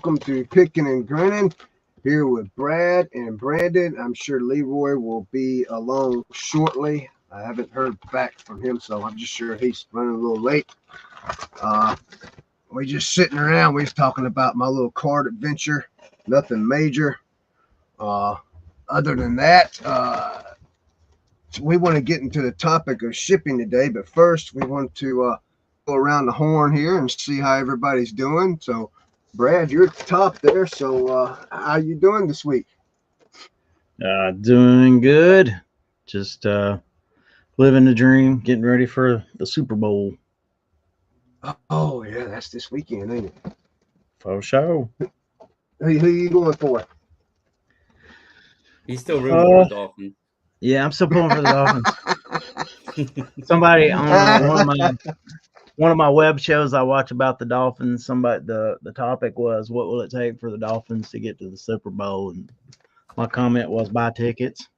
welcome to Pickin and Grinnin. Here with Brad and Brandon. I'm sure Leroy will be along shortly. I haven't heard back from him, so I'm just sure he's running a little late. We're just sitting around. We're talking about my little card adventure. Nothing major. Other than that, we want to get into the topic of shipping today, but first we want to go around the horn here and see how everybody's doing. So, Brad, you're at the top there. So, how you doing this week? Doing good. Just living the dream, getting ready for the Super Bowl. Oh, yeah, that's this weekend, ain't it? For sure. Who you going for? He's still rooting for the Dolphins. Yeah, I'm still pulling for the Dolphins. Somebody on one of my web shows I watch about the Dolphins, the topic was, what will it take for the Dolphins to get to the Super Bowl? And my comment was, buy tickets.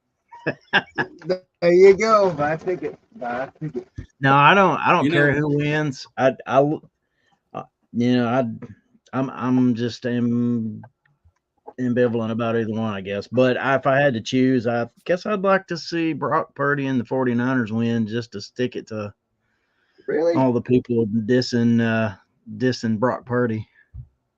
There you go. Buy a ticket. No, I don't care who wins. I'm just ambivalent about either one, I guess. But if I had to choose, I guess I'd like to see Brock Purdy and the 49ers win, just to stick it to all the people dissing Brock Purdy.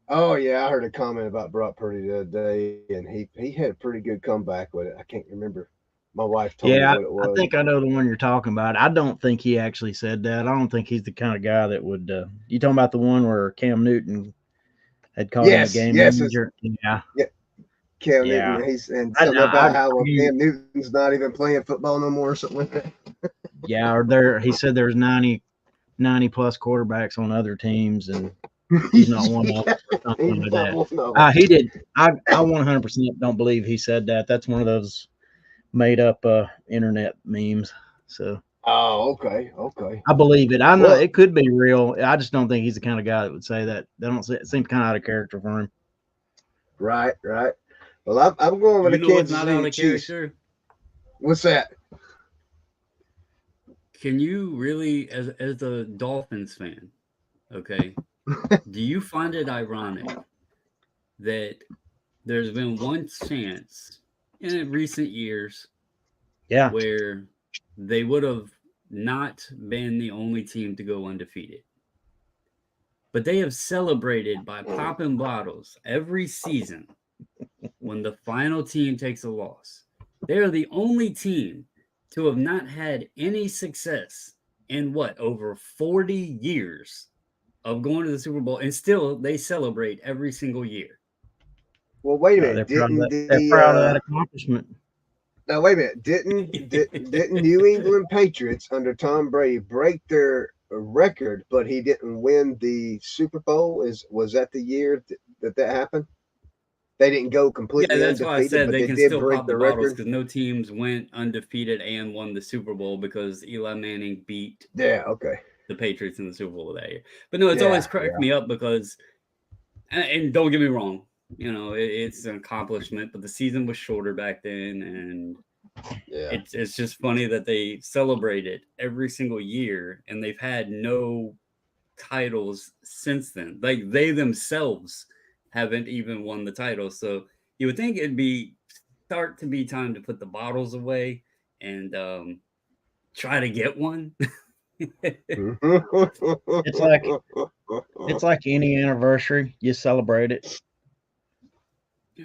Oh, yeah, I heard a comment about Brock Purdy the other day, and he had a pretty good comeback with it. I can't remember. My wife told me what it was. I think I know the one you're talking about. I don't think he actually said that. I don't think he's the kind of guy that would you talking about the one where Cam Newton had called him a game manager? Yeah. Cam Newton, he's and something about how Cam Newton's not even playing football no more or something like that. Yeah, or he said there's 90 plus quarterbacks on other teams, and he's not one of them or something like that. He did. I 100% don't believe he said that. That's one of those made up internet memes. So. Oh, okay. I believe it. I know it could be real. I just don't think he's the kind of guy that would say that. It seems kind of out of character for him. Right. Well, I'm going with the Kansas City Chiefs. What's that? Can you really, as a Dolphins fan, okay, do you find it ironic that there's been one chance in recent years where they would have not been the only team to go undefeated, but they have celebrated by popping bottles every season when the final team takes a loss? They are the only team to have not had any success in over 40 years of going to the Super Bowl, and still they celebrate every single year. Well, wait a minute. They're proud of that accomplishment. Now, wait a minute. Didn't New England Patriots under Tom Brady break their record, but he didn't win the Super Bowl? Was that the year that happened? They didn't go completely undefeated. Yeah, that's why I said they can still pop the bottles, because no teams went undefeated and won the Super Bowl because Eli Manning beat the Patriots in the Super Bowl that year. But no, it's always cracked me up because, and don't get me wrong, it's an accomplishment, but the season was shorter back then, and it's just funny that they celebrate it every single year, and they've had no titles since then. Like, they themselves haven't even won the title. So you would think it'd start to be time to put the bottles away and try to get one. It's like any anniversary, you celebrate it.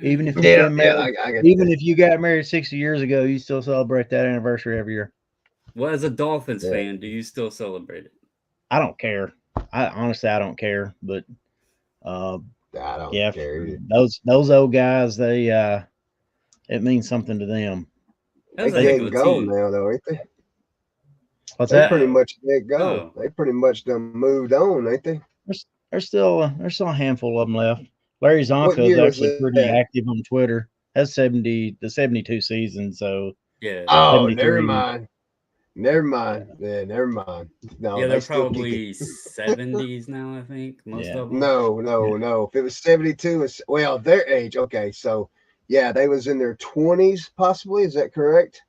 Even if you got married, if you got married 60 years ago, you still celebrate that anniversary every year. Well, as a Dolphins fan, do you still celebrate it? I don't care. Honestly, I don't care. But I don't care. Those old guys, they it means something to them. They can't go now, though, ain't they? What's that? Pretty much let go. They pretty much done moved on, ain't they? There's still a handful of them left. Larry Zonko is actually pretty active on Twitter. That's the 72 season. So yeah. Oh, never mind. Yeah, never mind. No, they're probably 70s now, I think. Most of them. No. If it was 72, it's their age. Okay, so they was in their 20s, possibly. Is that correct?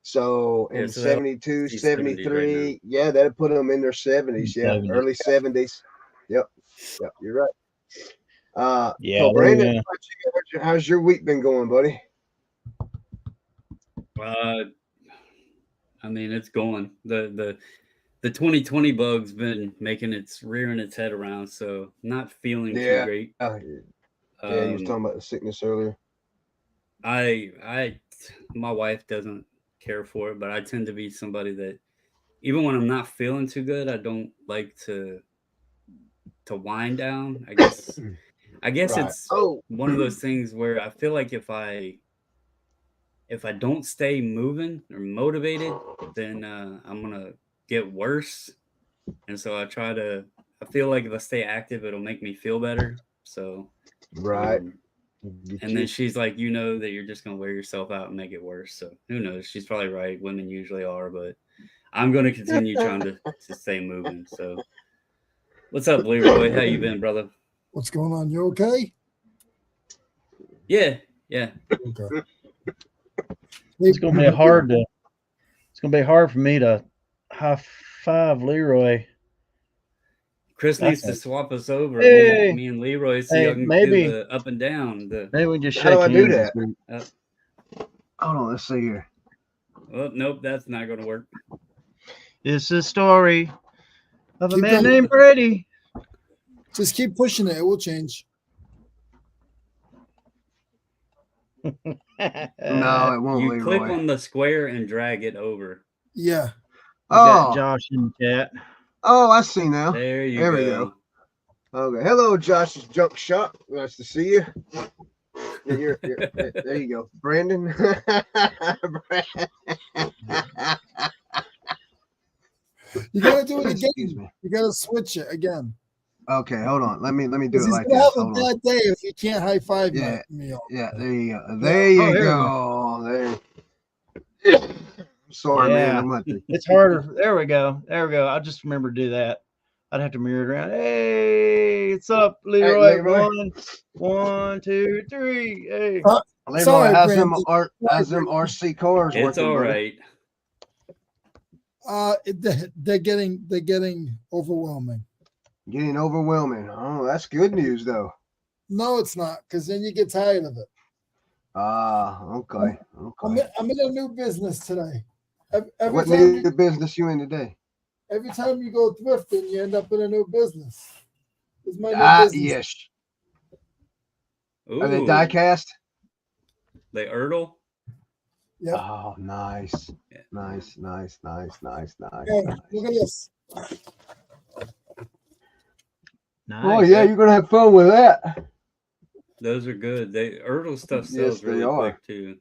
So in 72, 73, right, that'd put them in their 70s. Yeah, 70s. Early 70s. Yep, you're right. Yeah, So Brandon, how's your week been going, buddy? I mean, it's going. The 2020 bug's been making its rearing its head around, so not feeling too Yeah, great. yeah. You was Um, talking about the sickness earlier. I my wife doesn't care for it, but I tend to be somebody that even when I'm not feeling too good, I don't like to wind down. I guess Right. it's Oh, one of those things where I feel like if I don't stay moving or motivated, then I'm gonna get worse. And so I feel like if I stay active, it'll make me feel better. So, right. um, and then she's like, you know, that you're just gonna wear yourself out and make it worse. So who knows? She's probably right. Women usually are, but I'm gonna continue trying to stay moving. So, what's up, Leroy? How you been, brother? What's going on? You okay? Yeah, yeah. Okay. it's gonna be hard to. It's gonna be hard for me to high five Leroy. Chris That's needs to swap us over. Hey, Me and Leroy, so hey, y'all can do maybe the up and down. maybe we just How do shake I do hands this that? week. Hold on. Let's see here. Oh, nope, that's not going to work. It's a story of a Keep man going. named Brady. Just keep pushing it. It will change. No, it won't, You click Leroy. on the square and drag it over. Yeah. We got Oh, Josh in the chat. oh, I see now. There you There go. we go. Okay. Hello, Josh's Junk Shop. Nice to see you. There you go, Brandon. You gotta do it Excuse again. me. You gotta switch it again. Okay, hold on. Let me do Because it he's like gonna this. have a Hold on. bad day if he can't high five Yeah. me. Yeah, there you go. There you here we go. There. Sorry, man. Yeah. I'm going to. It's harder. There we go. There we go. I just remember to do that. I'd have to mirror it around. Hey, it's up, Leroy. Leroy. 1, 2, 3. Hey. Leroy, Sorry, how's them Brandon. RC cars It's working, all buddy? right. They're getting overwhelming. Getting overwhelming. Oh, that's good news, though. No, it's not, because then you get tired of it. Okay. I'm in a new business today. Every What time new business you in today? every time you go thrifting, you end up in a new business. It's my new business. Yes. Ooh, Are they die cast? they Erdl? Yep. Oh, nice. Yeah. Nice. Okay, look at this. Nice. Oh, yeah, you're going to have fun with that. Those are good. Erdl stuff Yes, sells they really are. quick too.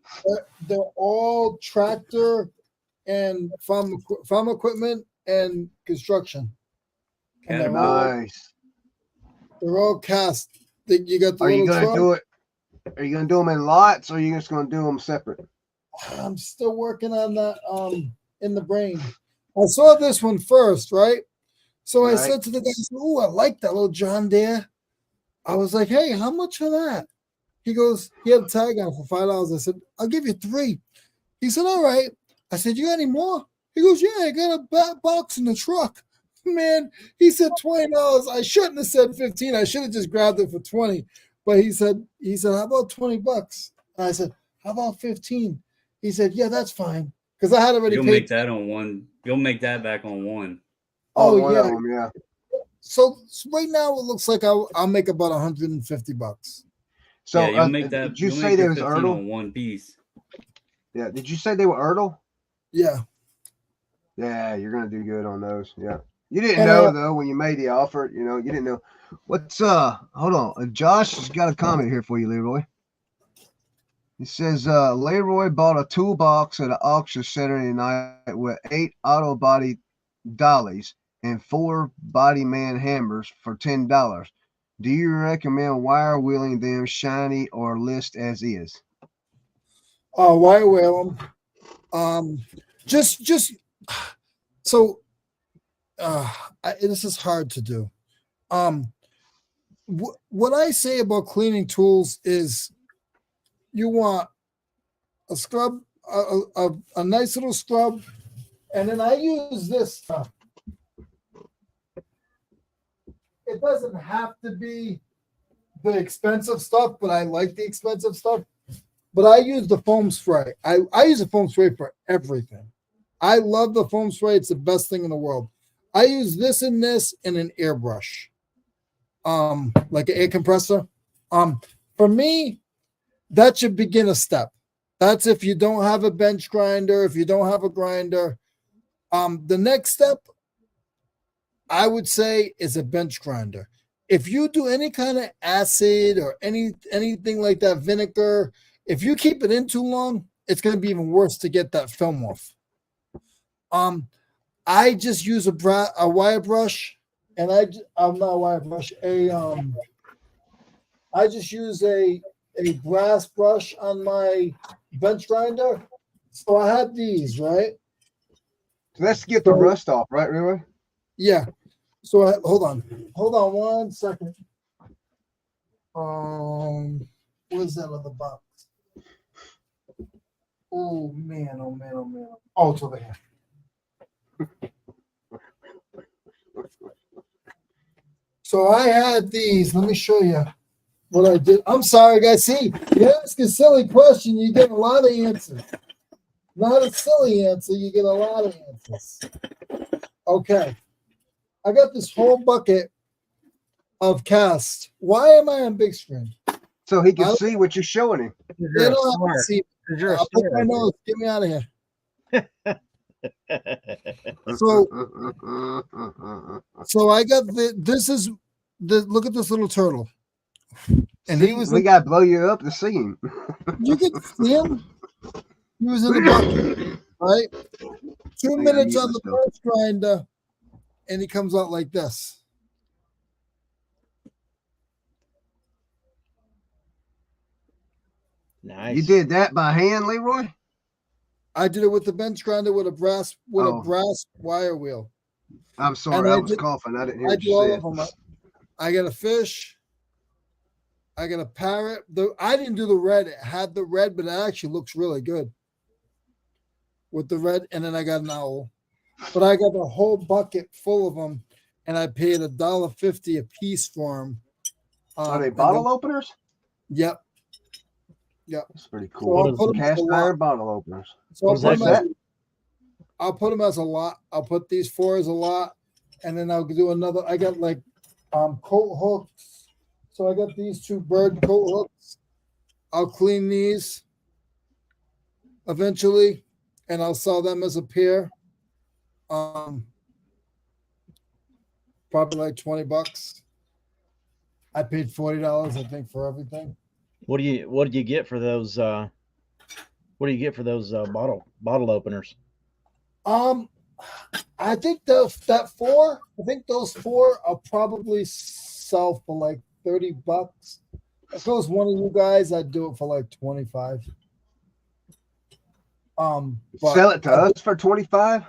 They're all tractor and farm equipment and construction. And Nice. they're all cast. You got the Are you little going to truck. do it? Are you going to do them in lots or are you just going to do them separate? I'm still working on that in the brain. I saw this one first, right? So I Right. said to the guy, "Oh, I like that little John Deere." I was like, "Hey, how much for that?" He goes, he had a tag on for $5. I said, "I'll give you 3." He said, "All right." I said, "You got any more?" He goes, "Yeah, I got a box in the truck." Man, he said $20. I shouldn't have said 15. I should have just grabbed it for 20. But he said, "How about $20?" And I said, "How about 15?" He said, "Yeah, that's fine." Because I had already You'll paid. make that on one. You'll make that back on one. Oh, one yeah. of them, yeah. So right now it looks like I'll make about $150. So So you'll make that. did you You'll say make there your was 15 Erdl? on one piece. Yeah. Did you say they were Erdl? Yeah. Yeah, you're gonna do good on those. Yeah. You didn't And know though when you made the offer, you didn't know. What's hold on. Josh has got a comment here for you, Leroy. He says Leroy bought a toolbox at an auction Saturday night with 8 auto body dollies and 4 body man hammers for $10. Do you recommend wire wheeling them shiny or list as is? wire wheel them. Just so this is hard to do. What I say about cleaning tools is you want a scrub, a nice little scrub, and then I use this stuff. It doesn't have to be the expensive stuff, but I like the expensive stuff. But I use the foam spray. I use the foam spray for everything. I love the foam spray. It's the best thing in the world. I use this and an airbrush, like an air compressor. For me, that should begin a step. That's if you don't have a bench grinder, if you don't have a grinder. The next step, I would say, is a bench grinder. If you do any kind of acid or anything like that, vinegar, if you keep it in too long, it's going to be even worse to get that film off. I just use a wire brush, and I'm not a wire brush. I just use a brass brush on my bench grinder. So I had these, right? So let's get the rust off, right, Leroy? Yeah. So hold on 1 second. Where's that other box? Oh man. Oh, it's over here. So I had these. Let me show you what I did. I'm sorry, guys. See, you ask a silly question, you get a lot of answers. Not a silly answer, you get a lot of answers. Okay. I got this whole bucket of cast. Why am I on big screen? So he can see what you're showing him. They don't have to see. I'll put my nose. Get me out of here. So I got look at this little turtle. And we gotta blow you up to see him. You can see him. He was in the bucket, right? 2 minutes on the bench grinder, and he comes out like this. Nice. You did that by hand, Leroy? I did it with the bench grinder with a brass wire wheel. I'm sorry, I was coughing. I didn't hear what you said. I got a fish. I got a parrot. I didn't do the red. It had the red, but it actually looks really good with the red. And then I got an owl. But I got a whole bucket full of them, and I paid $1.50 a piece for them. Are they bottle openers? Yep. Yep. That's pretty cool. So cast iron bottle openers. So I'll put them as a lot. I'll put these 4 as a lot, and then I'll do another. I got like coat hooks. So I got these 2 bird coat hooks. I'll clean these eventually, and I'll sell them as a pair. Probably like $20. I paid $40, I think, for everything. What do you get for those? What do you get for those bottle openers? I think those 4. I think those 4 I'll probably sell for like $30. If it was one of you guys, I'd do it for like 25. Sell it to us for 25.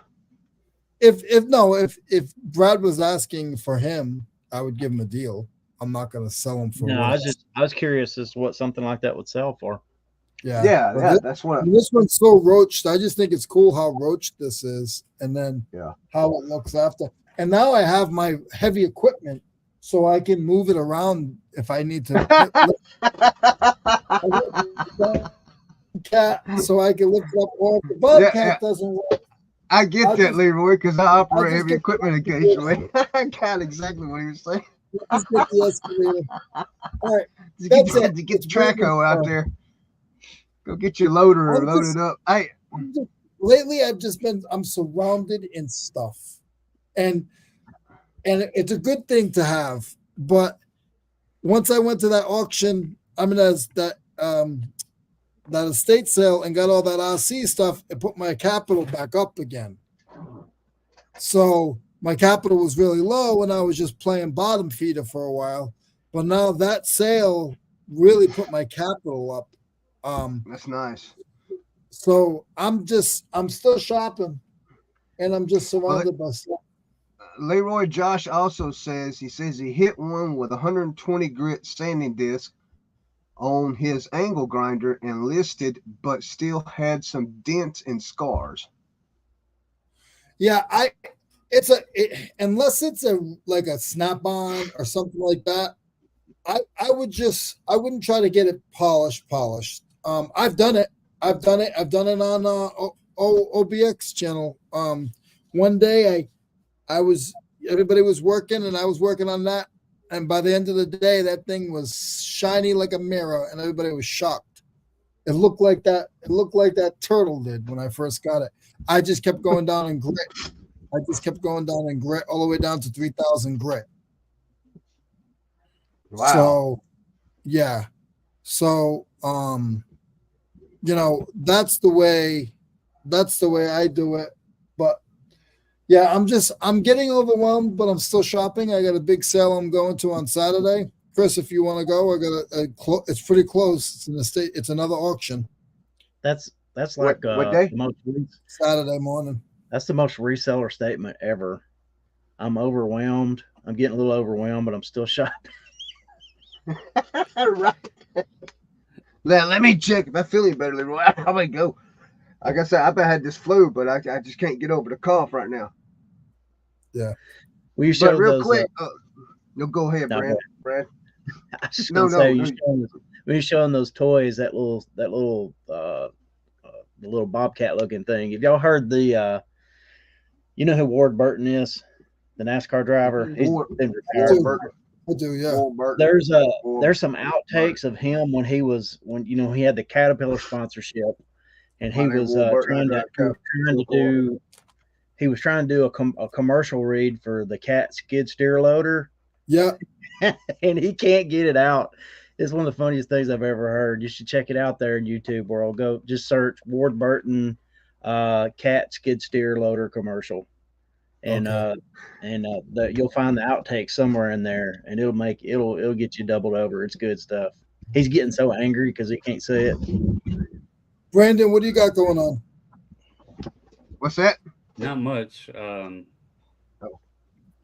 If Brad was asking for him, I would give him a deal. I'm not going to sell them for. No, I was curious as to what something like that would sell for. Yeah. That's what. This one's so roached. I just think it's cool how roached this is, and then how it looks after. And now I have my heavy equipment, so I can move it around if I need to. Cat, so I can lift it up. Or if the bobcat doesn't work. I get that, Leroy, because I operate heavy equipment occasionally. I got exactly what he was saying. Let's get the escalator. All right. Get the Traco out there. Go get your loader and load it up. Lately, I'm surrounded in stuff. And it's a good thing to have. But once I went to that auction, that estate sale and got all that RC stuff, it put my capital back up again. So my capital was really low and I was just playing bottom feeder for a while. But now that sale really put my capital up. That's nice. So I'm still shopping and I'm just surrounded by stuff. Leroy Josh also says he hit one with 120 grit sanding disc on his angle grinder and listed, but still had some dents and scars. Yeah, unless it's like a snap-on or something like that, I wouldn't try to get it polished. I've done it. I've done it on OBX channel. One day everybody was working and I was working on that. And by the end of the day, that thing was shiny like a mirror and everybody was shocked. It looked like that. It looked like that turtle did when I first got it. I just kept going down in grit. all the way down to 3,000 grit. Wow. So, yeah. So, that's the way I do it. But yeah, I'm getting overwhelmed, but I'm still shopping. I got a big sale I'm going to on Saturday. Chris, if you want to go, I got it's pretty close. It's in the state. It's another auction. That's like what day? Saturday morning. That's the most reseller statement ever. I'm overwhelmed. I'm getting a little overwhelmed, but I'm still shopping. Right. Let me check. If I feel any better, Leroy, I'll probably go. Like I said, I've had this flu, but I just can't get over the cough right now. Yeah. Will you show But real those, quick, no, go ahead, no, Brad. I was just No, gonna say, no. when you showing those toys, that little the little bobcat looking thing. Have y'all heard the you know who Ward Burton is? The NASCAR driver. He's been retired. I do, yeah. There's some outtakes of him when he had the Caterpillar sponsorship, and he was trying to do a commercial read for the Cat skid steer loader. Yeah. And he can't get it out. It's one of the funniest things I've ever heard. You should check it out there in YouTube, or I'll go just search Ward Burton Cat skid steer loader commercial. And you'll find the outtake somewhere in there, and it'll get you doubled over. It's good stuff. He's getting so angry because he can't see it. Brandon, what do you got going on? What's that? Not much.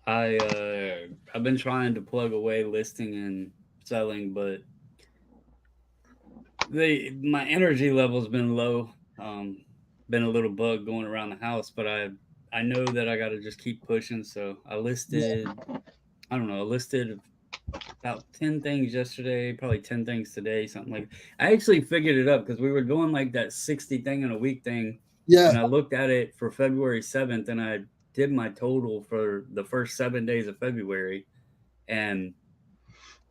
I've been trying to plug away listing and selling, but my energy level's been low. Been a little bug going around the house, but I know that I got to just keep pushing. So I listed, I listed about 10 things yesterday, probably 10 things today, something like that. I actually figured it up because we were doing like that 60 thing in a week thing. Yeah. And I looked at it for February 7th and I did my total for the first 7 days of February. And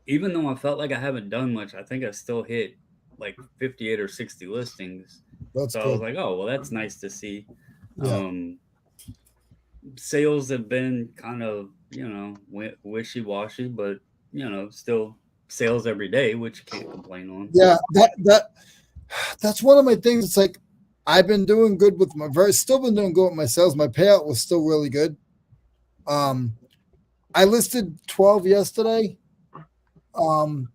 even though I felt like I haven't done much, I think I still hit like 58 or 60 listings. That's so good. I was like, oh, well, that's nice to see. Yeah. Sales have been kind of, wishy-washy, but, still sales every day, which you can't complain on. Yeah, that's one of my things. It's like I've been doing good with still been doing good with my sales. My payout was still really good. I listed 12 yesterday.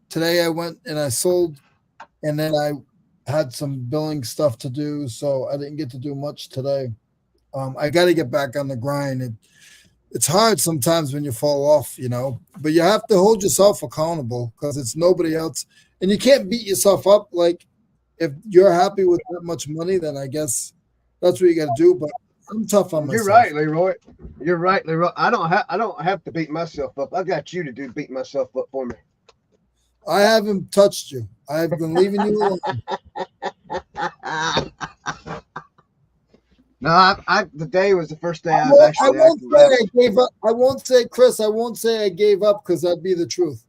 Today I went and I sold, and then I had some billing stuff to do, so I didn't get to do much today. I got to get back on the grind. It's hard sometimes when you fall off, but you have to hold yourself accountable because it's nobody else. And you can't beat yourself up. Like, if you're happy with that much money, then I guess that's what you got to do. But I'm tough on myself. You're right, Leroy. I don't have to beat myself up. I got you to beat myself up for me. I haven't touched you. I've been leaving you alone. No, today was the first day I was actually. I gave up. I won't say, Chris. I won't say I gave up because that'd be the truth.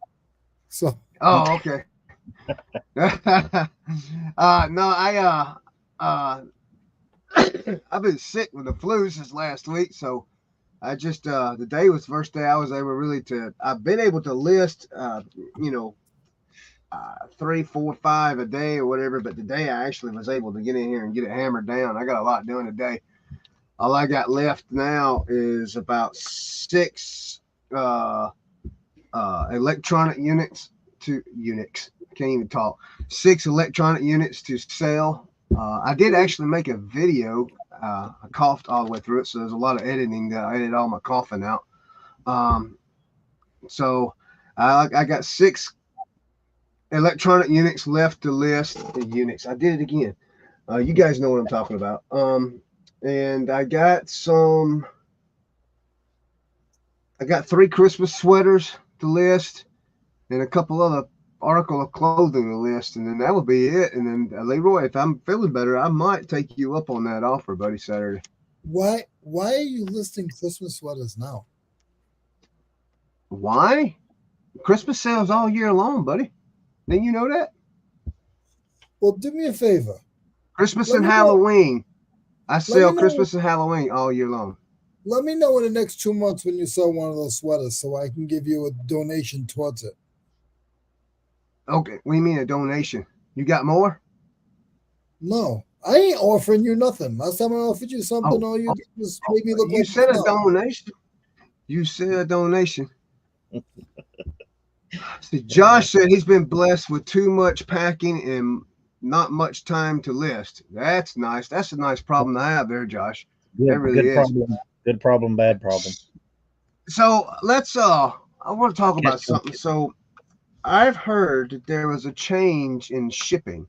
So. Oh, okay. No, I've been sick with the flu since last week, so I just today was the first day I was able really to. I've been able to list, 3, 4, 5 a day or whatever, but today I actually was able to get in here and get it hammered down. I got a lot doing today. All I got left now is about 6 electronic units. Can't even talk. 6 electronic units to sell. I did actually make a video. I coughed all the way through it, so there's a lot of editing that I edited all my coughing out. So I got 6 electronic units left to list. Units. I did it again. You guys know what I'm talking about. And I got 3 Christmas sweaters to list. and a couple other article of clothing to list, and then that would be it. And then Leroy, if I'm feeling better, I might take you up on that offer, buddy. Saturday. Why are you listing Christmas sweaters now? Why? Christmas sales all year long, buddy. Didn't you know that? Well, do me a favor. Christmas Let and me know- Halloween. I sell know- Christmas and Halloween all year long. Let me know in the next 2 months when you sell one of those sweaters so I can give you a donation towards it. Okay, what do you mean a donation? You got more? No, I ain't offering you nothing. Last time I offered you something, all you did was make me look You like said a snob. donation. You said a donation. See, Josh said he's been blessed with too much packing and not much time to list. That's nice. That's a nice problem to have there, Josh. Good, It really good is. problem. Good problem, bad problem. So let's I want to talk about something. So I've heard that there was a change in shipping.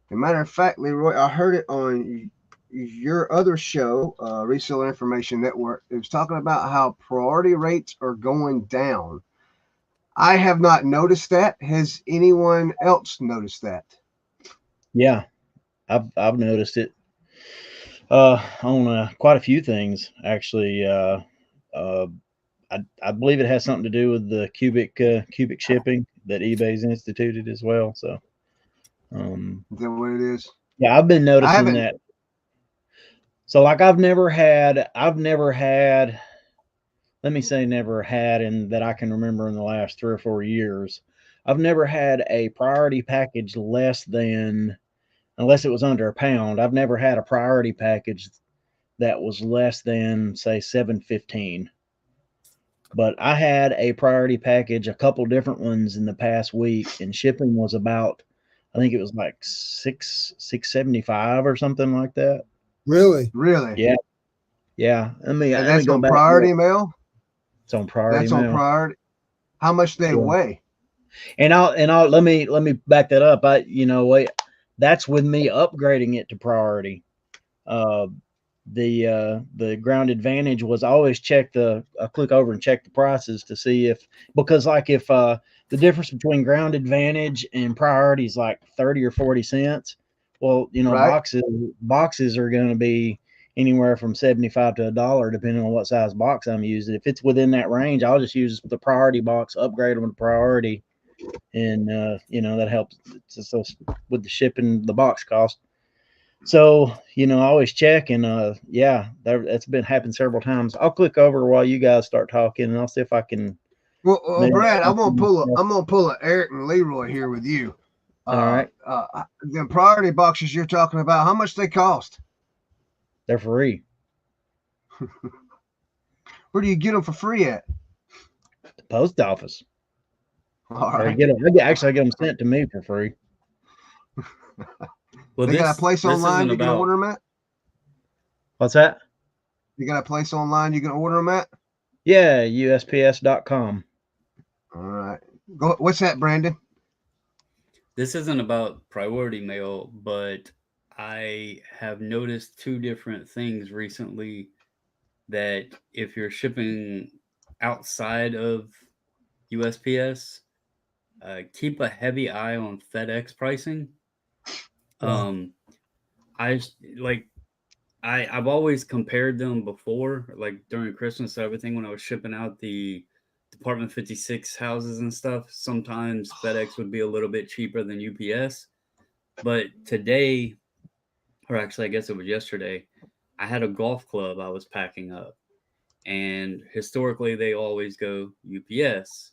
As a matter of fact, Leroy, I heard it on your other show, Reselling Information Network. It was talking about how priority rates are going down. I have not noticed that. Has anyone else noticed that? Yeah, I've noticed it on quite a few things actually. I believe it has something to do with the cubic shipping that eBay's instituted as well. So, Is that what it is? yeah, I've been I noticing haven't. that. So, like, I've never had. Let me say never had, and that I can remember in the last 3 or 4 years. I've never had a priority package less than, unless it was under a pound. I've never had a priority package that was less than, say, $7.15. But I had a priority package, a couple different ones in the past week, and shipping was about, I think it was like 675 or something like that. Really? Really? Yeah, yeah. And Let me that's go on back. priority mail? It's on priority That's on mail. priority. How much they Yeah. weigh? And I'll let me back that up. That's with me upgrading it to priority. Uh, the Ground Advantage was I always I click over and check the prices to see because if the difference between Ground Advantage and priority is like 30 or 40 cents, well, Right. boxes are going to be anywhere from 75 to $1 depending on what size box I'm using. If it's within that range, I'll just use the priority box, upgrade them to priority, and that helps so with the shipping, the box cost. So, I always check, and that's been happened several times. I'll click over while you guys start talking, and I'll see if I can. Well, Brad, I'm gonna pull a Eric and Leroy here with you. All right. The priority boxes you're talking about, how much they cost? They're free. Where do you get them for free at? The post office. All I right. get them sent to me for free. Well, They got a place online you can order them at? What's that? You got a place online you can order them at? Yeah, USPS.com. All right. Go. What's that, Brandon? This isn't about priority mail, but I have noticed 2 different things recently that if you're shipping outside of USPS, keep a heavy eye on FedEx pricing. I've always compared them before, like during Christmas and everything, when I was shipping out the Department 56 houses and stuff. Sometimes FedEx would be a little bit cheaper than UPS. But today, or actually, I guess it was yesterday, I had a golf club I was packing up. And historically, they always go UPS.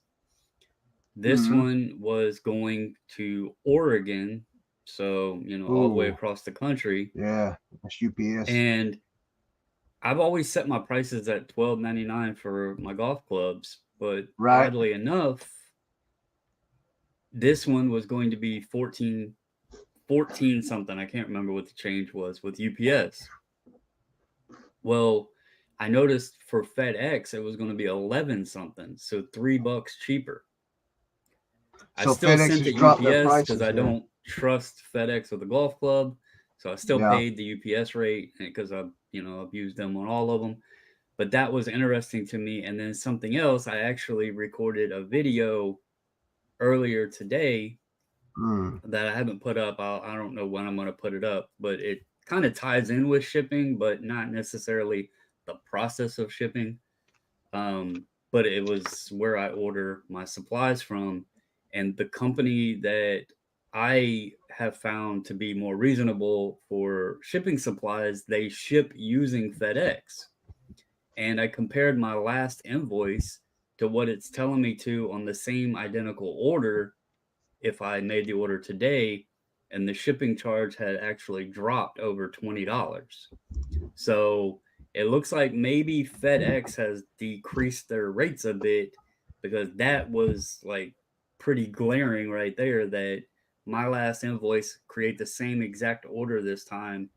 This one was going to Oregon, so all the way across the country. Yeah, that's UPS. And I've always set my prices at $12.99 for my golf clubs, but oddly enough, this one was going to be 14 something. I can't remember what the change was with UPS. Well, I noticed for FedEx it was going to be 11 something, so $3 cheaper. So I still FedEx sent it UPS because I don't trust FedEx with a golf club. So I still paid the UPS rate because I've used them on all of them. But that was interesting to me. And then something else, I actually recorded a video earlier today Mm. that I haven't put up. I don't know when I'm going to put it up, but it kind of ties in with shipping, but not necessarily the process of shipping. But it was where I order my supplies from, and the company that I have found to be more reasonable for shipping supplies, they ship using FedEx. And I compared my last invoice to what it's telling me to on the same identical order if I made the order today, and the shipping charge had actually dropped over $20. So it looks like maybe FedEx has decreased their rates a bit, because that was like pretty glaring right there that my last invoice create the same exact order this time,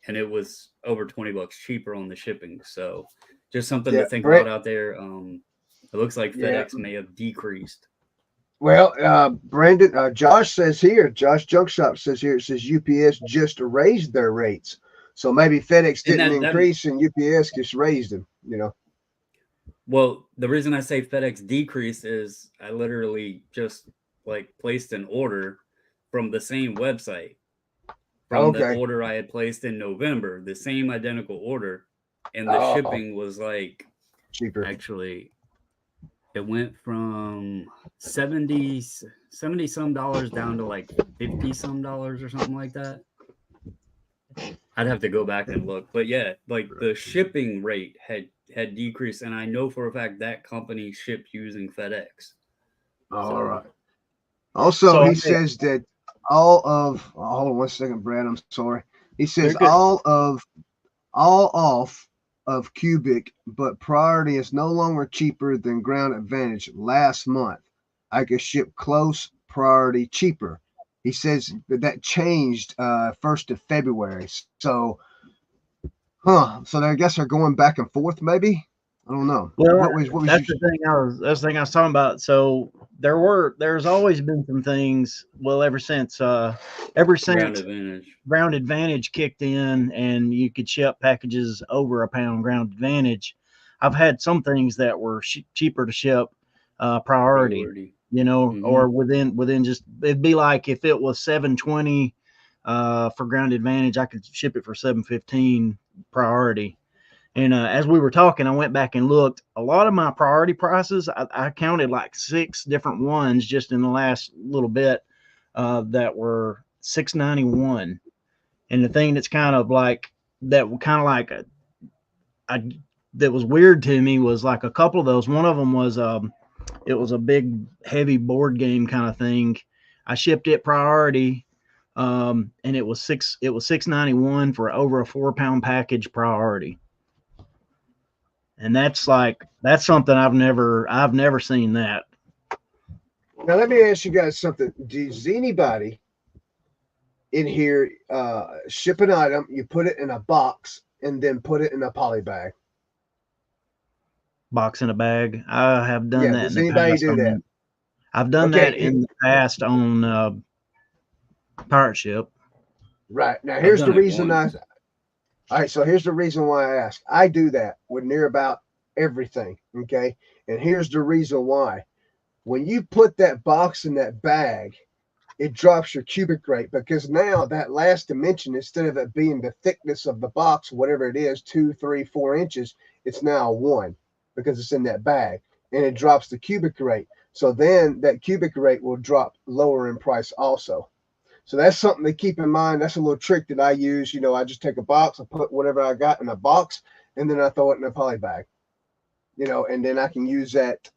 and it was over $20 cheaper on the shipping. So just something to Yeah, think about Brent. out there. It looks like Yeah. FedEx may have decreased. Well, Brandon, Josh says here, Josh Junkshop says here, it says UPS just raised their rates. So maybe FedEx And didn't that increase and UPS just raised them, you know. well, the reason I say FedEx decreased is I literally just like placed an order from the same website, from the Okay. order I had placed in November, the same identical order, and the Oh, shipping was like, cheaper. actually it went from 70 some dollars down to like 50 some dollars or something like that. I'd have to go back and look, but yeah, like the shipping rate had decreased, and I know for a fact that company shipped using FedEx. All So right. Also, So he says that all of, hold on one second, Brad. I'm sorry. He says you're good. all off of cubic, but priority is no longer cheaper than ground advantage. Last month, I could ship close priority cheaper. He says that changed 1st of February. So, So I guess they're going back and forth, maybe. I don't know. Well, What was that's you? the thing that's the thing I was talking about. So there's always been some things. Well, ever ground since advantage. ground advantage kicked in and you could ship packages over a pound ground advantage, I've had some things that were cheaper to ship priority, Priority. or Mm-hmm. within just, it'd be like if it was 720 for ground advantage, I could ship it for 715 priority. And as we were talking, I went back and looked. A lot of my priority prices, I counted like 6 different ones just in the last little bit that were 691. And the thing that's kind of like I, that was weird to me was like a couple of those. One of them was it was a big heavy board game kind of thing. I shipped it priority, and it was 691 for over a 4 pound package priority. And that's something I've never seen that. Now let me ask you guys something. Does anybody in here ship an item? You put it in a box and then put it in a poly bag. Box in a bag. I have done Yeah. that in Does the anybody past do that? on I've done that Okay. in the past on pirate ship. Right. Now I've here's the done it reason once. all right, so here's the reason why I ask. I do that with near about everything. Okay. And here's the reason why. When you put that box in that bag, it drops your cubic rate because now that last dimension, instead of it being the thickness of the box, whatever it is, 2, 3, 4 inches, it's now 1 because it's in that bag and it drops the cubic rate. So then that cubic rate will drop lower in price also. So that's something to keep in mind. That's a little trick that I use. I just take a box, I put whatever I got in a box, and then I throw it in a poly bag. And then I can use that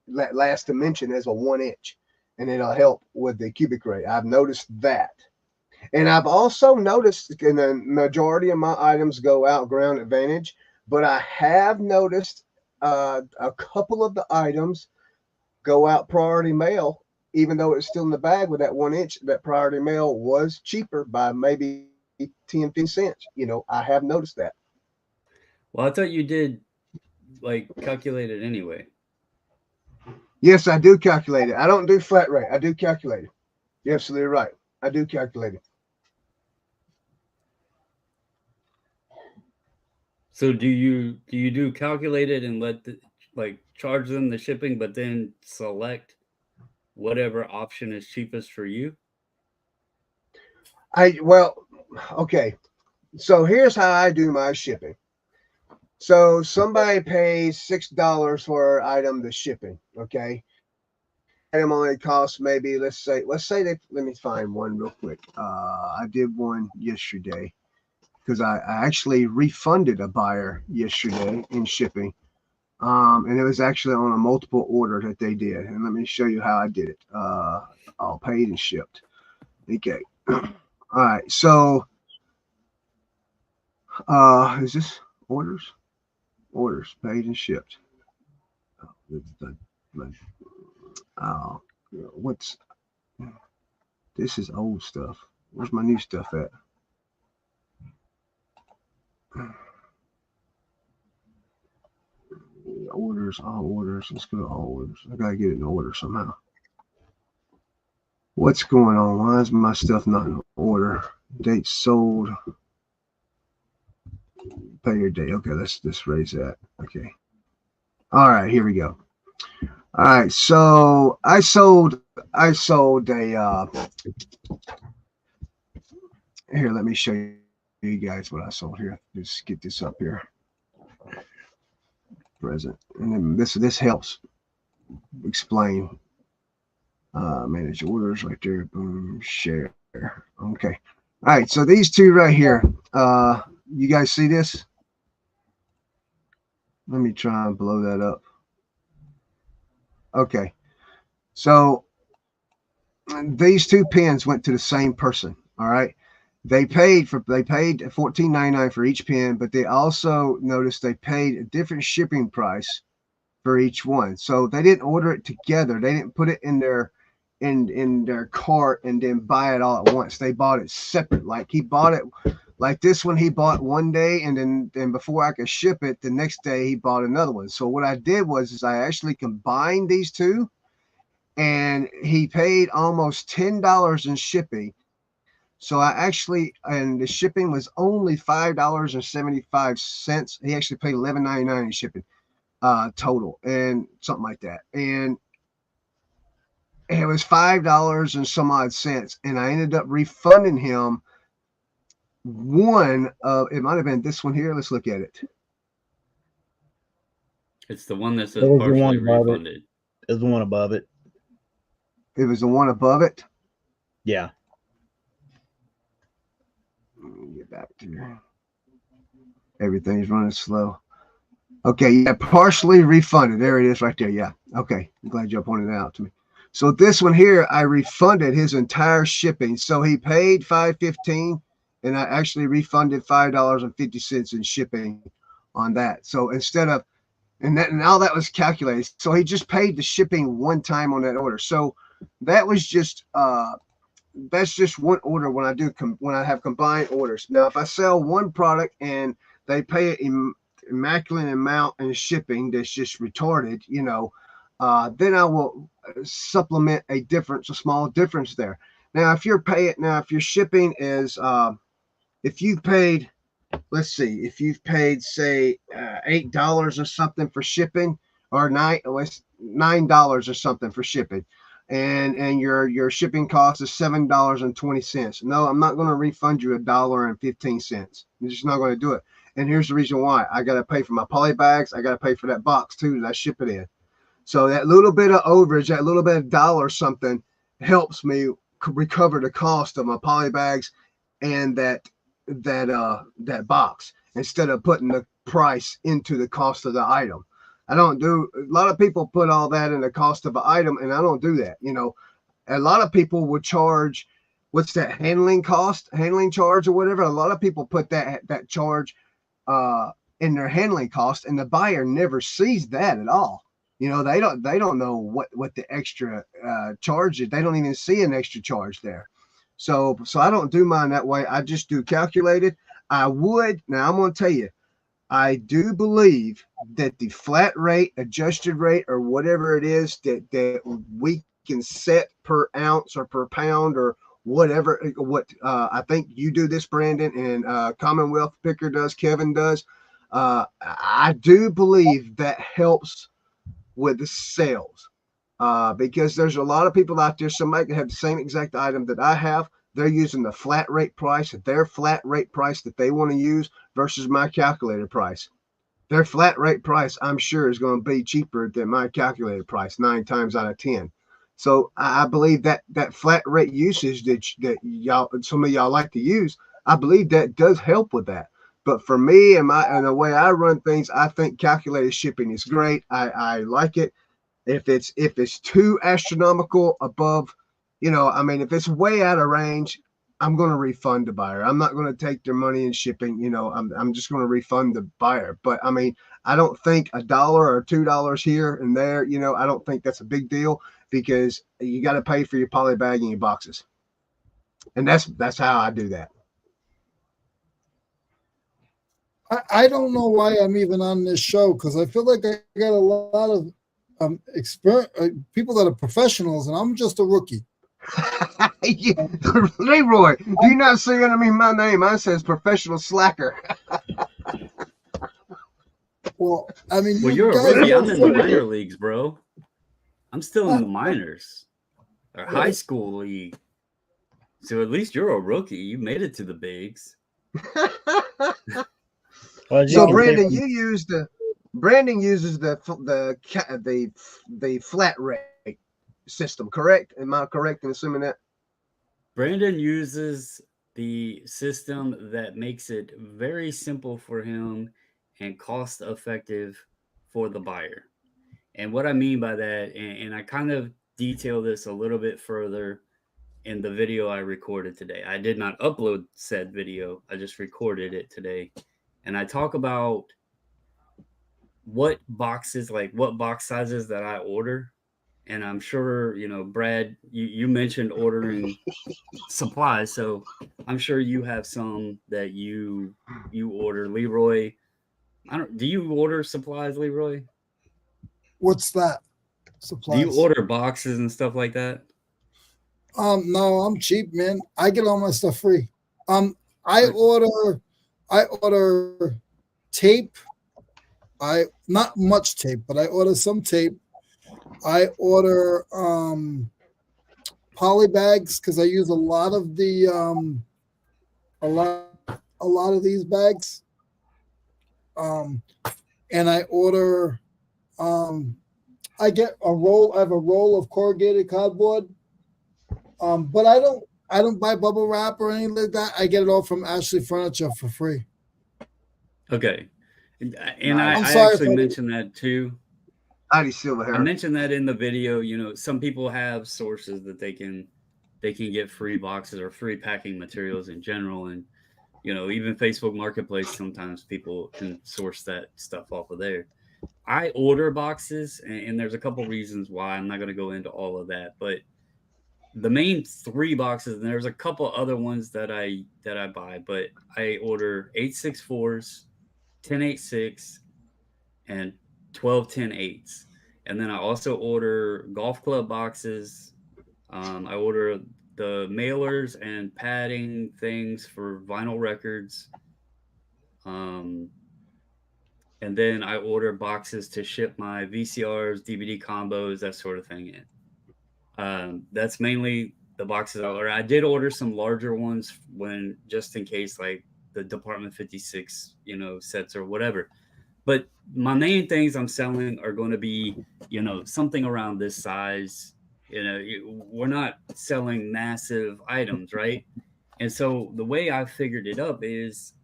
last dimension as a 1 inch, and it'll help with the cubic rate. I've noticed that. And I've also noticed the majority of my items go out ground advantage, but I have noticed a couple of the items go out priority mail, even though it's still in the bag with that 1 inch. That priority mail was cheaper by maybe 10, 15 cents. I have noticed that. Well, I thought you did like calculate it anyway. Yes, I do calculate it. I don't do flat rate. I do calculate it. You're absolutely right. I do calculate it. So do you do calculate it and let like charge them the shipping, but then select whatever option is cheapest for you? Okay. So here's how I do my shipping. So somebody pays $6 for an item, the shipping. Okay. Item only costs maybe let's say that let me find one real quick. I did one yesterday because I actually refunded a buyer yesterday in shipping. And it was actually on a multiple order that they did. And let me show you how I did it. All paid and shipped. Okay. All right. So is this orders? Orders paid and shipped. Oh, what's this is old stuff. Where's my new stuff at? Orders, all orders. Let's go to all orders. I gotta get it in order somehow. What's going on? Why is my stuff not in order? Date sold. Pay your date. Okay, let's raise that. Okay. All right, here we go. All right, so I sold a here, let me show you guys what I sold here. Just get this up here. Present. And then this helps explain manage orders right there. Boom, share. Okay. All right, so these two right here. You guys see this? Let me try and blow that up. Okay. So these two pins went to the same person. All right. They paid $14.99 for each pin, but they also noticed they paid a different shipping price for each one. So they didn't order it together. They didn't put it in their cart and then buy it all at once. They bought it separate. Like he bought it like this one he bought one day, and then before I could ship it, the next day he bought another one. So what I did was I actually combined these two, and he paid almost $10 in shipping. So and the shipping was only $5.75. He actually paid $11.99 in shipping total and something like that. And it was $5 and some odd cents. And I ended up refunding him one of, it might have been this one here. Let's look at it. It's the one that says partially refunded. It's the one above it. It was the one above it. Yeah. Get back to here. Everything's running slow. Okay, yeah, partially refunded. There it is right there. Yeah. Okay. I'm glad you pointed it out to me. So this one here, I refunded his entire shipping. So he paid $5.15, and I actually refunded $5.50 in shipping on that. So instead of and all that was calculated. So he just paid the shipping one time on that order. So that was just that's just one order when I have combined orders. Now, if I sell one product and they pay an immaculate amount in shipping that's just retarded, then I will supplement a small difference there. Now, if your shipping is, if you've paid, let's see, if you've paid say $8 or something for shipping, or $9 or something for shipping, and your shipping cost is $7.20. No, I'm not going to refund you $1.15. I'm just not going to do it. And here's the reason why. I got to pay for my poly bags. I got to pay for that box too that I ship it in. So that little bit of overage, that little bit of dollar something, helps me recover the cost of my poly bags and that box, instead of putting the price into the cost of the item. A lot of people put all that in the cost of an item, and I don't do that. A lot of people would charge, what's that, handling charge or whatever. A lot of people put that charge in their handling cost, and the buyer never sees that at all. They don't know what the extra charge is. They don't even see an extra charge there. So I don't do mine that way. I just do calculated. Now I'm going to tell you, I do believe that the flat rate, adjusted rate, or whatever it is that we can set per ounce or per pound or whatever, I think you do this, Brandon, and Commonwealth Picker does, Kevin does. I do believe that helps with the sales. because there's a lot of people out there. Somebody can have the same exact item that I have. They're using the flat rate price, their flat rate price that they want to use versus my calculator price. Their flat rate price, I'm sure, is going to be cheaper than my calculator price 9 times out of 10. So I believe that flat rate usage that y'all, some of y'all like to use, I believe that does help with that. But for me and the way I run things, I think calculated shipping is great. I like it. If it's too astronomical above, I mean, if it's way out of range, I'm going to refund the buyer. I'm not going to take their money in shipping. I'm just going to refund the buyer. But I mean, I don't think $1 or $2 here and there, I don't think that's a big deal, because you got to pay for your poly bag and your boxes. And that's how I do that. I don't know why I'm even on this show, because I feel like I got a lot of people that are professionals, and I'm just a rookie. Yeah. Leroy, do you not see under me my name? Mine says professional slacker. Well, I mean, well, you're a rookie. I'm in the minor leagues, bro. I'm still in the minors or high school league. So at least you're a rookie. You made it to the bigs. So Brandon, Brandon uses the flat rate system, correct? Am I correct in assuming that? Brandon uses the system that makes it very simple for him and cost effective for the buyer. And what I mean by that, and I kind of detail this a little bit further in the video I recorded today. I did not upload said video. I just recorded it today. And I talk about what box sizes that I order. And I'm sure, Brad, you mentioned ordering supplies. So I'm sure you have some that you order. Leroy, do you order supplies, Leroy? What's that? Supplies. Do you order boxes and stuff like that? No, I'm cheap, man. I get all my stuff free. I order tape. Not much tape, but I order some tape. I order poly bags because I use a lot of the a lot of these bags. And I order I get a roll. I have a roll of corrugated cardboard. But I don't buy bubble wrap or anything like that. I get it all from Ashley Furniture for free. Okay. And I actually mentioned that too. I mentioned that in the video. Some people have sources that they can get free boxes or free packing materials in general. And, even Facebook Marketplace, sometimes people can source that stuff off of there. I order boxes, and there's a couple reasons why. I'm not going to go into all of that, but the main 3 boxes, and there's a couple other ones that I buy, but I order 864s, 1086, and 12-10-8s. And then I also order golf club boxes. I order the mailers and padding things for vinyl records. And then I order boxes to ship my VCRs, DVD combos, that sort of thing in. That's mainly the boxes I order. I did order some larger ones just in case, like the Department 56, sets or whatever. But my main things I'm selling are going to be, something around this size. We're not selling massive items, right? And so the way I figured it up is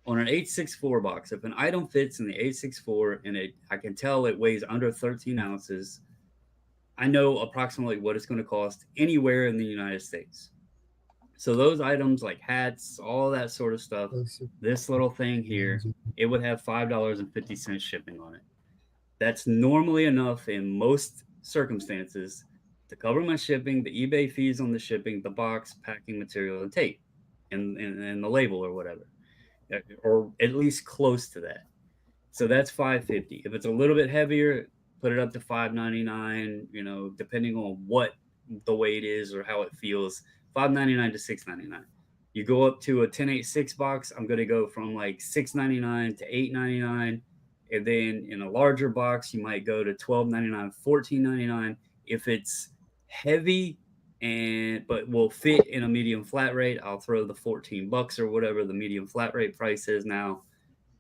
on an 864 box, if an item fits in the 864 and I can tell it weighs under 13 ounces, I know approximately what it's going to cost anywhere in the United States. So those items like hats, all that sort of stuff, this little thing here, it would have $5.50 shipping on it. That's normally enough in most circumstances to cover my shipping, the eBay fees on the shipping, the box, packing material, and tape, and the label or whatever, or at least close to that. So that's $5.50. If it's a little bit heavier, put it up to $5.99, depending on what the weight is or how it feels, $5.99 to $6.99. You go up to a 1086 box, I'm going to go from like $6.99 to $8.99. And then in a larger box, you might go to $12.99, $14.99. If it's heavy but will fit in a medium flat rate, I'll throw the $14 or whatever the medium flat rate price is now.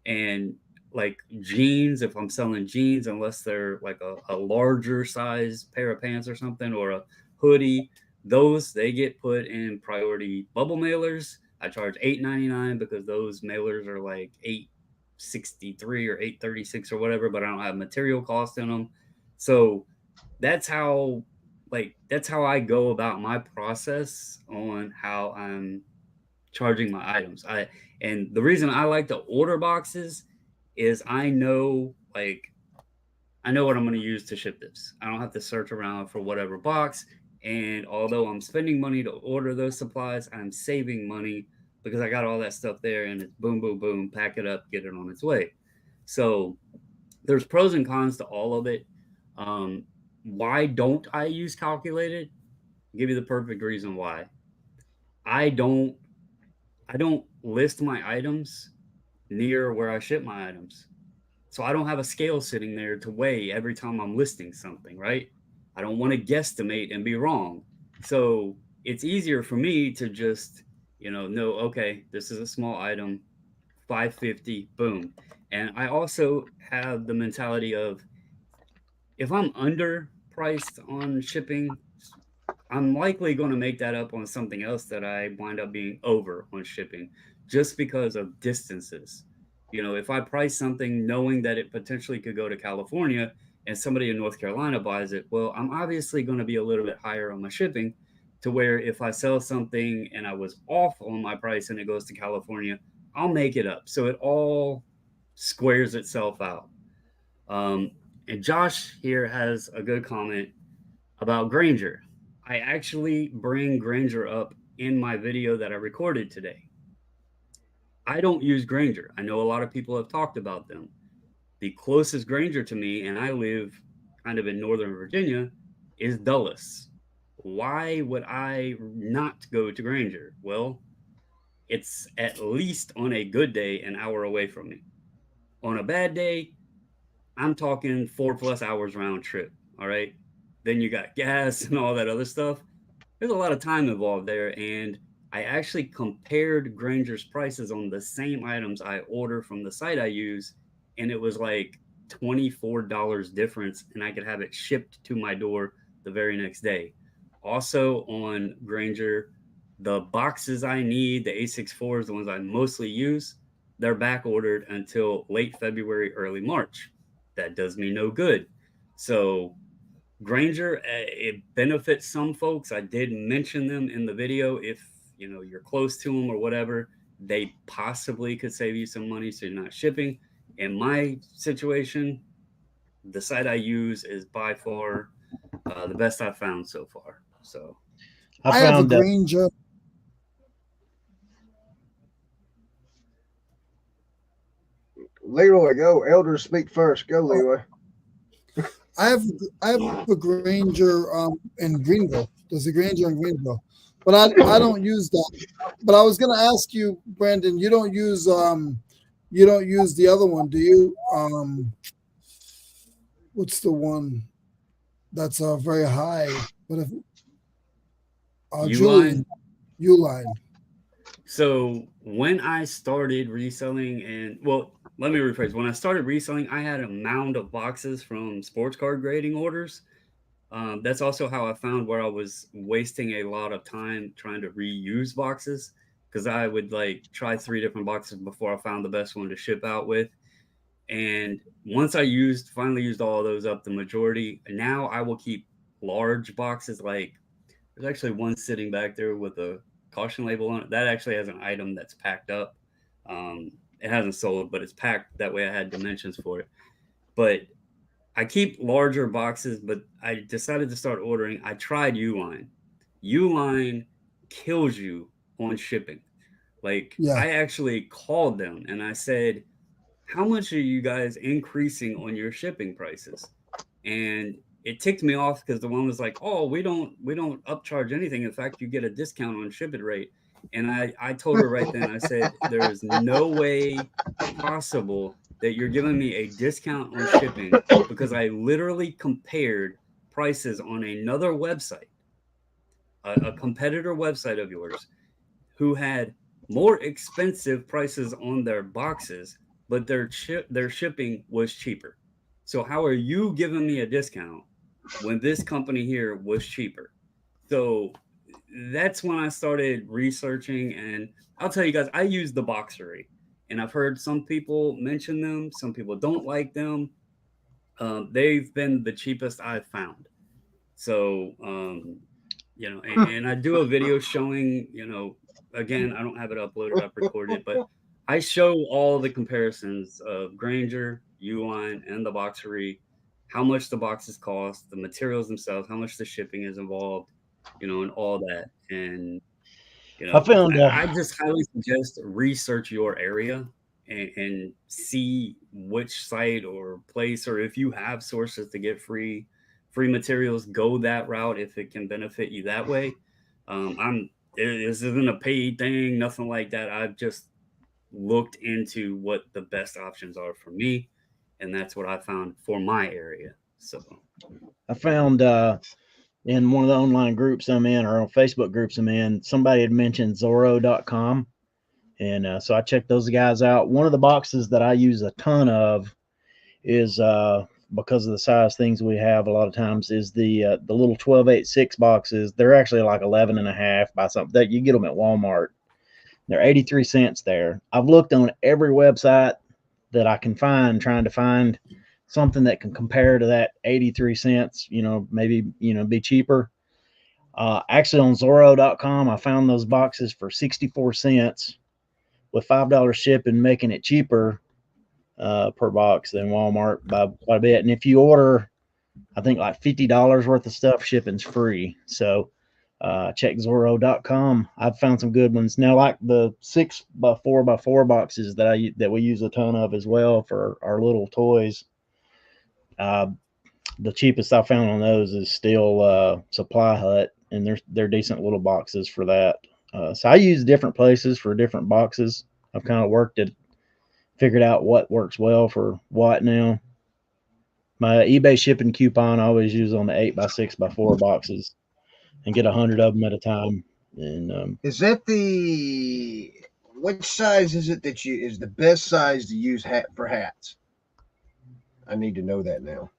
And like jeans, if I'm selling jeans, unless they're like a larger size pair of pants or something, or a hoodie, those they get put in priority bubble mailers. I charge $8.99 because those mailers are like $8.63 or $8.36 or whatever, but I don't have material cost in them. So that's how that's how I go about my process on how I'm charging my items. And the reason I like to order boxes is I know what I'm going to use to ship this. I don't have to search around for whatever box. And although I'm spending money to order those supplies, I'm saving money because I got all that stuff there and it's boom, boom, boom, pack it up, get it on its way. So there's pros and cons to all of it. Why don't I use calculated? I'll give you the perfect reason why. I don't list my items near where I ship my items. So I don't have a scale sitting there to weigh every time I'm listing something, right? I don't want to guesstimate and be wrong. So it's easier for me to just, know, okay, this is a small item, $5.50, boom. And I also have the mentality of if I'm underpriced on shipping, I'm likely going to make that up on something else that I wind up being over on shipping just because of distances. If I price something knowing that it potentially could go to California and somebody in North Carolina buys it, well, I'm obviously going to be a little bit higher on my shipping to where if I sell something and I was off on my price and it goes to California, I'll make it up. So it all squares itself out. And Josh here has a good comment about Granger. I actually bring Granger up in my video that I recorded today. I don't use Granger. I know a lot of people have talked about them. The closest Granger to me, and I live kind of in Northern Virginia, is Dulles. Why would I not go to Granger? Well, it's at least on a good day an hour away from me. On a bad day, I'm talking 4+ hours round trip. All right. Then you got gas and all that other stuff. There's a lot of time involved there. And I actually compared Granger's prices on the same items I order from the site I use. And it was like $24 difference. And I could have it shipped to my door the very next day. Also on Granger, the boxes I need, the A64s, the ones I mostly use, they're back ordered until late February, early March. That does me no good. So Granger, it benefits some folks. I did mention them in the video. If you're close to them or whatever, they possibly could save you some money so you're not shipping. In my situation, the site I use is by far the best I've found so far. So I have a Granger. Leroy, go. Elders speak first. Go, Leroy. I have a Granger in Greenville. There's a Granger in Greenville, but I don't use that. But I was going to ask you, Brandon, you don't use the other one, do you? What's the one that's very high? But if Uline. So when I started reselling, let me rephrase. When I started reselling, I had a mound of boxes from sports card grading orders. That's also how I found where I was wasting a lot of time trying to reuse boxes, because I would try 3 different boxes before I found the best one to ship out with. And once I finally used all of those up, the majority, now I will keep large boxes. There's actually one sitting back there with a caution label on it. That actually has an item that's packed up. It hasn't sold, but it's packed. That way I had dimensions for it. But I keep larger boxes, but I decided to start ordering. I tried Uline. Uline kills you on shipping. I actually called them and I said, how much are you guys increasing on your shipping prices? And it ticked me off because the one was like, oh, we don't upcharge anything. In fact, you get a discount on shipping rate. And I told her right then, I said, there is no way possible that you're giving me a discount on shipping, because I literally compared prices on another website, a competitor website of yours, who had more expensive prices on their boxes, but their shipping was cheaper. So how are you giving me a discount when this company here was cheaper? So that's when I started researching, and I'll tell you guys, I use the Boxery, and I've heard some people mention them, some people don't like them. They've been the cheapest I've found. So, and I do a video showing, again, I don't have it uploaded, I've recorded, but I show all the comparisons of Granger, Uline, and the Boxery, how much the boxes cost, the materials themselves, how much the shipping is involved, and all that. And, I found I just highly suggest research your area and see which site or place, or if you have sources to get free materials, go that route if it can benefit you that way. This isn't a paid thing, nothing like that. I've just looked into what the best options are for me, and that's what I found for my area. So I found in one of the online groups I'm in, or on Facebook groups I'm in, somebody had mentioned Zorro.com. And so I checked those guys out. One of the boxes that I use a ton of is because of the size things we have a lot of times is the little 12/8/6 boxes. They're actually like 11.5 by something that you get them at Walmart. They're 83 cents there. I've looked on every website that I can find, trying to find something that can compare to that 83 cents, maybe, be cheaper. Actually on Zorro.com, I found those boxes for 64 cents with $5 shipping, making it cheaper per box than Walmart by quite a bit. And if you order, I think like $50 worth of stuff, shipping's free. So check Zorro.com. I've found some good ones. Now, like the 6x4x4 boxes that we use a ton of as well for our little toys. The cheapest I found on those is still Supply Hut, and they're decent little boxes for that. So I use different places for different boxes. I've kind of figured out what works well for what now. My eBay shipping coupon I always use on the 8x6x4 boxes and get 100 of them at a time. And is that which size is it that is the best size to use for hats? I need to know that now.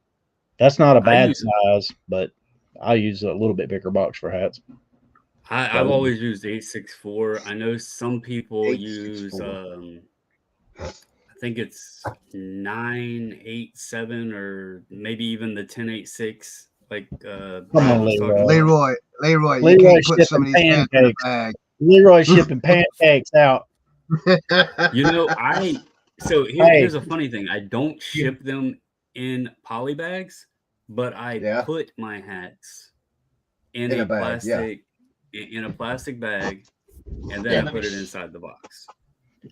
That's not a bad size, but I use a little bit bigger box for hats. I've always used 864. I know some people use I think it's 987 or maybe even the 1086. Like come on, Leroy, you can't put some of these hats in a bag. Leroy shipping pancakes out. Here's a funny thing. I don't ship them in poly bags, but I put my hats in a plastic bag, and then I put it inside the box.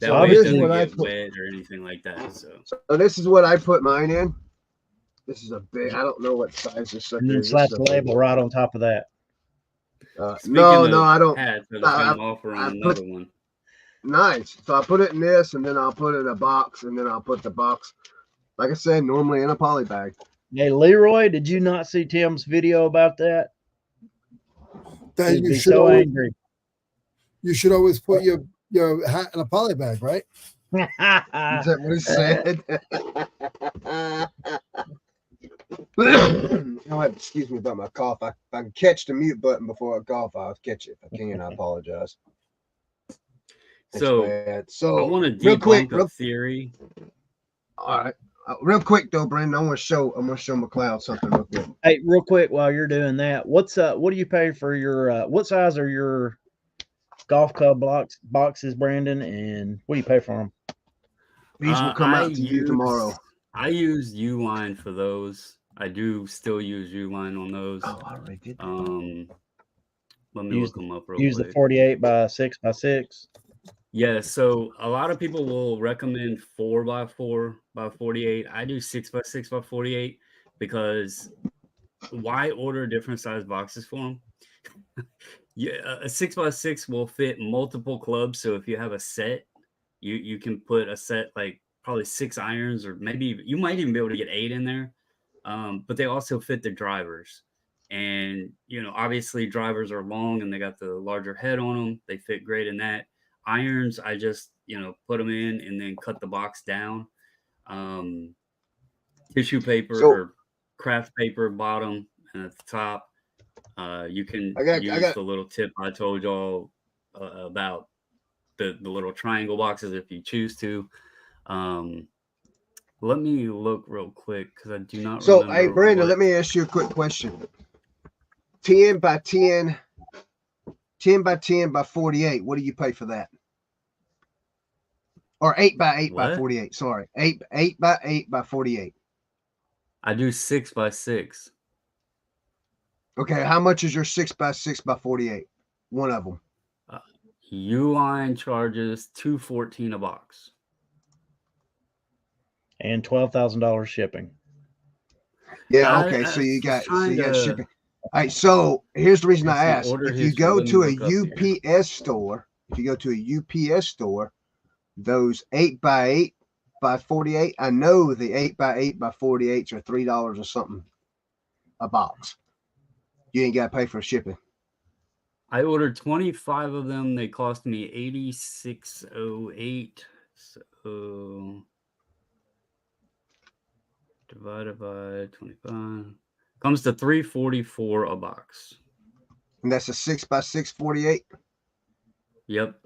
That way it doesn't get wet or anything like that. So this is what I put mine in. This is a big. I don't know what size this sucker is. And then slap the label right on top of that. No, I don't. Hats, I'm offer on another one. Nice. So I put it in this, and then I'll put it in a box, and then I'll put the box, like I said, normally in a poly bag. Hey, Leroy, did you not see Tim's video about that? That you should so angry. You should always put your hat in a poly bag, right? Is that what he said? Excuse me about my cough. If I can catch the mute button before I cough, I'll catch it. If I can, I apologize. So I want to debunk a theory. All right. Real quick though, Brandon, I'm gonna show McLeod something real quick. Hey, real quick while you're doing that, what do you pay for your what size are your golf club boxes, Brandon, and what do you pay for them? These will come out to you tomorrow. I use Uline for those. I do still use Uline on those. Oh, I already did. Let me look them up real quick. Use the 48x6x6. Yeah, so a lot of people will recommend 4x4x48. I do 6x6x48 because why order different size boxes for them? Yeah, a 6x6 will fit multiple clubs. So if you have a set, you can put a set like probably 6 irons, or maybe you might even be able to get 8 in there. But they also fit the drivers. And, you know, obviously drivers are long and they got the larger head on them. They fit great in that. Irons, I just, you know, put them in and then cut the box down. Tissue paper So or craft paper bottom and at the top. You can I use got the little tip I told y'all about the little triangle boxes if you choose to. Um, let me look real quick because I do not so hey remember Brandon, what. let me ask you a quick question. 10 by 10, 10 by 10 by 48. What do you pay for that? Or 8 by 8 by What? 48. Sorry. 8 by 8 by 48. I do 6 by 6. Okay, how much is your 6 by 6 by 48? One of them. Uline charges $214 a box. And $12,000 shipping. Yeah, okay. So you got shipping. All right, so here's the reason I asked. If you go to a UPS store, those 8 by 8 by 48, I know the 8 by 8 by 48s are $3 or something a box. You ain't got to pay for shipping. I ordered 25 of them. They cost me $86.08. So divided by 25 comes to $344 a box. And that's a 6 by 6 48. Yep.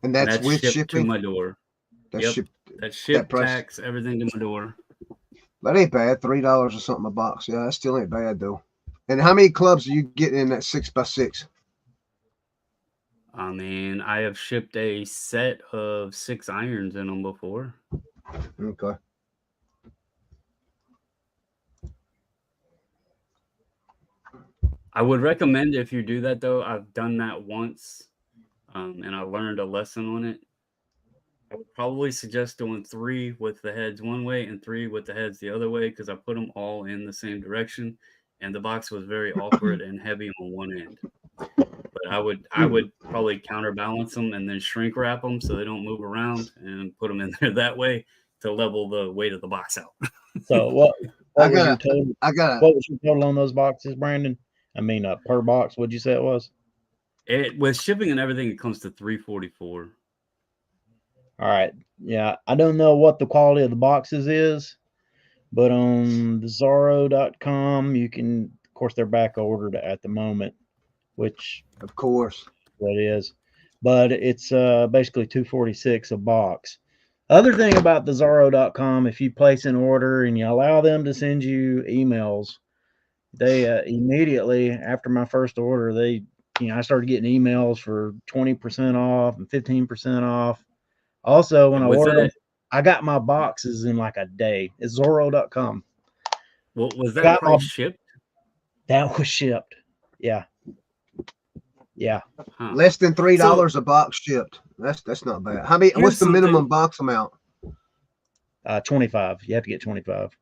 And that's with shipped shipping to my door. That's yep. That's shipped, tax, everything to my door. That ain't bad. $3 or something a box. Yeah, that still ain't bad though. And how many clubs are you getting in that 6 by 6? I mean, I have shipped a set of 6 irons in them before. Okay. I would recommend if you do that though. I've done that once, and I learned a lesson on it. I would probably suggest doing 3 with the heads one way and 3 with the heads the other way because I put them all in the same direction, and the box was very awkward and heavy on one end. But I would probably counterbalance them and then shrink wrap them so they don't move around and put them in there that way to level the weight of the box out. So what was your total? What was your total on those boxes, Brandon? I mean, per box, what'd you say it was? With shipping and everything, it comes to $344. All right. Yeah, I don't know what the quality of the boxes is, but on the Zorro.com, you can, of course, they're back ordered at the moment, which of course what it is, but it's basically $246 a box. Other thing about the Zorro.com, if you place an order and you allow them to send you emails, they immediately after my first order, I started getting emails for 20% off and 15% off. Also, when I ordered them, I got my boxes in like a day. It's Zorro.com. Well, was that price shipped? That was shipped. Yeah. Yeah. Huh. Less than $3 a box shipped. That's not bad. How many? What's the minimum box amount? 25. You have to get 25.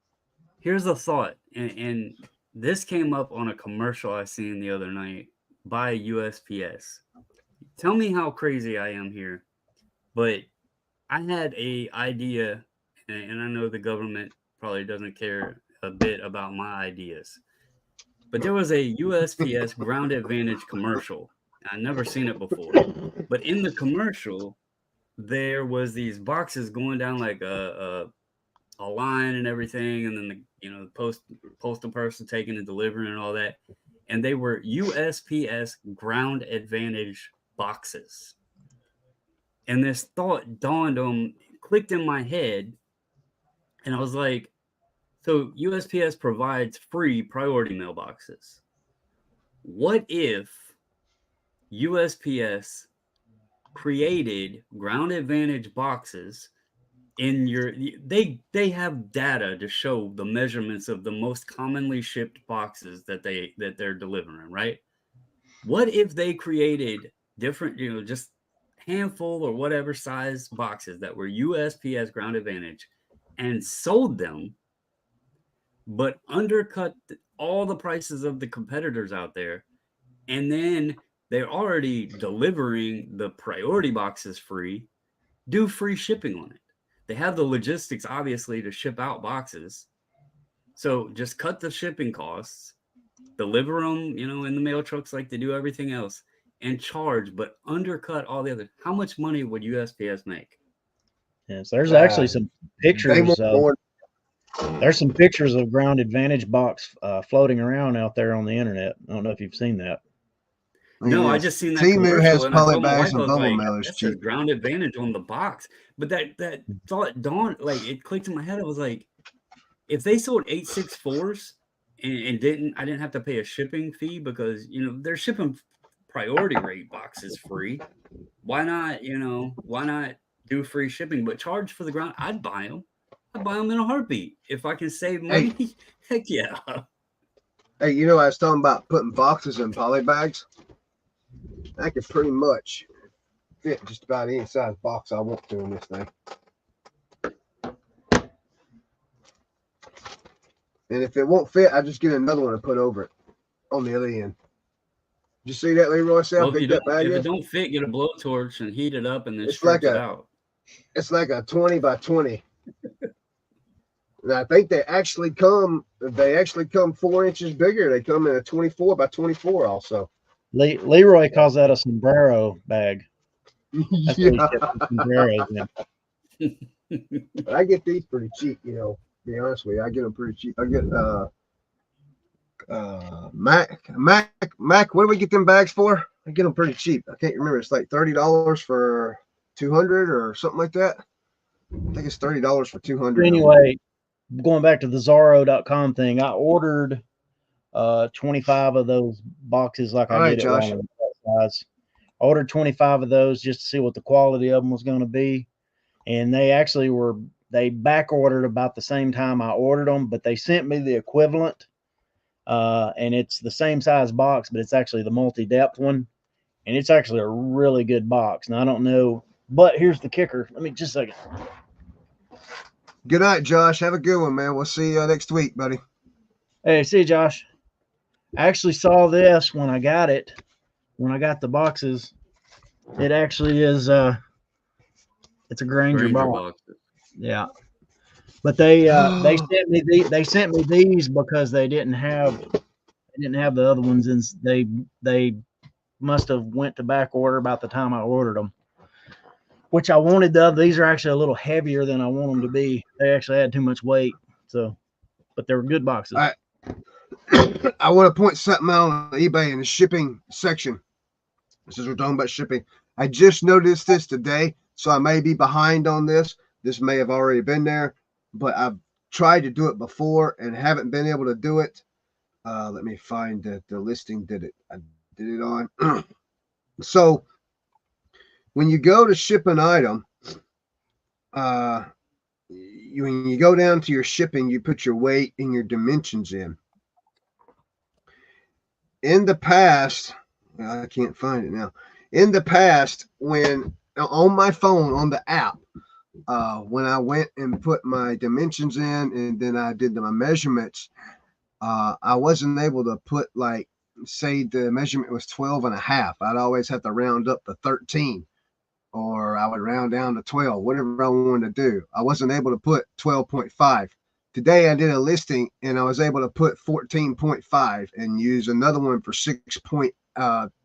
Here's a thought, and this came up on a commercial I seen the other night by USPS. Tell me how crazy I am here, but I had a idea, and I know the government probably doesn't care a bit about my ideas, but there was a USPS Ground Advantage commercial. I'd never seen it before, but in the commercial, there was these boxes going down like a line and everything, and then the postal person taking and delivering and all that, and they were USPS Ground Advantage boxes. And this thought clicked in my head, and I was like, so USPS provides free priority mailboxes. What if USPS created Ground Advantage boxes they have data to show the measurements of the most commonly shipped boxes that they're delivering, right? What if they created different, just handful or whatever size boxes that were USPS Ground Advantage and sold them, but undercut all the prices of the competitors out there, and then they're already delivering the priority boxes free, do free shipping on it. They have the logistics, obviously, to ship out boxes. So just cut the shipping costs deliver them, in the mail trucks like they do everything else, and charge, but undercut all the other. How much money would USPS make? Yes, there's actually some They pictures. want more. There's some pictures of Ground Advantage box floating around out there on the internet. I don't know if you've seen that. No, I just seen that Temu commercial, has and I told my polybags wife, I and was bubble like, mailers that says cheap. Ground Advantage on the box. But that thought dawned, like, it clicked in my head. I was like, if they sold 864s and I didn't have to pay a shipping fee because, they're shipping priority rate boxes free. Why not, do free shipping, but charge for the ground? I'd buy them. I'd buy them in a heartbeat. If I can save money, heck yeah. Hey, I was talking about putting boxes in poly bags. I could pretty much fit just about any size box I want to in this thing. And if it won't fit, I just get another one to put over it on the other end. Did you see that, Leroy? Well, if it don't fit, get a blowtorch and heat it up and then stretch it out. It's like a 20 by 20. And I think they actually come 4 inches bigger. They come in a 24 by 24 also. Leroy calls that a sombrero bag. That's Yeah. what he gets sombreros in. But I get these pretty cheap, to be honest with you. I get them pretty cheap. I get Mac, what do we get them bags for? I get them pretty cheap. I can't remember. It's like $30 for 200 or something like that. I think it's $30 for 200. Anyway, going back to the Zorro.com thing, I ordered 25 of those boxes like I did it wrong. Size. I ordered 25 of those just to see what the quality of them was going to be. And they actually they back ordered about the same time I ordered them, but they sent me the equivalent. And it's the same size box, but it's actually the multi-depth one. And it's actually a really good box. Now, I don't know, but here's the kicker. Let me just a second. Good night, Josh. Have a good one, man. We'll see you next week, buddy. Hey, see you, Josh. I actually saw this when I got it. When I got the boxes, it actually is it's a Granger box. Yeah, but they sent me these because they didn't have the other ones, and they must have went to back order about the time I ordered them. Which I wanted these are actually a little heavier than I want them to be. They actually had too much weight, but they were good boxes. I want to point something out on eBay in the shipping section. Since we're talking about shipping, I just noticed this today, so I may be behind on this. This may have already been there, but I've tried to do it before and haven't been able to do it. Let me find the listing. I did it on. So when you go to ship an item, when you go down to your shipping, you put your weight and your dimensions in. In the past, I can't find it now. In the past, when on my phone, on the app, when I went and put my dimensions in and then I did my measurements, I wasn't able to put, like, say the measurement was 12 and a half. I'd always have to round up to 13, or I would round down to 12, whatever I wanted to do. I wasn't able to put 12.5. Today I did a listing and I was able to put 14.5 and use another one for 6 point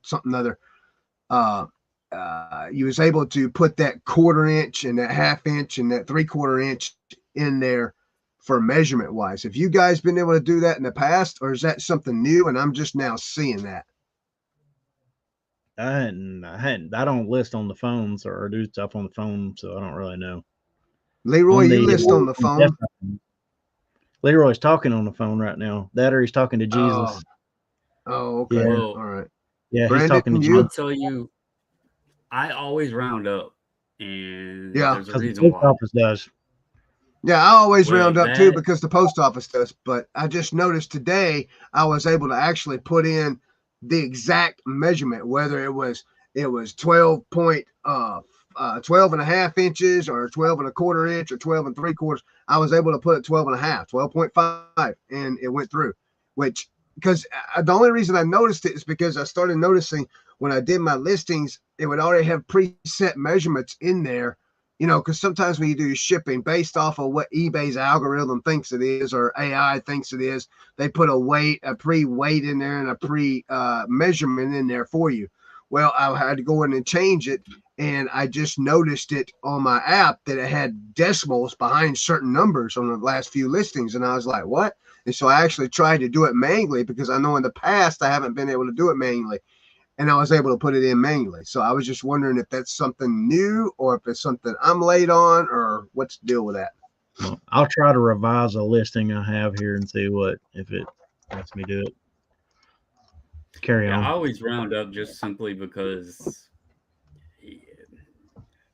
something other. You was able to put that 1/4 inch and that 1/2 inch and that 3/4 inch in there for measurement wise. Have you guys been able to do that in the past, or is that something new and I'm just now seeing that? I don't list on the phones or do stuff on the phone, so I don't really know. Leroy, you list on the phone. Leroy's talking on the phone right now. That or he's talking to Jesus. Oh, okay. Yeah. All right. Yeah, Brandon, he's talking to you? Jesus. I'll tell you, I always round up, and Yeah, there's a Because the reason post why. office does. Yeah, I always Well, round up too because the post office does. But I just noticed today I was able to actually put in the exact measurement, whether it was 12 and a half inches or 12 and a quarter inch or 12 and 3/4. I was able to put it 12 and a half, 12.5, and it went through. Which, because the only reason I noticed it is because I started noticing when I did my listings, it would already have preset measurements in there You know, because sometimes when you do shipping based off of what eBay's algorithm thinks it is or AI thinks it is, they put a pre-weight in there and a pre-measurement in there for you. Well, I had to go in and change it, and I just noticed it on my app that it had decimals behind certain numbers on the last few listings, and I was like, what? And so I actually tried to do it manually because I know in the past I haven't been able to do it manually, and I was able to put it in manually. So I was just wondering if that's something new or if it's something I'm late on or what's the deal with that. Well, I'll try to revise a listing I have here and see if it lets me do it. Carry Yeah, on. I always round up just simply because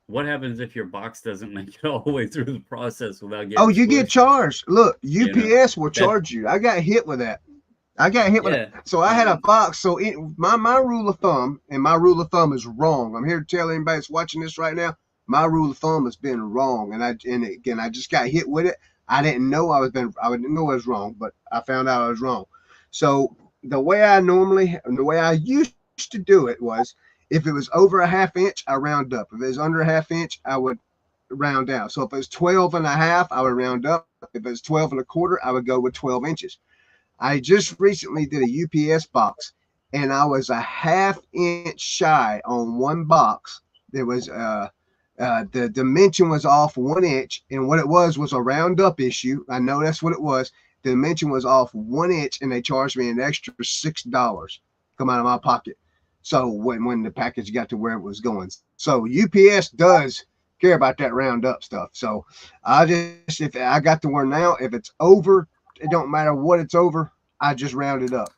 what happens if your box doesn't make it all the way through the process without getting Oh, you get squished? charged. Look, You know, UPS will that charge you. I got hit with that. I got hit with it. yeah. So I had a box. So my rule of thumb, and my rule of thumb is wrong. I'm here to tell anybody that's watching this right now, my rule of thumb has been wrong. And again, I just got hit with it. I didn't know I didn't know it was wrong, but I found out I was wrong. So the way I used to do it was if it was over a half inch, I round up. If it was under a half inch, I would round down. So if it was 12 and a half, I would round up. If it was 12 and a quarter, I would go with 12 inches. I just recently did a UPS box, and I was a half inch shy on one box. There was the dimension was off 1 inch, and what it was a round up issue. I know that's what it was. The dimension was off 1 inch, and they charged me an extra $6 come out of my pocket. So when the package got to where it was going, so UPS does care about that round up stuff. So if I got to where now, if it's over, it don't matter what it's over. I just round it up.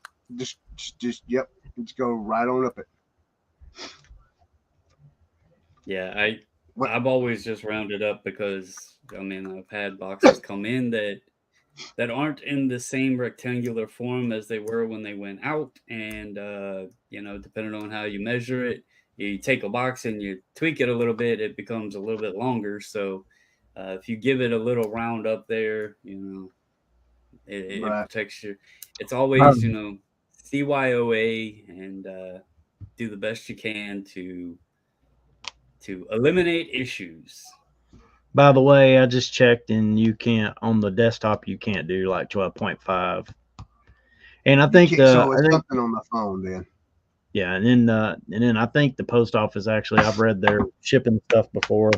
Yep. Let's go right on up it. Yeah, What? I've always just rounded up because I mean I've had boxes come in that aren't in the same rectangular form as they were when they went out, and you know, depending on how you measure it, you take a box and you tweak it a little bit, it becomes a little bit longer. So if you give it a little round up there, you know, it Right. protects you. It's always, you Um, know, CYOA and do the best you can to eliminate issues. by the way, I just checked and you can't on the desktop you can't do like 12.5. And I You think can't. the So I it's think something on the phone then. yeah, and then I think the post office actually I've read their shipping stuff before.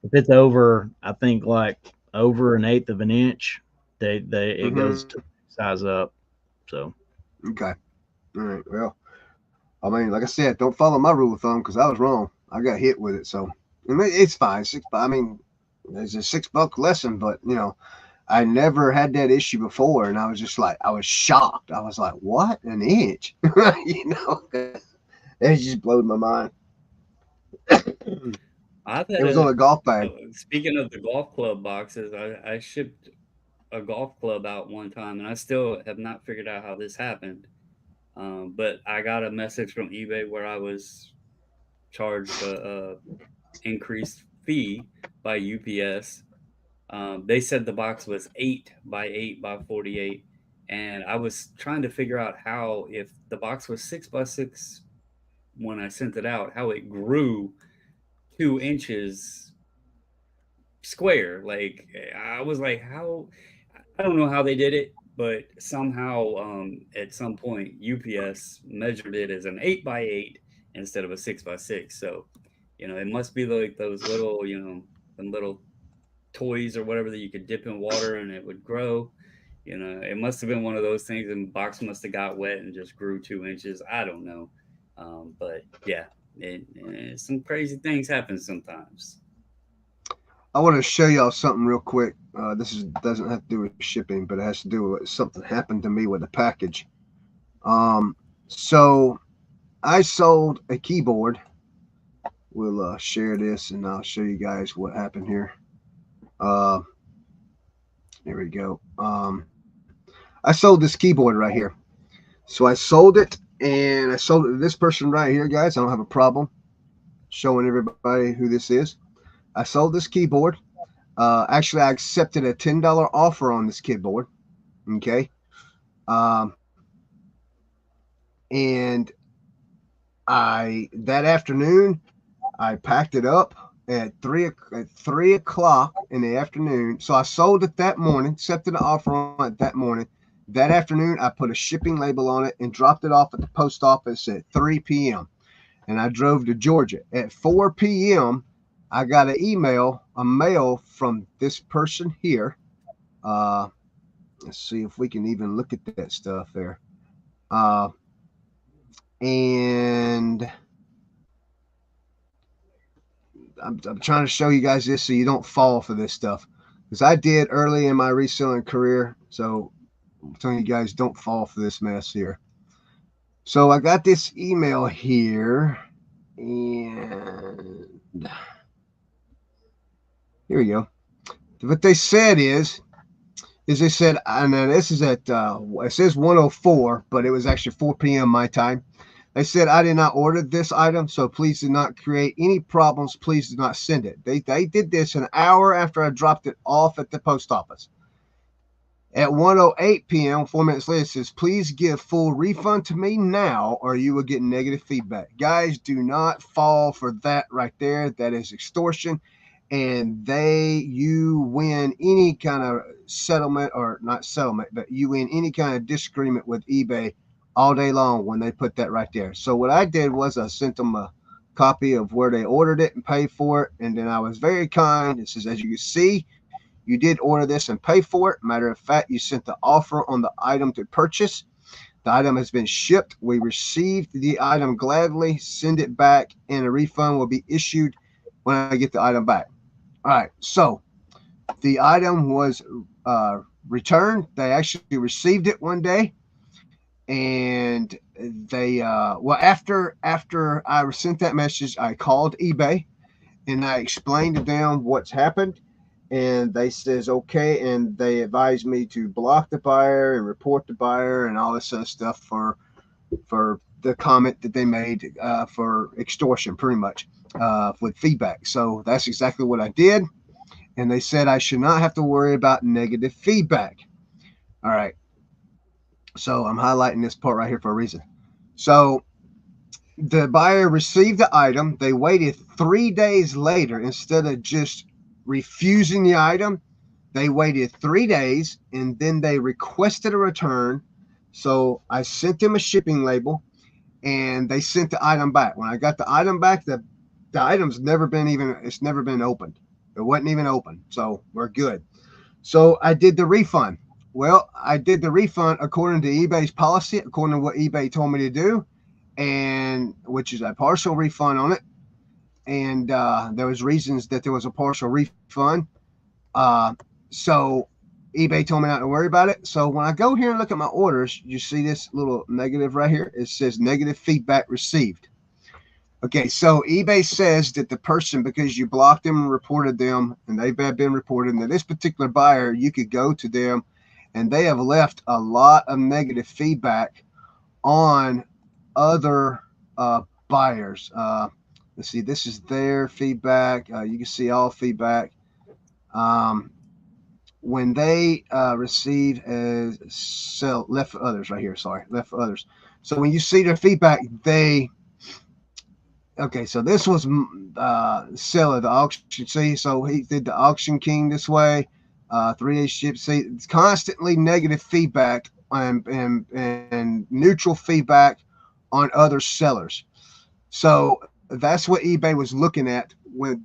If it's over, I think like over an eighth of an inch, they it goes Mm-hmm. to size up. So Okay. All right. Well, I mean, like I said, don't follow my rule of thumb because I was wrong. I got hit with it, so it's fine. I mean, it's a $6 lesson, but you know, I never had that issue before, and I was just like, I was shocked. I was like, what an inch? You know, it just blew my mind. It I've had was on a golf bag. speaking of the golf club boxes, I shipped a golf club out one time, and I still have not figured out how this happened. But I got a message from eBay where I was charged a increased fee by UPS. They said the box was 8 by 8 by 48, and I was trying to figure out how, if the box was 6 by 6 when I sent it out, how it grew 2 inches square. Like I was like, how? I don't know how they did it, but somehow at some point UPS measured it as an 8 by 8 instead of a 6 by 6. So you know, it must be like those little, you know, them little toys or whatever that you could dip in water and it would grow. You know, it must have been one of those things, and the box must have got wet and just grew 2 inches. I don't know, but yeah, some crazy things happen sometimes. I want to show y'all something real quick. Doesn't have to do with shipping, but it has to do with something happened to me with a package. So I sold a keyboard. We'll share this, and I'll show you guys what happened here. Uh, There we go. I sold this keyboard right here. So I sold it, and I sold it to this person right here, guys. I don't have a problem showing everybody who this is. I sold this keyboard. Actually, I accepted a $10 offer on this keyboard. Okay. Um, and that afternoon, I packed it up at 3 o'clock in the afternoon. So I sold it that morning, accepted the offer on it that morning. That afternoon, I put a shipping label on it and dropped it off at the post office at 3 p.m. And I drove to Georgia. At 4 p.m., I got a mail from this person here. Let's see if we can even look at that stuff there. And I'm trying to show you guys this so you don't fall for this stuff. Because I did early in my reselling career. So I'm telling you guys, don't fall for this mess here. So I got this email here. And here we go. What they said is they said, and this is at, it says 1:04, but it was actually 4 p.m. my time. They said, I did not order this item, so please do not create any problems. Please do not send it. They did this an hour after I dropped it off at the post office. At 1:08 p.m., 4 minutes later, it says, please give full refund to me now or you will get negative feedback. Guys, do not fall for that right there. That is extortion. And you win any kind of settlement, or not settlement, but you win any kind of disagreement with eBay all day long when they put that right there. So what I did was I sent them a copy of where they ordered it and paid for it. And then I was very kind. It says, as you can see, you did order this and pay for it. Matter of fact, you sent the offer on the item to purchase. The item has been shipped. We received the item gladly. Send it back and a refund will be issued when I get the item back. All right, so the item was returned. They actually received it one day, and they after I sent that message, I called eBay and I explained to them what's happened, and they says okay, and they advised me to block the buyer and report the buyer and all this other stuff for the comment that they made for extortion, pretty much. With feedback. So that's exactly what I did. And they said I should not have to worry about negative feedback. All right. So I'm highlighting this part right here for a reason. So the buyer received the item. They waited 3 days later. Instead of just refusing the item, they waited 3 days and then they requested a return. So I sent them a shipping label and they sent the item back. When I got the item back, the item's never been opened. It wasn't even open. So we're good. So I did the refund. Well, I did the refund according to eBay's policy, according to what eBay told me to do, and which is a partial refund on it. And there was reasons that there was a partial refund. So eBay told me not to worry about it. So when I go here and look at my orders, you see this little negative right here. It says negative feedback received. Okay, so eBay says that the person, because you blocked them and reported them, and they've been reported, and that this particular buyer, you could go to them, and they have left a lot of negative feedback on other buyers. Let's see, this is their feedback. You can see all feedback. When they received left for others right here. Sorry, left for others. So when you see their feedback, okay, so this was seller, the auction. See, so he did the Auction King this way, 3-day ship. See, it's constantly negative feedback and neutral feedback on other sellers. So that's what eBay was looking at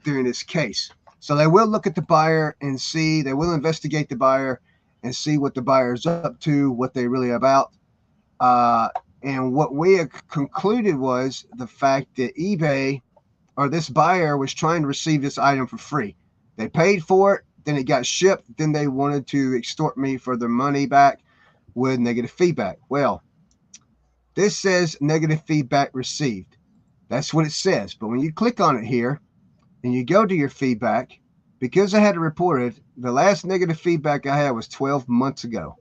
during this case. So they will look at the buyer and see, they will investigate the buyer and see what the buyer is up to, what they're really about. And what we had concluded was the fact that eBay, or this buyer, was trying to receive this item for free. They paid for it, then it got shipped, then they wanted to extort me for their money back with negative feedback. Well, this says negative feedback received. That's what it says. But when you click on it here and you go to your feedback, because I had it reported, the last negative feedback I had was 12 months ago.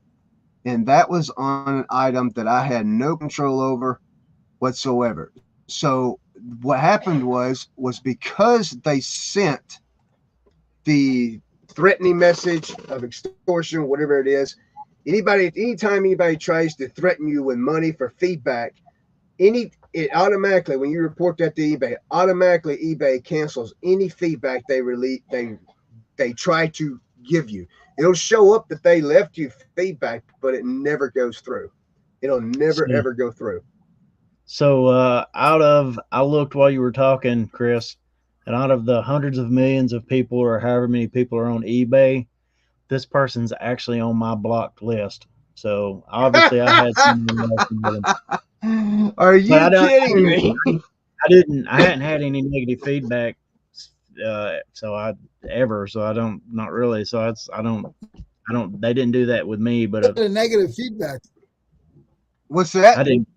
And that was on an item that I had no control over whatsoever. So what happened was because they sent the threatening message of extortion, whatever it is, anytime anybody tries to threaten you with money for feedback, it automatically, when you report that to eBay, automatically eBay cancels any feedback they try to give you. It'll show up that they left you feedback, but it never goes through. It'll never So, ever go through. I looked while you were talking, Chris, and out of the hundreds of millions of people or however many people are on eBay, this person's actually on my blocked list. So obviously I had someone else with him. Are But you kidding me? I hadn't had any negative feedback so I don't, not really. So I don't, they didn't do that with me, but The negative feedback. What's that? I didn't.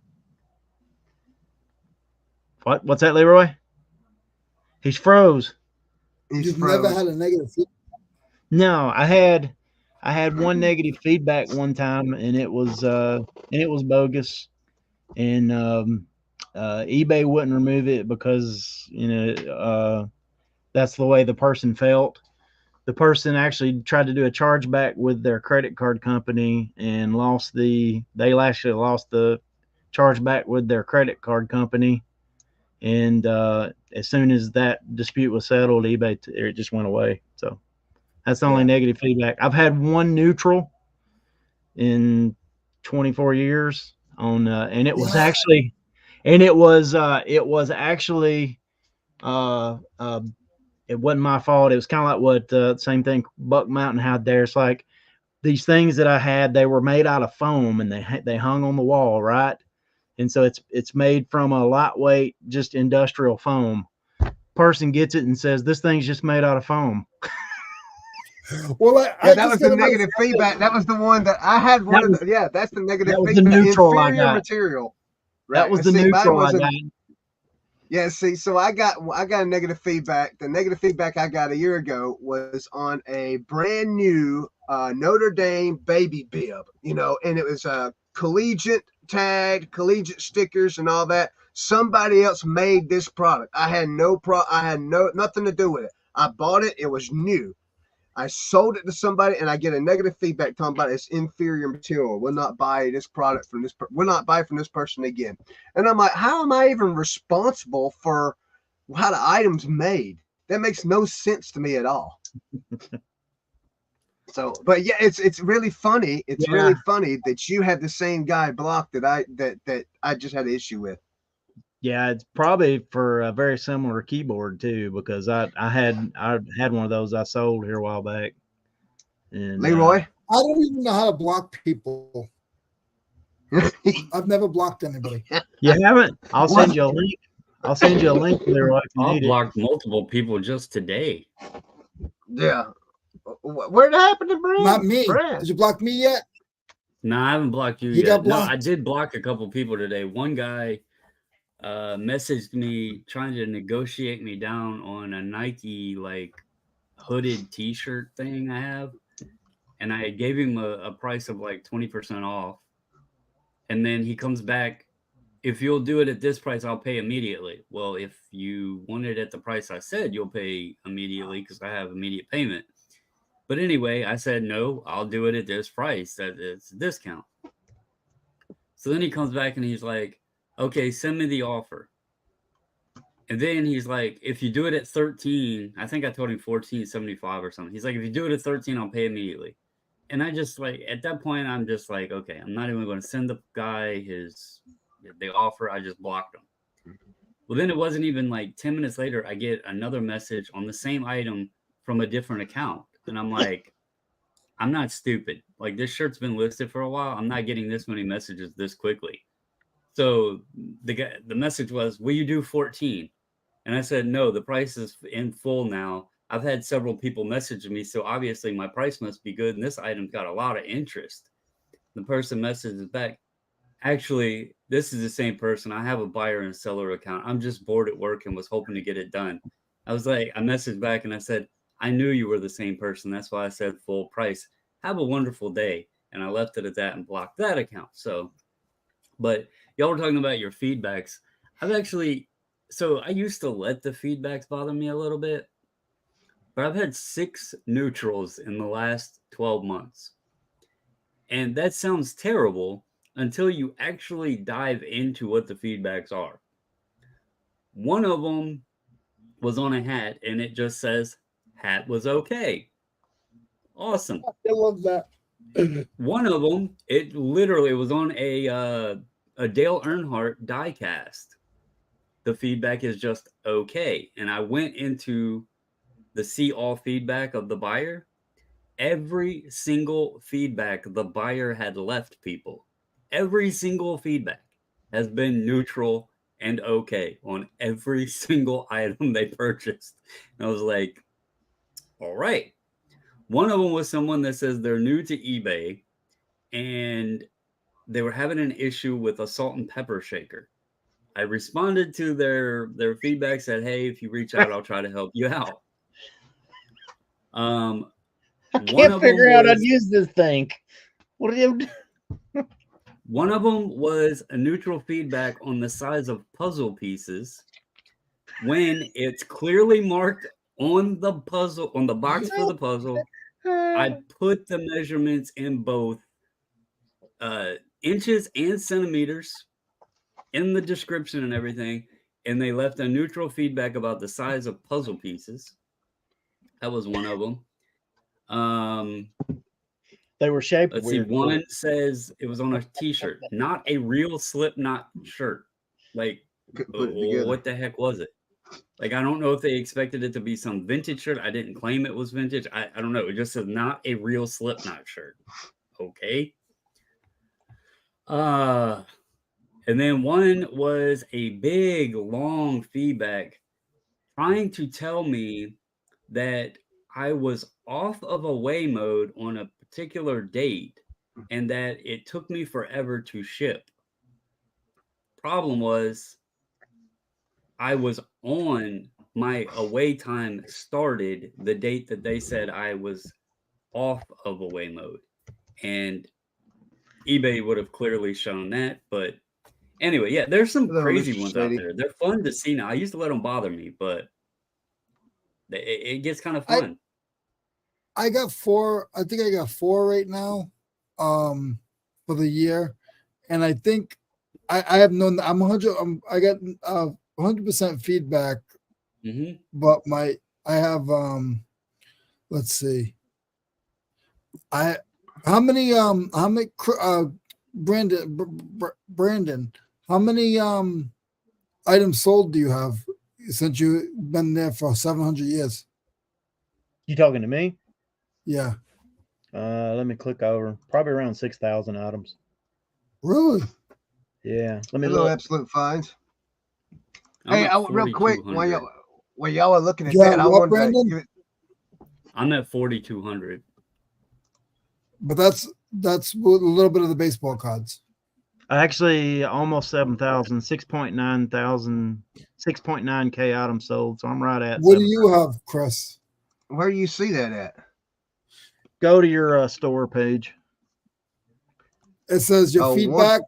What's that, Leroy? He's froze. He's You've froze. never had a negative feedback. No, I had one negative feedback one time, and it was bogus, and eBay wouldn't remove it because that's the way the person felt. The person actually tried to do a chargeback with their credit card company and they actually lost the chargeback with their credit card company. And as soon as that dispute was settled, eBay it just went away. So that's the only negative feedback. I've had one neutral in 24 years on, and it was actually, it wasn't my fault. It was kind of like what same thing Buck Mountain had there. It's like these things that I had, they were made out of foam and they hung on the wall, right? And so it's made from a lightweight, just industrial foam. Person gets it and says, "This thing's just made out of foam." Well, that was the negative feedback. That was the one that I had. That's the negative feedback. The neutral inferior material. Right? That was the neutral I got. Yeah, see, so I got a negative feedback. The negative feedback I got a year ago was on a brand new Notre Dame baby bib, and it was a collegiate tag, collegiate stickers, and all that. Somebody else made this product. I had nothing to do with it. I bought it. It was new. I sold it to somebody, and I get a negative feedback talking about it's inferior material. Will not buy this product from this. Will not buy from this person again. And I'm like, how am I even responsible for how the item's made? That makes no sense to me at all. So, but yeah, it's really funny. It's really funny that you had the same guy blocked that I just had an issue with. Yeah, it's probably for a very similar keyboard too, because I had one of those I sold here a while back. And Leroy, I don't even know how to block people. I've never blocked anybody. You haven't? I'll send you a link. I'll send you a link, Leroy. I've blocked multiple people just today. Yeah. What happened to Brad? Not me. Did you block me yet? No, I haven't blocked you yet. No, I did block a couple people today. One guy messaged me trying to negotiate me down on a Nike like hooded t-shirt thing I have, and I gave him a price of like 20% off, and then he comes back, if you'll do it at this price, I'll pay immediately. Well, if you want it at the price I said, you'll pay immediately because I have immediate payment. But anyway, I said no, I'll do it at this price. That it's a discount. So then he comes back and he's like, okay, send me the offer. And then he's like, if you do it at 13, I think I told him 14.75 or something. He's like, if you do it at 13, I'll pay immediately. And I just like, at that point, I'm just like, okay, I'm not even going to send the guy the offer. I just blocked him. Well, then it wasn't even like 10 minutes later, I get another message on the same item from a different account. And I'm like, I'm not stupid. Like, this shirt's been listed for a while. I'm not getting this many messages this quickly. So the message was, will you do 14? And I said, no, the price is in full now. I've had several people message me, so obviously my price must be good. And this item's got a lot of interest. The person messages back, actually, this is the same person. I have a buyer and seller account. I'm just bored at work and was hoping to get it done. I messaged back and I said, I knew you were the same person. That's why I said full price. Have a wonderful day. And I left it at that and blocked that account. So, but y'all were talking about your feedbacks. I used to let the feedbacks bother me a little bit, but I've had 6 neutrals in the last 12 months. And that sounds terrible until you actually dive into what the feedbacks are. One of them was on a hat, and it just says hat was okay. Awesome. I love that. One of them, it literally was on a Dale Earnhardt diecast. The feedback is just okay. And I went into the see all feedback of the buyer. Every single feedback the buyer had left people, every single feedback has been neutral and okay on every single item they purchased. And I was like, all right. One of them was someone that says they're new to eBay and they were having an issue with a salt and pepper shaker. I responded to their feedback, said, hey, if you reach out, I'll try to help you out. I can't figure out how to use this thing. What do you do? One of them was a neutral feedback on the size of puzzle pieces when it's clearly marked on the puzzle, on the box for the puzzle. I put the measurements in both inches and centimeters in the description and everything, and they left a neutral feedback about the size of puzzle pieces. That was one of them. They were shaped Let's weird. see. One says it was on a T-shirt, not a real Slipknot shirt. Like, what the heck was it? Like, I don't know if they expected it to be some vintage shirt. I didn't claim it was vintage. I don't know. It just says not a real Slipknot shirt. Okay. And then one was a big, long feedback trying to tell me that I was off of away mode on a particular date and that it took me forever to ship. Problem was, I was on my away time started the date that they said I was off of away mode. And eBay would have clearly shown that. But anyway, yeah, there's some crazy ones out there. They're fun to see now. I used to let them bother me, but it gets kind of fun. I got 4. I think I got 4 right now for the year. And I think I have no, I'm 100, I got 100% feedback. Mm-hmm. But I have, let's see. How many, Brandon, how many items sold do you have since you've been there for 700 years? You talking to me? Yeah. Let me click over. Probably around 6,000 items. Really? Yeah. Let me Hello, look. Absolute Finds. I'm Hey, at real quick, 4,200. while y'all are looking at Yeah, that, I what, wanted to Brandon? give it. I'm at 4,200. But that's a little bit of the baseball cards. Actually, almost 7,000, 6.9K items sold. So I'm right at. What do you have, Chris? Where do you see that at? Go to your store page. It says your feedback.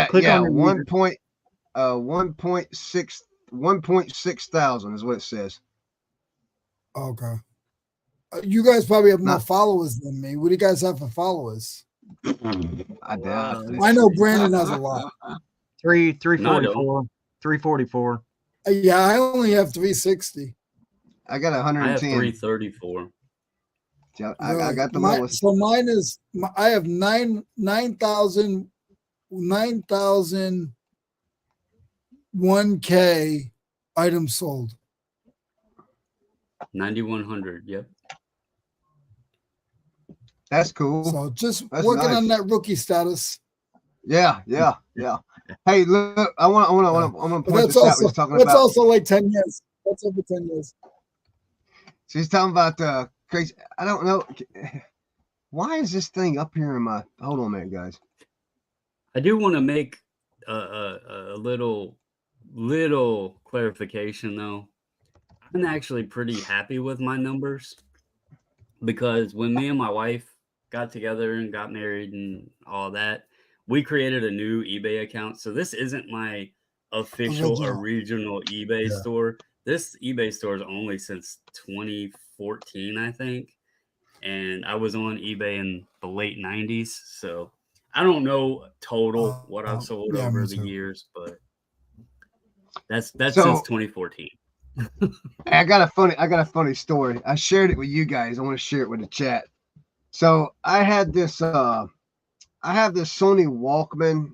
Click on 1.6 thousand is what it says. Okay. You guys probably have more followers than me. What do you guys have for followers? I doubt it. I know Brandon has a lot. 344. 344. Yeah, I only have 360. I got I have 110. 334. I got the lowest. So mine is I have 9,000 1K items sold. 9,100. Yep. That's cool. So just That's working nice. on that rookie status. Yeah. Hey, look, I want to point this out. We're talking that's about. also like 10 years. That's over 10 years. She's talking about crazy. I don't know. Why is this thing up here in my? Hold on a minute, guys. I do want to make a little clarification though. I'm actually pretty happy with my numbers because when me and my wife got together and got married and all that, we created a new eBay account. So this isn't my official original eBay store. This eBay store is only since 2014, I think. And I was on eBay in the late 90s. So I don't know total what I've sold over the years, but That's So- since 2014. I got a funny story. I shared it with you guys. I want to share it with the chat. So I have this Sony Walkman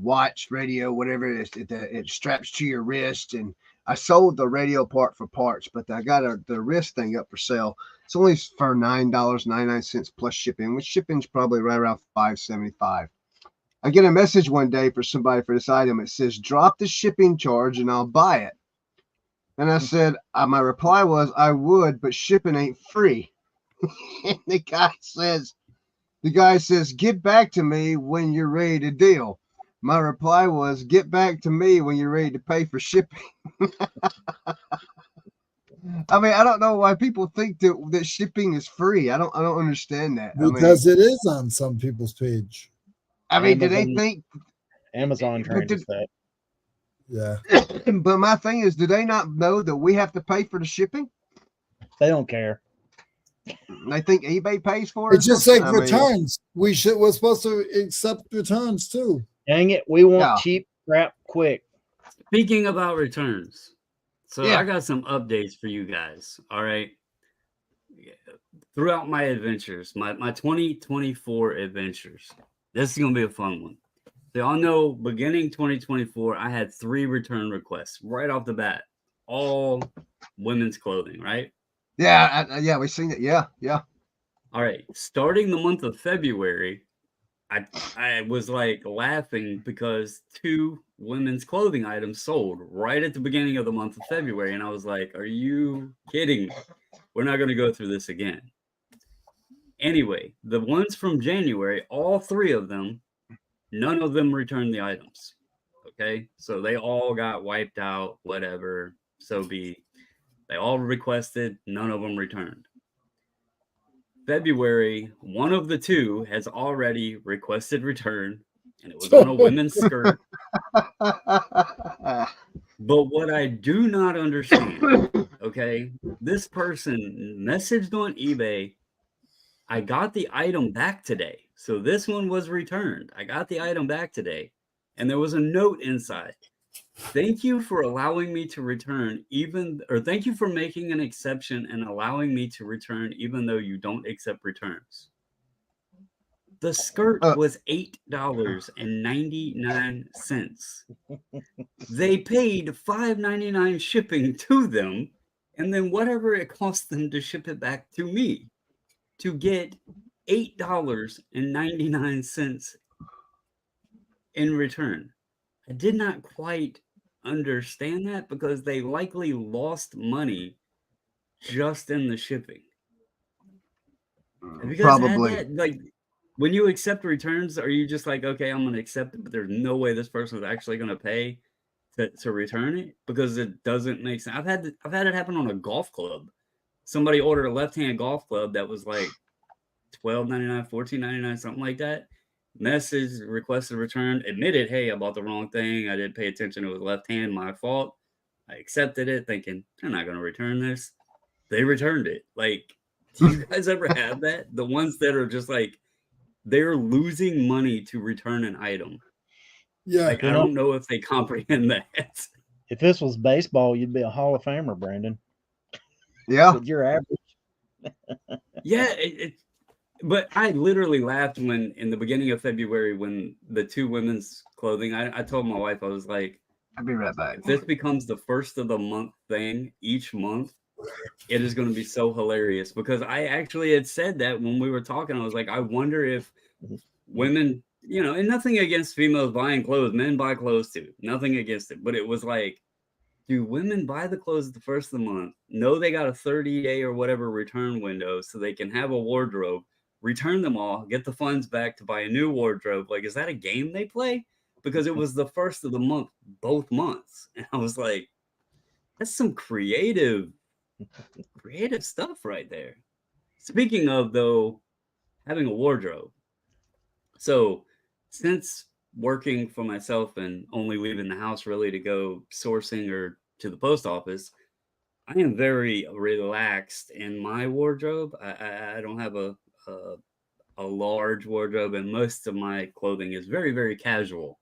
watch radio, whatever it is. It straps to your wrist, and I sold the radio part for parts, but I got the wrist thing up for sale. It's only for $9.99 plus shipping, which shipping's probably right around $5.75. I get a message one day for somebody for this item. It says, drop the shipping charge and I'll buy it. And I said, my reply was, I would, but shipping ain't free. And the guy says, get back to me when you're ready to deal. My reply was, get back to me when you're ready to pay for shipping. I mean, I don't know why people think that shipping is free. I don't understand that. Because it is on some people's page. I mean, do they Amazon- think? Amazon changes that. Yeah. But my thing is, do they not know that we have to pay for the shipping? They don't care. They think eBay pays for it. It's just like returns. We're supposed to accept returns too. Dang it, we want Yeah. cheap crap quick. Speaking about returns, so Yeah. I got some updates for you guys. All right. Throughout my adventures, my 2024 adventures, this is going to be a fun one. So y'all know beginning 2024, I had 3 return requests right off the bat, all women's clothing, right? Yeah, we've seen it. Yeah. All right. Starting the month of February, I was like laughing because 2 women's clothing items sold right at the beginning of the month of February. And I was like, are you kidding me? We're not going to go through this again. Anyway, the ones from January, all 3 of them, none of them returned the items. Okay. So they all got wiped out, whatever. So be. They all requested, none of them returned. February, one of the 2 has already requested return, and it was on a women's skirt. But what I do not understand, okay, this person messaged on eBay. I got the item back today. So this one was returned. I got the item back today, and there was a note inside. Thank you for allowing me to return thank you for making an exception and allowing me to return even though you don't accept returns. The skirt was $8.99. They paid $5.99 shipping to them, and then whatever it cost them to ship it back to me to get $8.99 in return. I did not quite understand that because they likely lost money just in the shipping. Have you guys had that? Like, when you accept returns, are you just like, okay, I'm going to accept it, but there's no way this person is actually going to pay to return it because it doesn't make sense? I've had it happen on a golf club. Somebody ordered a left-hand golf club that was like $12.99, $14.99, something like that. Message, requested return, admitted, hey, I bought the wrong thing. I didn't pay attention. It was left hand, my fault. I accepted it thinking, they're not going to return this. They returned it. Like, do you guys ever have that? The ones that are just like, they're losing money to return an item. Yeah. Like, I don't know if they comprehend that. If this was baseball, you'd be a Hall of Famer, Brandon. Yeah. But you're average. Yeah, but I literally laughed when in the beginning of February when the 2 women's clothing, I told my wife, I was like, I'll be right back. if this becomes the first of the month thing each month, it is going to be so hilarious because I actually had said that when we were talking. I was like, I wonder if women, and nothing against females buying clothes, men buy clothes too, nothing against it. But it was like, do women buy the clothes at the first of the month, know they got a 30-day or whatever return window so they can have a wardrobe, return them all, get the funds back to buy a new wardrobe? Like, is that a game they play? Because it was the first of the month, both months. And I was like, that's some creative stuff right there. Speaking of, though, having a wardrobe. So since working for myself and only leaving the house really to go sourcing or to the post office, I am very relaxed in my wardrobe. I don't have a large wardrobe, and most of my clothing is very, very casual.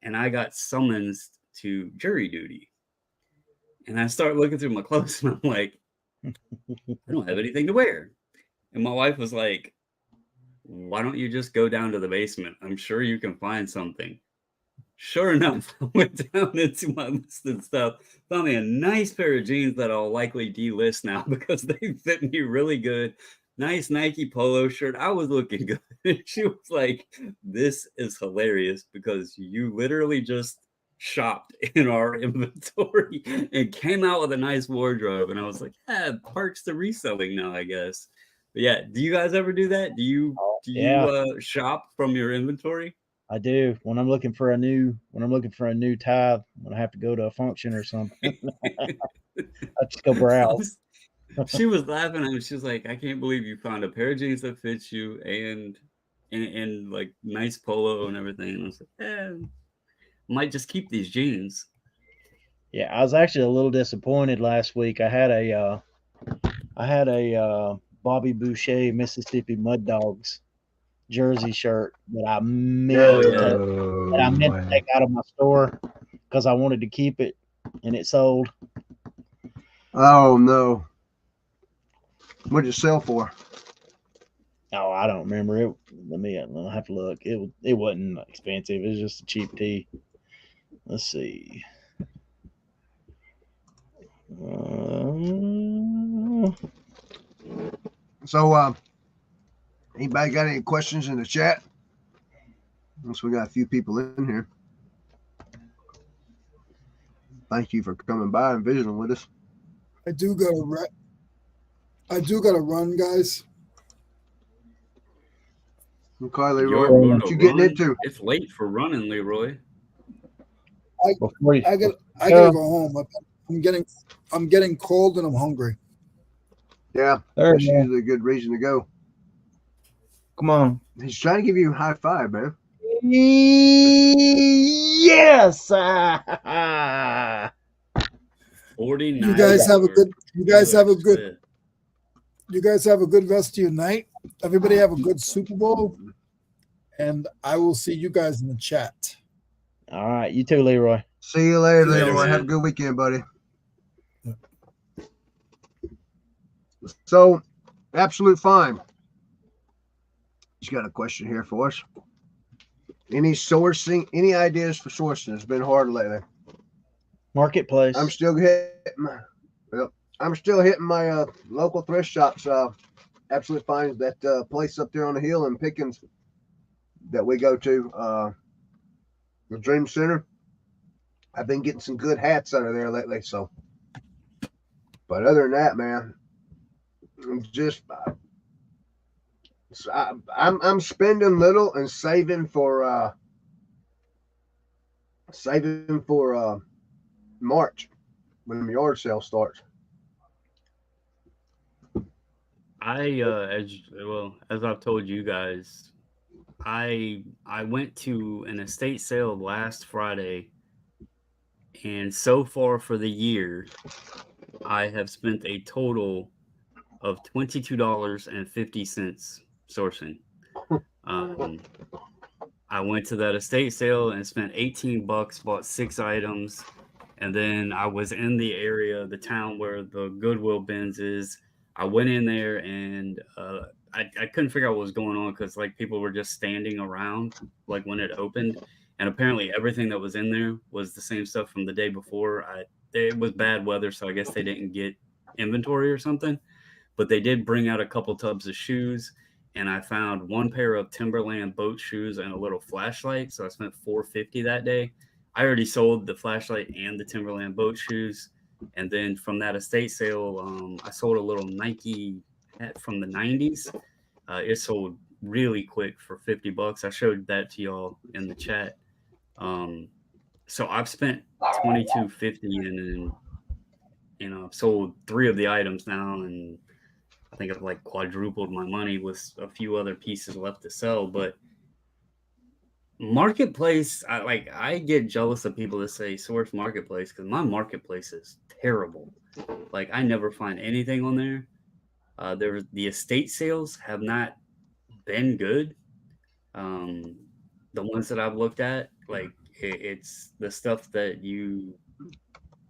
And I got summoned to jury duty. And I start looking through my clothes and I'm like, I don't have anything to wear. And my wife was like, why don't you just go down to the basement? I'm sure you can find something. Sure enough, I went down into my listed stuff, found me a nice pair of jeans that I'll likely delist now because they fit me really good. Nice Nike polo shirt. I was looking good. She was like, this is hilarious because you literally just shopped in our inventory and came out with a nice wardrobe. And I was like, yeah, parks to reselling now, I guess. But yeah, do you guys ever do that? Do you shop from your inventory? I do. When I'm looking for a new tie, when I have to go to a function or something, I just go browse. She was laughing at me. She was like, I can't believe you found a pair of jeans that fits you and like nice polo and everything. And I was like, I might just keep these jeans. Yeah, I was actually a little disappointed last week. I had a Bobby Boucher Mississippi Mud Dogs jersey shirt that I meant to take out of my store because I wanted to keep it, and it sold. Oh no! What did it sell for? Oh, I don't remember it. I'll have to look. It wasn't expensive. It was just a cheap tee. Let's see. So, anybody got any questions in the chat? Once we got a few people in here. Thank you for coming by and visiting with us. I do gotta run, guys. Okay, Leroy, what you getting into? It's late for running, Leroy. I gotta go home. I'm getting cold and I'm hungry. Yeah, that's usually a good reason to go. Come on. He's trying to give you a high five, man. Yes. 49. You guys have a good rest of your night. Everybody have a good Super Bowl. And I will see you guys in the chat. All right, you too, Leroy. See you later, Leroy. Have a good weekend, buddy. So, Absolute Fine. He's got a question here for us. Any ideas for sourcing? It's been hard lately. Marketplace. I'm still hitting my local thrift shops. Absolute Fine, that place up there on the hill in Pickin that we go to, the Dream Center. I've been getting some good hats out of there lately. So, but other than that, man, I'm spending little and saving for March when the yard sale starts. As I've told you guys, I went to an estate sale last Friday, and so far for the year, I have spent a total of $22.50 sourcing. I went to that estate sale and spent $18, bought 6 items, and then I was in the area, the town where the Goodwill bins is. I went in there and I couldn't figure out what was going on because like people were just standing around like when it opened, and apparently everything that was in there was the same stuff from the day before. It was bad weather, so I guess they didn't get inventory or something, but they did bring out a couple tubs of shoes, and I found one pair of Timberland boat shoes and a little flashlight. So I spent $4.50 that day. I already sold the flashlight and the Timberland boat shoes. And then from that estate sale, I sold a little Nike hat from the 90s. It sold really quick for $50. I showed that to y'all in the chat. So I've spent $22.50 and I've sold 3 of the items now, and I think I've like quadrupled my money with a few other pieces left to sell. But Marketplace, I get jealous of people that say source Marketplace because my Marketplace is terrible. Like I never find anything on there. The estate sales have not been good. The ones that I've looked at, like It's the stuff that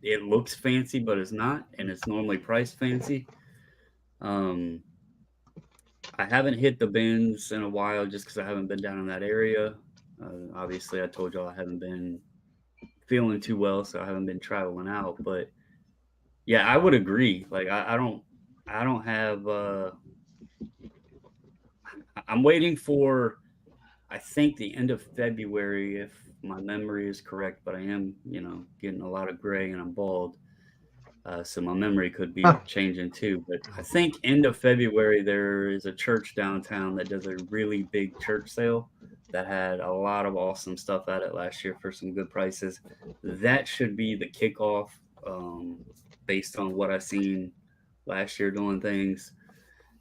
it looks fancy, but it's not, and it's normally priced fancy. Um, I haven't hit the bins in a while just because I haven't been down in that area. Obviously, I told y'all I haven't been feeling too well, so I haven't been traveling out. But yeah, I would agree. Like I don't have. I'm waiting for, I think, the end of February, if my memory is correct. But I am, getting a lot of gray and I'm bald. So my memory could be changing too. But I think end of February, there is a church downtown that does a really big church sale that had a lot of awesome stuff at it last year for some good prices. That should be the kickoff, based on what I've seen last year doing things.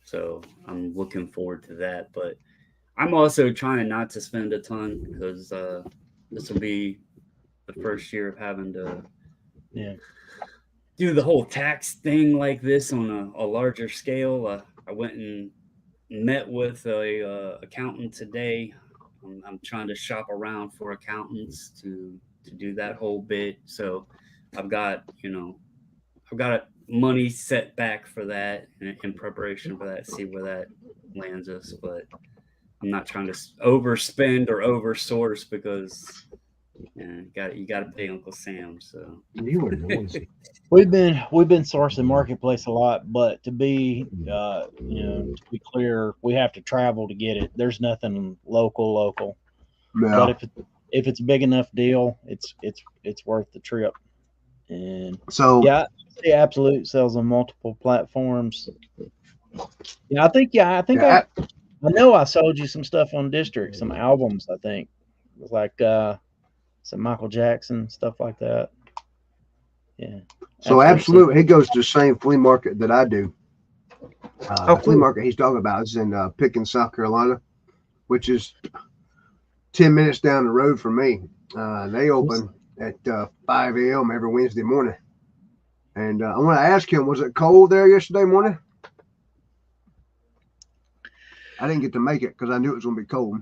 So I'm looking forward to that. But I'm also trying not to spend a ton because this will be the first year of having to do the whole tax thing like this on a larger scale. I went and met with a accountant today. I'm trying to shop around for accountants to do that whole bit. So I've got money set back for that in preparation for that. See where that lands us, but I'm not trying to overspend or oversource because you got to pay Uncle Sam. So You were noisy. We've been sourcing marketplace a lot, but to be to be clear, we have to travel to get it. There's nothing local. No. But if it's a big enough deal, it's worth the trip. And So yeah, the Absolute sells on multiple platforms. Yeah, I think I know I sold you some stuff on District, some albums. I think it was like some Michael Jackson stuff like that. Yeah. So Absolute, he goes to the same flea market that I do. The flea Cool. market he's talking about is in Pickin, South Carolina, which is 10 minutes down the road from me. They open at 5 a.m. every Wednesday morning. And I want to ask him, was it cold there yesterday morning? I didn't get to make it because I knew it was going to be cold.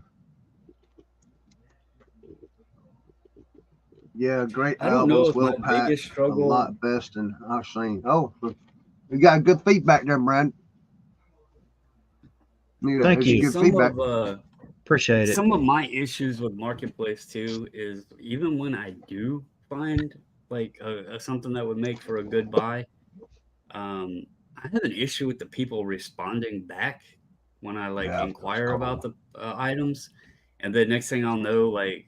Yeah, great I don't know albums, if well my packed, biggest a struggle. lot best and I've seen. Oh, we got good feedback there, Brad. Thank you. Good feedback. Appreciate it. Some of my issues with marketplace too is even when I do find like something that would make for a good buy, I have an issue with the people responding back when I inquire about the items, and the next thing I'll know, like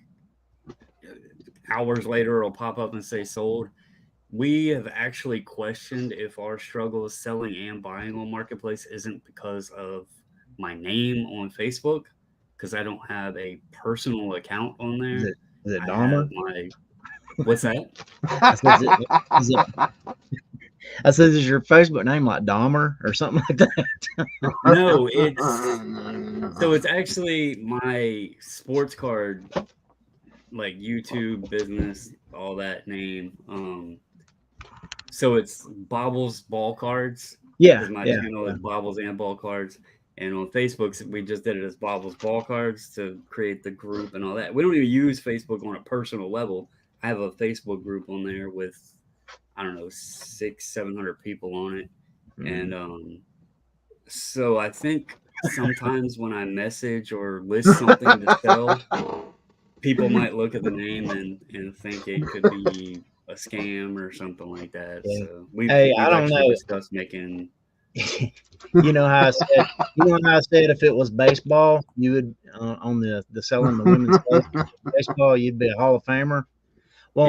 hours later, it'll pop up and say sold. We have actually questioned if our struggle is selling and buying on marketplace isn't because of my name on Facebook, because I don't have a personal account on there. Is it Dahmer? What's that? I said, is your Facebook name like Dahmer or something like that? No, it's actually my sports card, like YouTube business, all that name. So it's Bobbles Ball Cards. Yeah. Because my channel is Bobbles and Ball Cards. And on Facebook, we just did it as Bobbles Ball Cards to create the group and all that. We don't even use Facebook on a personal level. I have a Facebook group on there with, I don't know, 600-700 people on it. And so I think sometimes when I message or list something to sell, people might look at the name and think it could be a scam or something like that. Yeah. So we've actually discussed making. You know how I said if it was baseball, you would on the selling the women's baseball, you'd be a Hall of Famer. Well,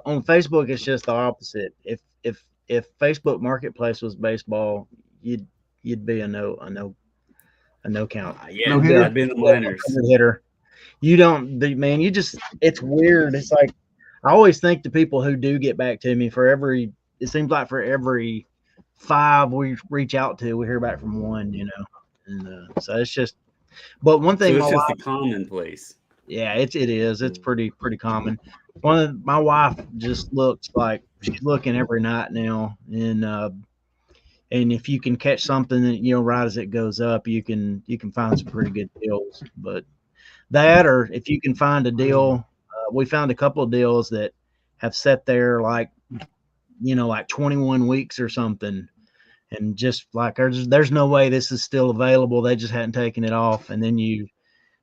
on Facebook, it's just the opposite. If Facebook Marketplace was baseball, you'd be a no count. Yeah, I'd be in the minors. Hitter. You don't, man. You just, it's weird. It's like I always think the people who do get back to me it seems like for every 5 we reach out to, we hear back from 1, and so it's just. But one thing, so it's just a commonplace. Yeah, it is. It's pretty common. My wife just looks like she's looking every night now, and if you can catch something that right as it goes up, you can find some pretty good deals. But that, or if you can find a deal we found a couple of deals that have sat there like 21 weeks or something, and just like there's no way this is still available. They just hadn't taken it off, and then you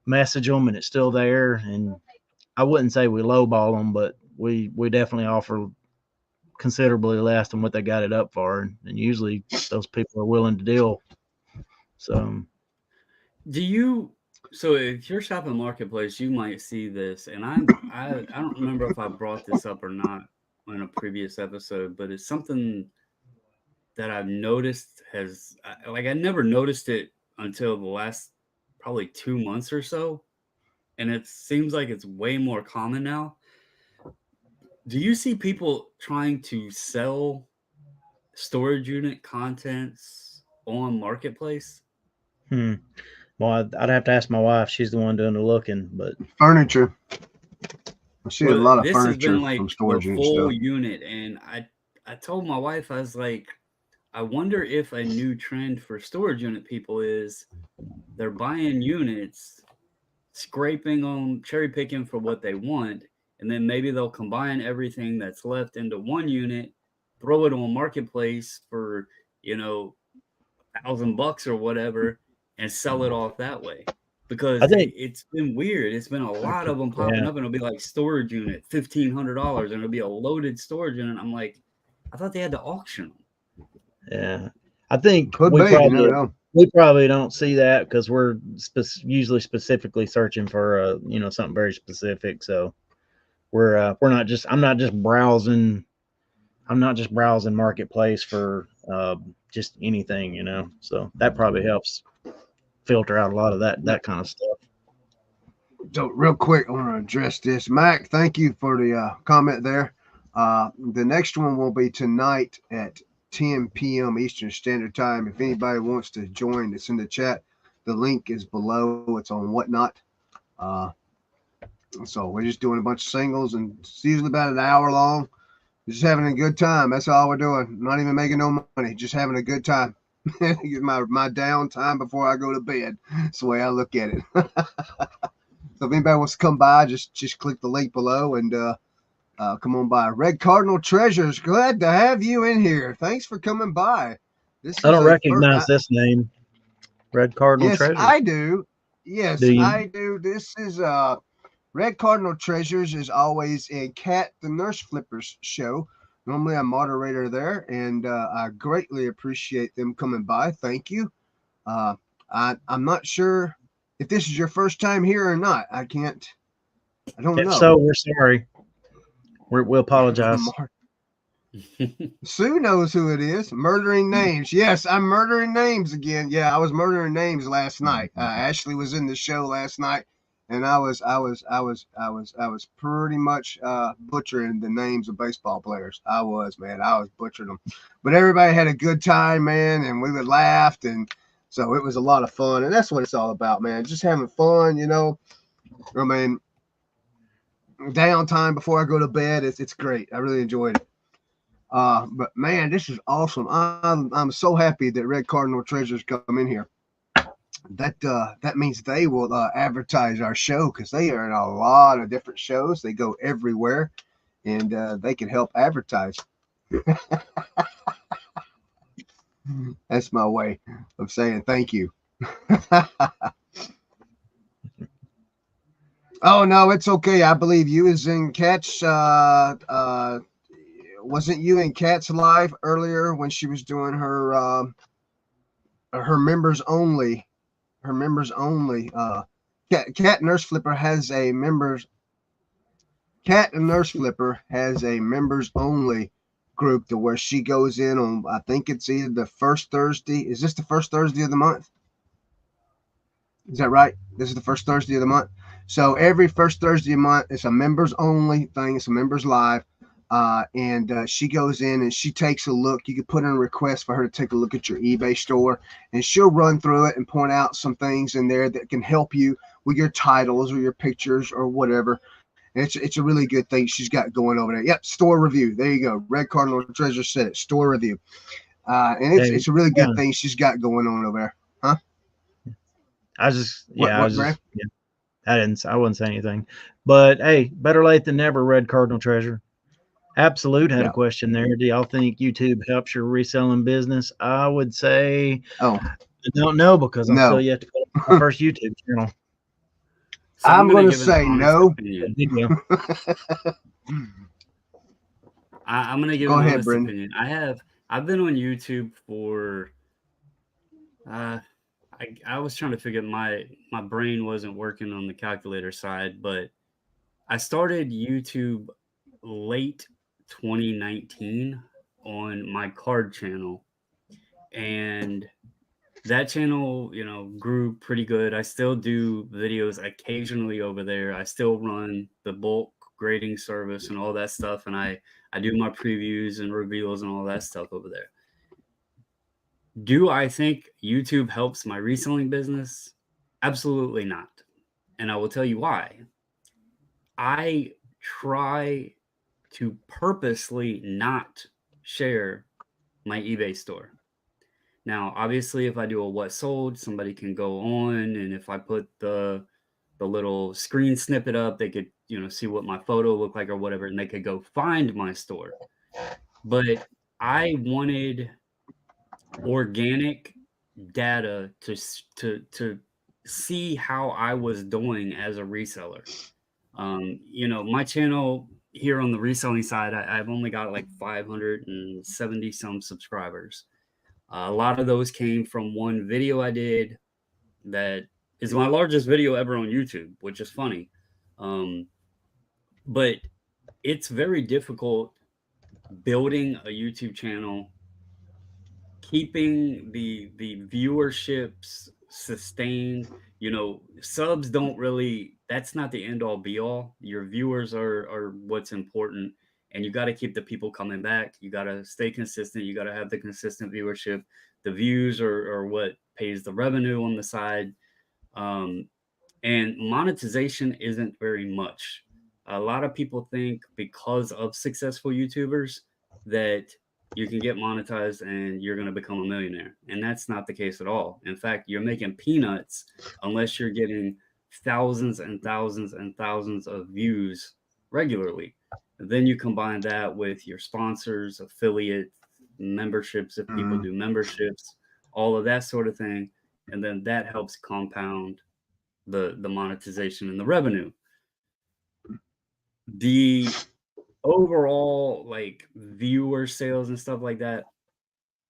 message them and it's still there. And I wouldn't say we lowball them, but we definitely offer considerably less than what they got it up for, and usually those people are willing to deal. So so if you're shopping marketplace, you might see this, and I don't remember if I brought this up or not in a previous episode, but it's something that I've noticed I never noticed it until the last probably 2 months or so, and it seems like it's way more common now. Do you see people trying to sell storage unit contents on marketplace? Well, I'd have to ask my wife. She's the one doing the looking, but furniture. I see a lot of this has furniture been like from storage the unit full stuff. unit, and I told my wife, I was like, I wonder if a new trend for storage unit people is they're buying units, scraping on cherry picking for what they want, and then maybe they'll combine everything that's left into one unit, throw it on marketplace for $1,000 or whatever, and sell it off that way. Because I think it's been weird. It's been a lot of them popping up, and it'll be like storage unit, $1,500, and it'll be a loaded storage unit. I'm like, I thought they had to auction them. Yeah, I think Could we be. You never know. probably don't see that because we're usually specifically searching for something very specific. So we're not just I'm not just browsing marketplace for just anything, So that probably helps filter out a lot of that kind of stuff. So real quick, I want to address this. Mac, thank you for the comment there. The next one will be tonight at 10 p.m. Eastern Standard Time. If anybody wants to join, it's in the chat. The link is below. It's on Whatnot. So we're just doing a bunch of singles, and it's usually about an hour long. Just having a good time. That's all we're doing. Not even making no money. Just having a good time. my downtime before I go to bed. That's the way I look at it. So if anybody wants to come by, just click the link below and come on by. Red Cardinal Treasures, glad to have you in here. Thanks for coming by. I don't recognize this name. Red Cardinal Treasures. Yes, I do. Yes, Do you? I do. This is Red Cardinal Treasures is always in Cat the Nurse Flippers show. Normally I'm moderator there, and I greatly appreciate them coming by. Thank you. I'm not sure if this is your first time here or not. I don't know. If so, we're sorry. We'll apologize. Sue knows who it is. Murdering names. Yes, I'm murdering names again. Yeah, I was murdering names last night. Ashley was in the show last night, and I was pretty much butchering the names of baseball players. I was butchering them, but everybody had a good time, man, and we would laugh, and so it was a lot of fun, and that's what it's all about, man. Just having fun, I mean, downtime before I go to bed, it's great. I really enjoyed it. But man, this is awesome. I'm so happy that Red Cardinal Treasures come in here. That means they will advertise our show because they are in a lot of different shows. They go everywhere, and they can help advertise. That's my way of saying thank you. Oh no, it's okay. I believe you is in Cat's. Wasn't you in Cat's live earlier when she was doing her members only? Her members only. Cat Nurse Flipper has a members. Cat and Nurse Flipper has a members only group to where she goes in on. I think it's either the first Thursday. Is this the first Thursday of the month? Is that right? This is the first Thursday of the month. So every first Thursday of the month, it's a members only thing. It's a members live. And she goes in and she takes a look. You can put in a request for her to take a look at your eBay store, and she'll run through it and point out some things in there that can help you with your titles or your pictures or whatever. And it's a really good thing she's got going over there. Yep, store review. There you go. Red Cardinal Treasure said it. Store review. And it's a really good thing she's got going on over there. Huh? I was just I wouldn't say anything. But hey, better late than never, Red Cardinal Treasure. Absolute had Yeah. a question there. Do y'all think YouTube helps your reselling business? I would say Oh, I don't know because I'm No. still yet to put up my first YouTube channel. So I'm gonna gonna give an say honest no. opinion. Video. I'm gonna give Go an ahead, honest Brendan. opinion. I've been on YouTube for I was trying to figure my brain wasn't working on the calculator side, but I started YouTube late 2019 on my card channel, and that channel, you know, grew pretty good. I still do videos occasionally over there. I still run the bulk grading service and all that stuff, and I do my previews and reveals and all that stuff over there. Do I think YouTube helps my reselling business? Absolutely not. And I will tell you why. I try to purposely not share my eBay store. Now, obviously, if I do a what sold, somebody can go on, and if I put the little screen snippet up, they could, you know, see what my photo looked like or whatever, and they could go find my store. But I wanted organic data to see how I was doing as a reseller. You know, my channel here on the reselling side, I've only got like 570 some subscribers. A lot of those came from one video I did that is my largest video ever on YouTube, which is funny. But it's very difficult building a YouTube channel, keeping the viewerships sustained. You know, subs don't really, that's not the end all be all. Your viewers are what's important, and you got to keep the people coming back. You got to stay consistent. You got to have the consistent viewership. The views are what pays the revenue on the side. And monetization isn't very much. A lot of people think because of successful YouTubers that you can get monetized and you're going to become a millionaire. And that's not the case at all. In fact, you're making peanuts unless you're getting thousands and thousands and thousands of views regularly. And then you combine that with your sponsors, affiliate memberships, if people do memberships, all of that sort of thing. And then that helps compound the monetization and the revenue. The overall like viewer sales and stuff like that,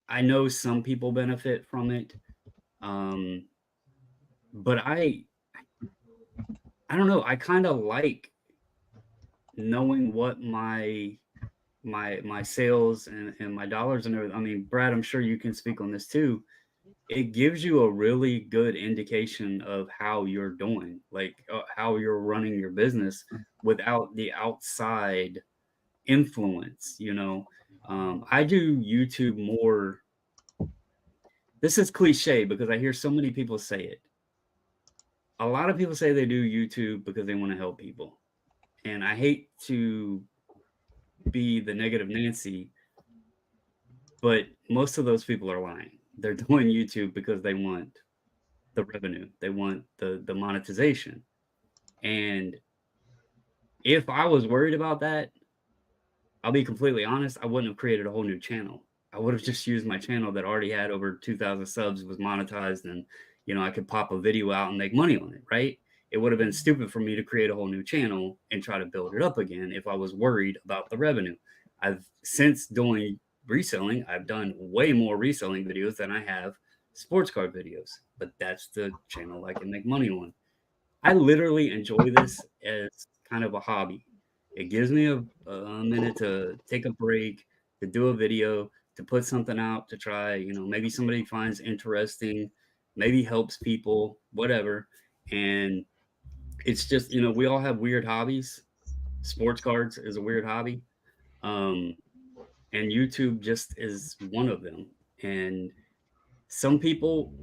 I know some people benefit from it, but I don't know, I kind of like knowing what my sales and my dollars and everything. I mean, Brad, I'm sure you can speak on this too. It gives you a really good indication of how you're doing, like how you're running your business without the outside influence. You know, I do YouTube more. This is cliche because I hear so many people say it. A lot of people say they do YouTube because they want to help people. And I hate to be the negative Nancy, but most of those people are lying. They're doing YouTube because they want the revenue. They want the monetization. And if I was worried about that, I'll be completely honest, I wouldn't have created a whole new channel. I would have just used my channel that already had over 2,000 subs, was monetized, and you know, I could pop a video out and make money on it, right? It would have been stupid for me to create a whole new channel and try to build it up again if I was worried about the revenue. I've since doing reselling, I've done way more reselling videos than I have sports card videos, but that's the channel I can make money on. I literally enjoy this as kind of a hobby. It gives me a minute to take a break, to do a video, to put something out, to try, you know, maybe somebody finds interesting, maybe helps people, whatever. And it's just, you know, we all have weird hobbies. Sports cards is a weird hobby. Um, and YouTube just is one of them. And some people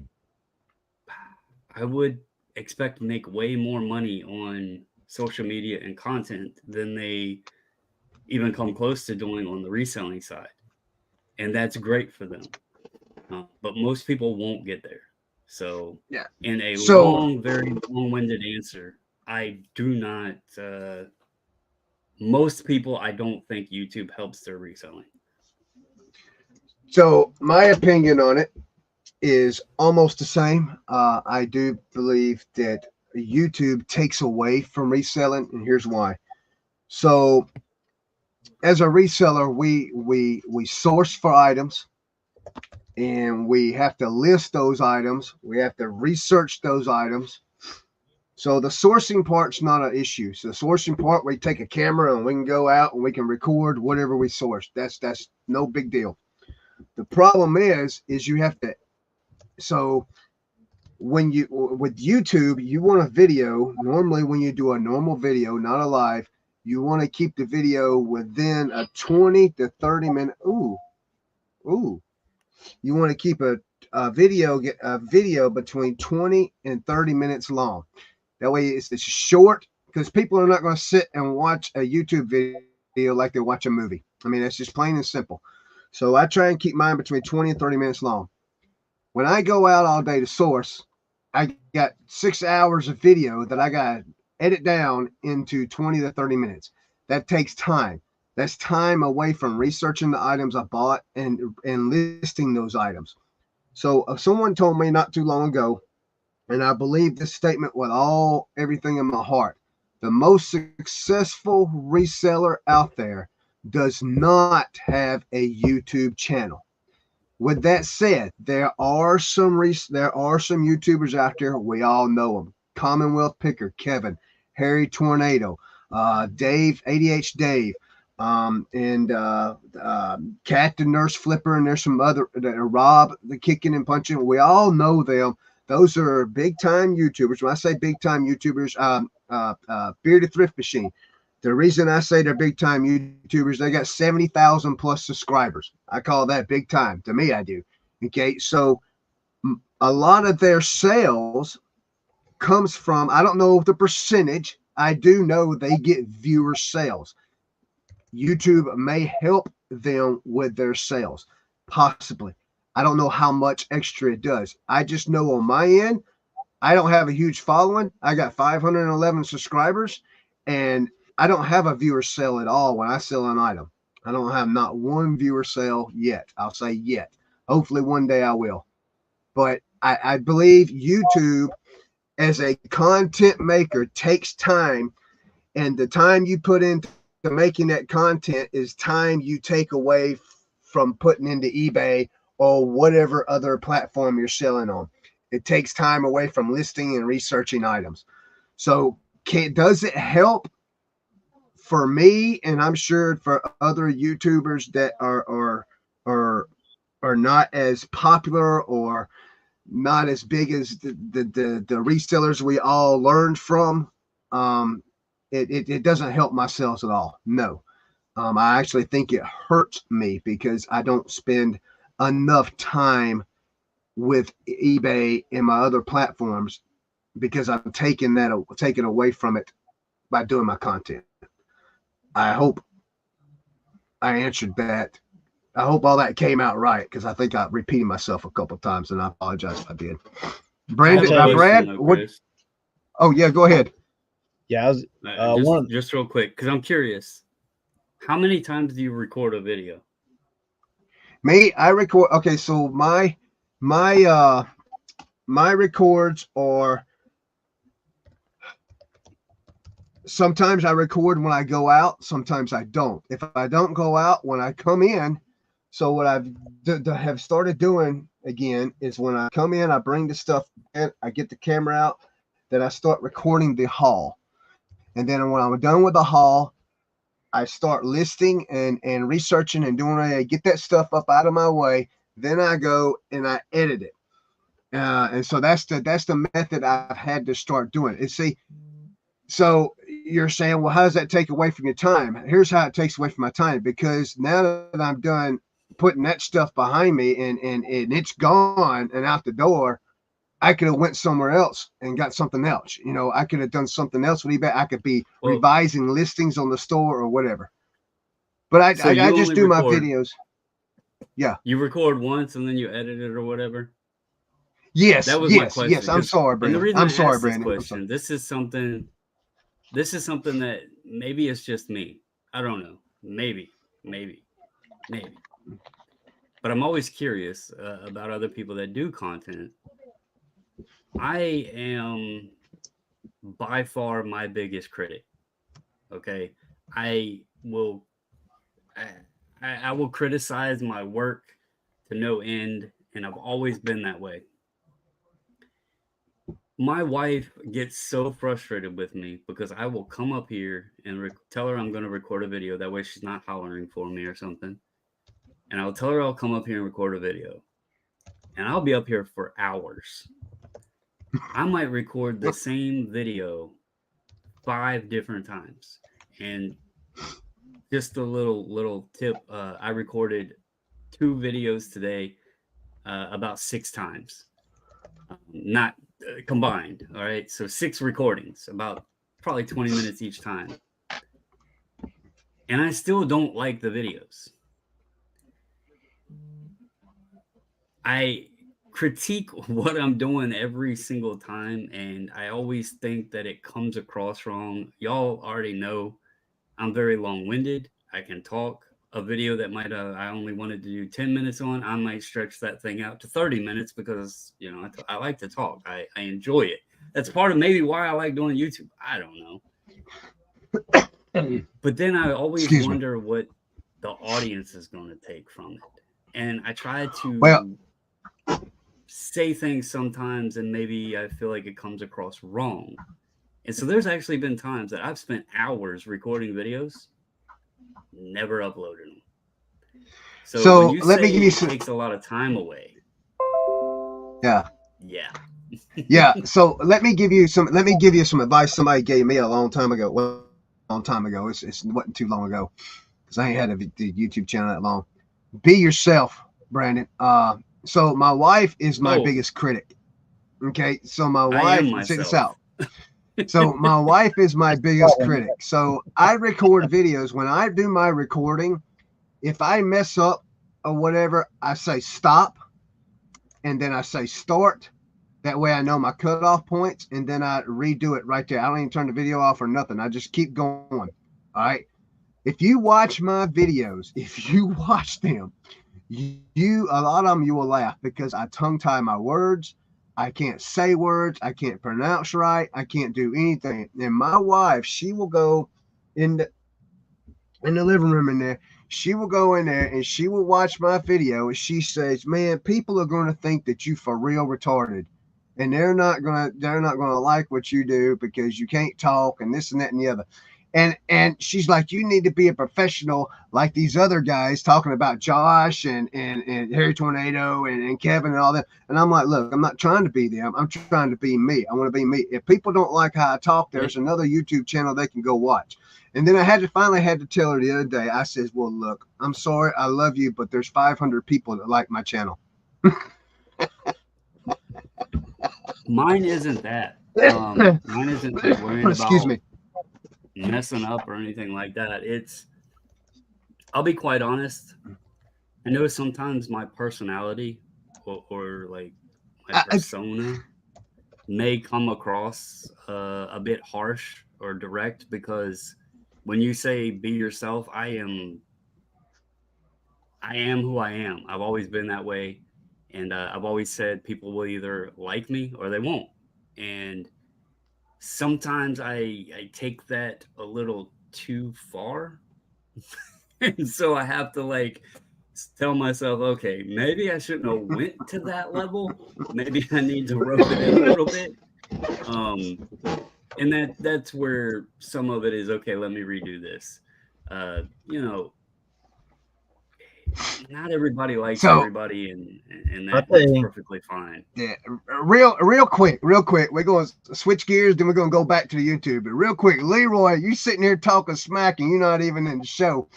I would expect to make way more money on social media and content than they even come close to doing on the reselling side. And that's great for them. But most people won't get there. So, Yeah. in a So long, very long winded answer, I do not. Most people, I don't think YouTube helps their reselling. So my opinion on it is almost the same. I do believe that YouTube takes away from reselling, and here's why. So as a reseller, we source for items, and we have to list those items. We have to research those items. So the sourcing part's not an issue. So the sourcing part, we take a camera and we can go out and we can record whatever we source. That's no big deal. The problem is you have to. So when you with YouTube, you want a video. Normally, when you do a normal video, not a live, you want to keep the video within a 20 to 30 minute. Ooh. You want to keep a video between 20 and 30 minutes long. That way it's short, because people are not going to sit and watch a YouTube video like they watch a movie. I mean, that's just plain and simple. So I try and keep mine between 20 and 30 minutes long. When I go out all day to source, I got 6 hours of video that I got to edit down into 20 to 30 minutes. That takes time. That's time away from researching the items I bought and listing those items. So someone told me not too long ago, and I believe this statement with everything in my heart: the most successful reseller out there does not have a YouTube channel. With that said, there are some YouTubers out there. We all know them: Commonwealth Picker, Kevin, Harry Tornado, Dave, ADH Dave, and Cat the Nurse Flipper, and there's some other, Rob the Kicking and Punching. We all know them. Those are big time YouTubers. When I say big time YouTubers, Bearded Thrift Machine. The reason I say they're big time YouTubers, they got 70,000 plus subscribers. I call that big time. To me, I do. Okay, so a lot of their sales comes from, I don't know the percentage. I do know they get viewer sales. YouTube may help them with their sales, possibly. I don't know how much extra it does. I just know on my end, I don't have a huge following. I got 511 subscribers, and I don't have a viewer sale at all when I sell an item. I don't have not one viewer sale yet. I'll say yet. Hopefully one day I will. But I believe YouTube as a content maker takes time, and the time you put into making that content is time you take away from putting into eBay or whatever other platform you're selling on. It takes time away from listing and researching items. So does it help for me, and I'm sure for other YouTubers that are not as popular or not as big as the resellers we all learned from? It doesn't help my sales at all. No. I actually think it hurts me because I don't spend enough time with eBay and my other platforms, because I'm taking away from it by doing my content. I hope I answered that. I hope all that came out right, because I think I repeated myself a couple of times, and I apologize if I did. Brandon, Brad, what? Oh yeah, go ahead. Yeah, I was just real quick, because I'm curious. How many times do you record a video? Me, I record. Okay, so my records are, sometimes I record when I go out, sometimes I don't. If I don't go out, when I come in, so what I've have started doing again is when I come in, I bring the stuff in, I get the camera out, then I start recording the haul. And then when I'm done with the haul, I start listing and researching and doing I get that stuff up out of my way. Then I go and I edit it. And so that's the method I've had to start doing. And see, so you're saying, well, how does that take away from your time? Here's how it takes away from my time. Because now that I'm done putting that stuff behind me and it's gone and out the door, I could have went somewhere else and got something else. You know, I could have done something else with eBay. I could be revising listings on the store or whatever. But I just do my videos. Yeah. You record once and then you edit it or whatever? Yes. That was my question. Yes. I'm sorry, Brandon. I'm sorry, Brandon. This is something this is something that maybe it's just me. I don't know. Maybe. But I'm always curious about other people that do content. I am by far my biggest critic. Okay, I will criticize my work to no end, and I've always been that way. My wife gets so frustrated with me because I will come up here and tell her I'm going to record a video. That way she's not hollering for me or something. And I'll tell her I'll come up here and record a video. And I'll be up here for hours. I might record the same video 5 different times. And just a little tip, I recorded 2 videos today about 6 times. Not combined. All right. So 6 recordings, about probably 20 minutes each time. And I still don't like the videos. I critique what I'm doing every single time, and I always think that it comes across wrong. Y'all already know I'm very long-winded. I can talk. A video that might I only wanted to do 10 minutes on, I might stretch that thing out to 30 minutes because, you know, I like to talk. I enjoy it. That's part of maybe why I like doing YouTube. I don't know. But then I always wonder what the audience is going to take from it. And I try to say things sometimes, and maybe I feel like it comes across wrong. And so there's actually been times that I've spent hours recording videos, never uploaded them. So when you let me give you some. It takes a lot of time away. Yeah. Yeah. Yeah. So let me give you some advice somebody gave me a long time ago. Well, a long time ago. It wasn't too long ago because I ain't had the YouTube channel that long. Be yourself, Brandon. So my wife is my biggest critic. Okay. So my wife, check this out. So my wife is my biggest critic. So I record videos. When I do my recording, if I mess up or whatever, I say stop, and then I say start. That way I know my cutoff points, and then I redo it right there. I don't even turn the video off or nothing. I just keep going. All right. If you watch my videos, if you watch them, a lot of them you will laugh because I tongue tie my words. I can't say words. I can't pronounce right. I can't do anything. And my wife, she will go in the living room in there. She will go in there and she will watch my video. And she says, "Man, people are going to think that you for real retarded, and they're not gonna like what you do because you can't talk and this and that and the other." And she's like, "You need to be a professional like these other guys talking about Josh and Harry Tornado and Kevin and all that." And I'm like, "Look, I'm not trying to be them. I'm trying to be me. I want to be me. If people don't like how I talk, there's another YouTube channel they can go watch." And then I finally had to tell her the other day. I says, "Well, look, I'm sorry. I love you, but there's 500 people that like my channel." Mine isn't that. Mine isn't that worrying Excuse about me. messing up or anything like that. I'll be quite honest. I know sometimes my personality or like my persona may come across a bit harsh or direct, because when you say be yourself, I am who I am. I've always been that way. And I've always said people will either like me or they won't. And sometimes I take that a little too far. And so I have to like tell myself, okay, maybe I shouldn't have went to that level. Maybe I need to rope it in a little bit. And that's where some of it is, okay, let me redo this. You know, not everybody likes everybody, and that's perfectly fine. Yeah, real quick. We're going to switch gears, then we're going to go back to the YouTube. But real quick, Leroy, you sitting here talking smack, and you're not even in the show.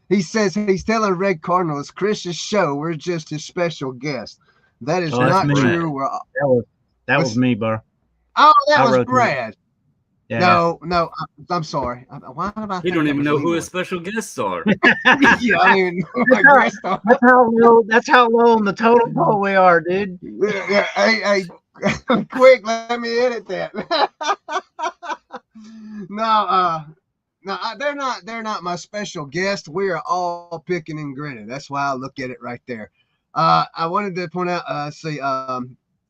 He says he's telling Red Cardinal it's Chris's show. We're just his special guest. That is not true. That was me, bro. Oh, that was Brad. Yeah. No, I'm sorry. Why am I? You don't even know who his special guests are. Yeah, I don't even know who my guests are. That's how low on the totem pole we are, dude. Yeah, hey, quick, let me edit that. They're not my special guest. We are all Pickin and Grinnin. That's why I look at it right there. I wanted to point out.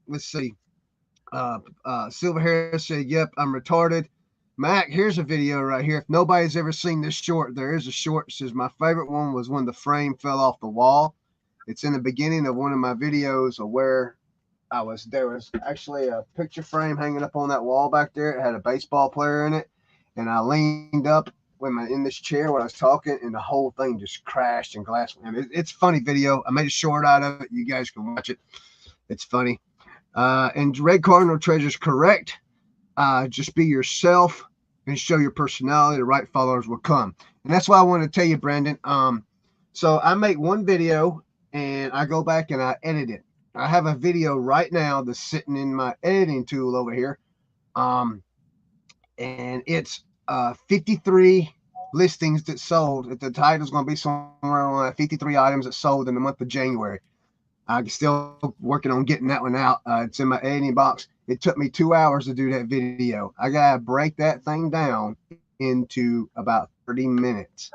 Let's see. Silver Harris said, "Yep, I'm retarded." Mac, here's a video right here. If nobody's ever seen this short, there is a short. It says my favorite one was when the frame fell off the wall. It's in the beginning of one of my videos of where there was actually a picture frame hanging up on that wall back there. It had a baseball player in it, and I leaned up in this chair when I was talking, and the whole thing just crashed and glass. I mean, it's a funny video. I made a short out of it. You guys can watch it. It's funny. And Red Cardinal Treasure's correct. Just be yourself and show your personality. The right followers will come. And that's why I want to tell you, Brandon. So I make one video and I go back and I edit it. I have a video right now that's sitting in my editing tool over here. And it's 53 listings that sold. The title's going to be somewhere around 53 items that sold in the month of January. I'm still working on getting that one out. It's in my editing box. It took me 2 hours to do that video. I got to break that thing down into about 30 minutes.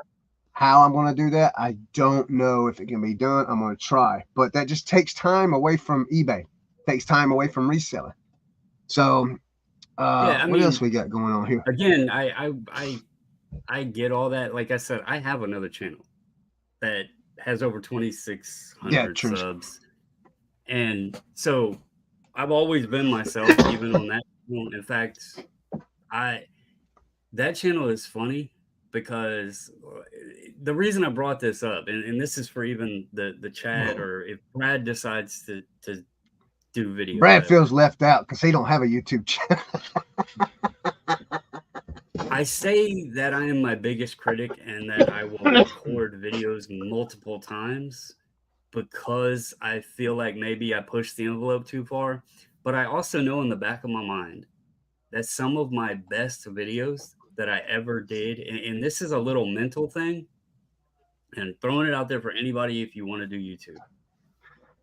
How I'm going to do that, I don't know if it can be done. I'm going to try. But that just takes time away from eBay. Takes time away from reselling. So what else we got going on here? Again, I get all that. Like I said, I have another channel that has over 2,600 subs. And so I've always been myself, even on that channel. In fact, that channel is funny because the reason I brought this up, and this is for even the chat, or if Brad decides to do video. Brad feels left out because he don't have a YouTube channel. I say that I am my biggest critic and that I will record videos multiple times because I feel like maybe I pushed the envelope too far. But I also know in the back of my mind that some of my best videos that I ever did, and this is a little mental thing, and throwing it out there for anybody if you want to do YouTube.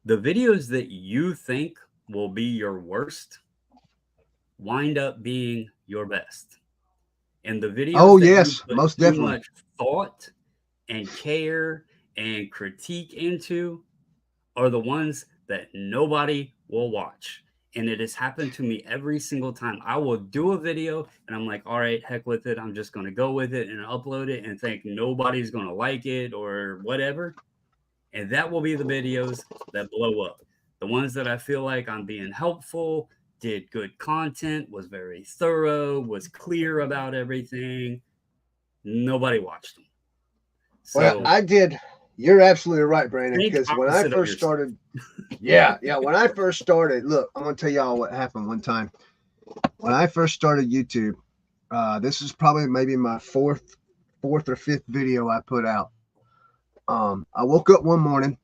The videos that you think will be your worst wind up being your best. And the videos most definitely, much thought and care and critique into are the ones that nobody will watch. And it has happened to me every single time. I will do a video and I'm like, all right, heck with it. I'm just going to go with it and upload it and think nobody's going to like it or whatever. And that will be the videos that blow up. The ones that I feel like I'm being helpful, did good content, was very thorough, was clear about everything. Nobody watched them. So, well, I did. You're absolutely right, Brandon. Because when I first started, when I first started, look, I'm going to tell y'all what happened one time. When I first started YouTube, this is probably maybe my fourth or fifth video I put out. I woke up one morning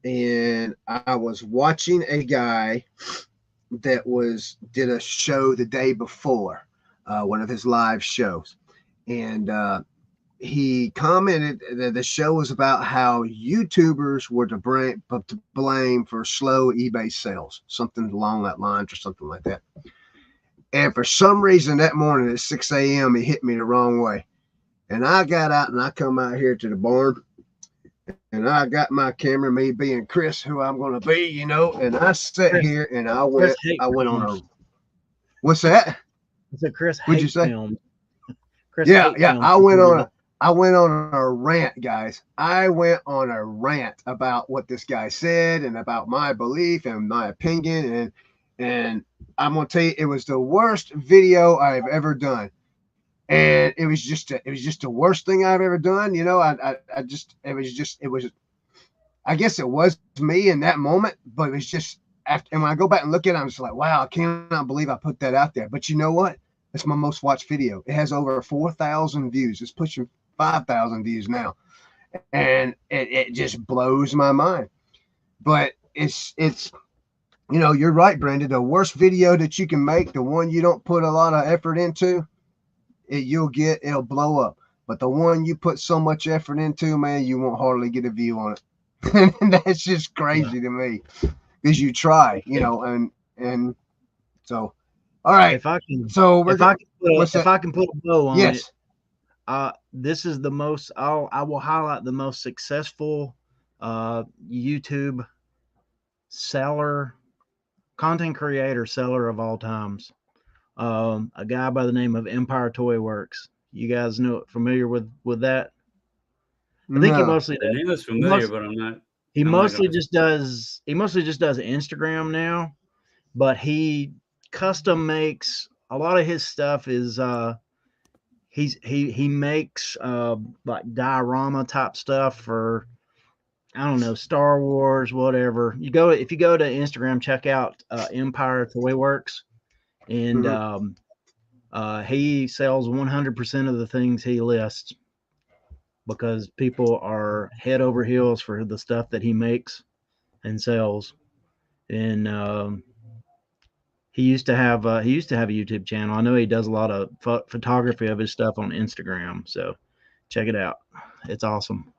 and I was watching a guy that did a show the day before, one of his live shows, and he commented that the show was about how YouTubers were to blame for slow eBay sales, something along that lines or something like that. And for some reason that morning at 6 a.m. he hit me the wrong way, and I got out and I come out here to the barn. And I got my camera, me being Chris, who I'm going to be, and I sat here and I went on a, what's that? It's a Chris. What'd you say? Film. Chris I went on a rant, guys. I went on a rant about what this guy said and about my belief and my opinion. And I'm going to tell you, it was the worst video I've ever done. And it was just the worst thing I've ever done. I guess it was me in that moment, but it was just after. And when I go back and look at it, I'm just like, wow, I cannot believe I put that out there. But you know what? It's my most watched video. It has over 4,000 views. It's pushing 5,000 views now. And it just blows my mind. But it's you're right, Brandon. The worst video that you can make, the one you don't put a lot of effort into, it'll blow up. But the one you put so much effort into, man, you won't hardly get a view on it. And that's just crazy to me because you try, and so All right. If I can, So we're if I can put what's if that? I can put a bow on it, Yes. this is the most. I will highlight the most successful YouTube seller, content creator, seller of all times. A guy by the name of Empire Toy Works. You guys know familiar with that? I think he No. mostly The name is he familiar, must but I'm not. he I'm not mostly gonna. just does Instagram now, but he custom makes a lot of his stuff is he makes like diorama type stuff for I don't know, Star Wars, whatever. If you go to Instagram, check out Empire Toy Works, and Mhm. he sells 100% of the things he lists because people are head over heels for the stuff that he makes and sells. And he used to have a YouTube channel. I know he does a lot of photography of his stuff on Instagram. So check it out. It's awesome.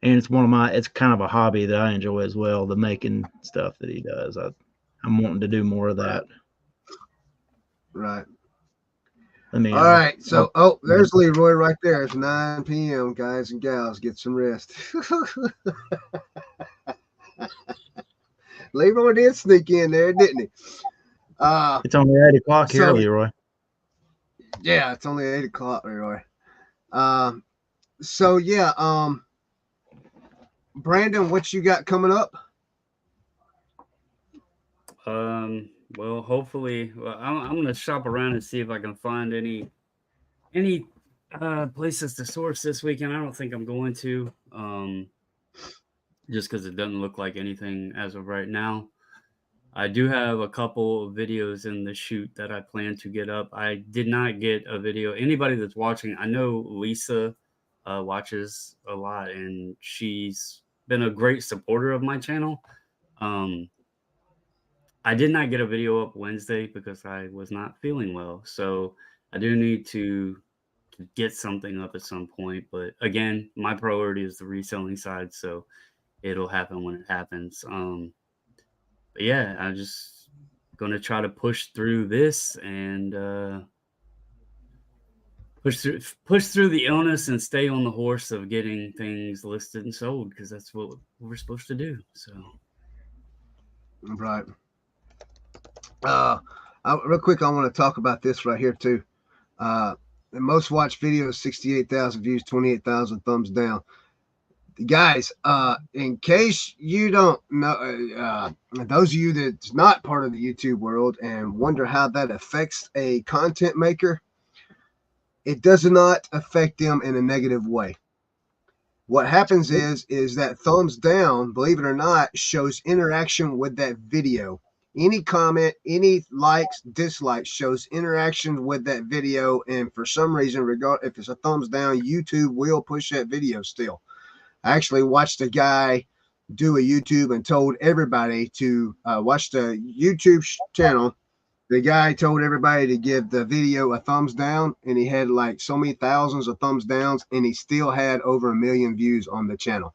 And it's kind of a hobby that I enjoy as well, the making stuff that he does. I'm wanting to do more of that. Right. I mean, All right. So, yeah. there's Leroy right there. It's 9 p.m. Guys and gals, get some rest. Leroy did sneak in there, didn't he? It's only 8 o'clock here, So Leroy. yeah, it's only 8 o'clock, Leroy. Um, so yeah, Brandon, what you got coming up? Well, hopefully, I'm gonna shop around and see if I can find any places to source this weekend. I don't think I'm going to. Just because it doesn't look like anything as of right now. I do have a couple of videos in the shoot that I plan to get up. I did not get a video. Anybody that's watching, I know Lisa watches a lot, and she's been a great supporter of my channel. Um, I did not get a video up Wednesday because I was not feeling well, so I do need to get something up at some point. But again, my priority is the reselling side, so it'll happen when it happens. But yeah, I'm just gonna try to push through this and push through the illness and stay on the horse of getting things listed and sold because that's what we're supposed to do. So Right. Uh, real quick, I want to talk about this right here too. The most watched video, 68,000 views, 28,000 thumbs down. Guys, in case you don't know, those of you that's not part of the YouTube world and wonder how that affects a content maker, it does not affect them in a negative way. What happens is that thumbs down, believe it or not, shows interaction with that video. Any comment, any likes, dislikes shows interaction with that video, and for some reason, regard if it's a thumbs down, YouTube will push that video still. I actually watched a guy do a YouTube and told everybody to watch the YouTube channel. The guy told everybody to give the video a thumbs down, and he had like so many thousands of thumbs downs, and he still had over 1 million views on the channel.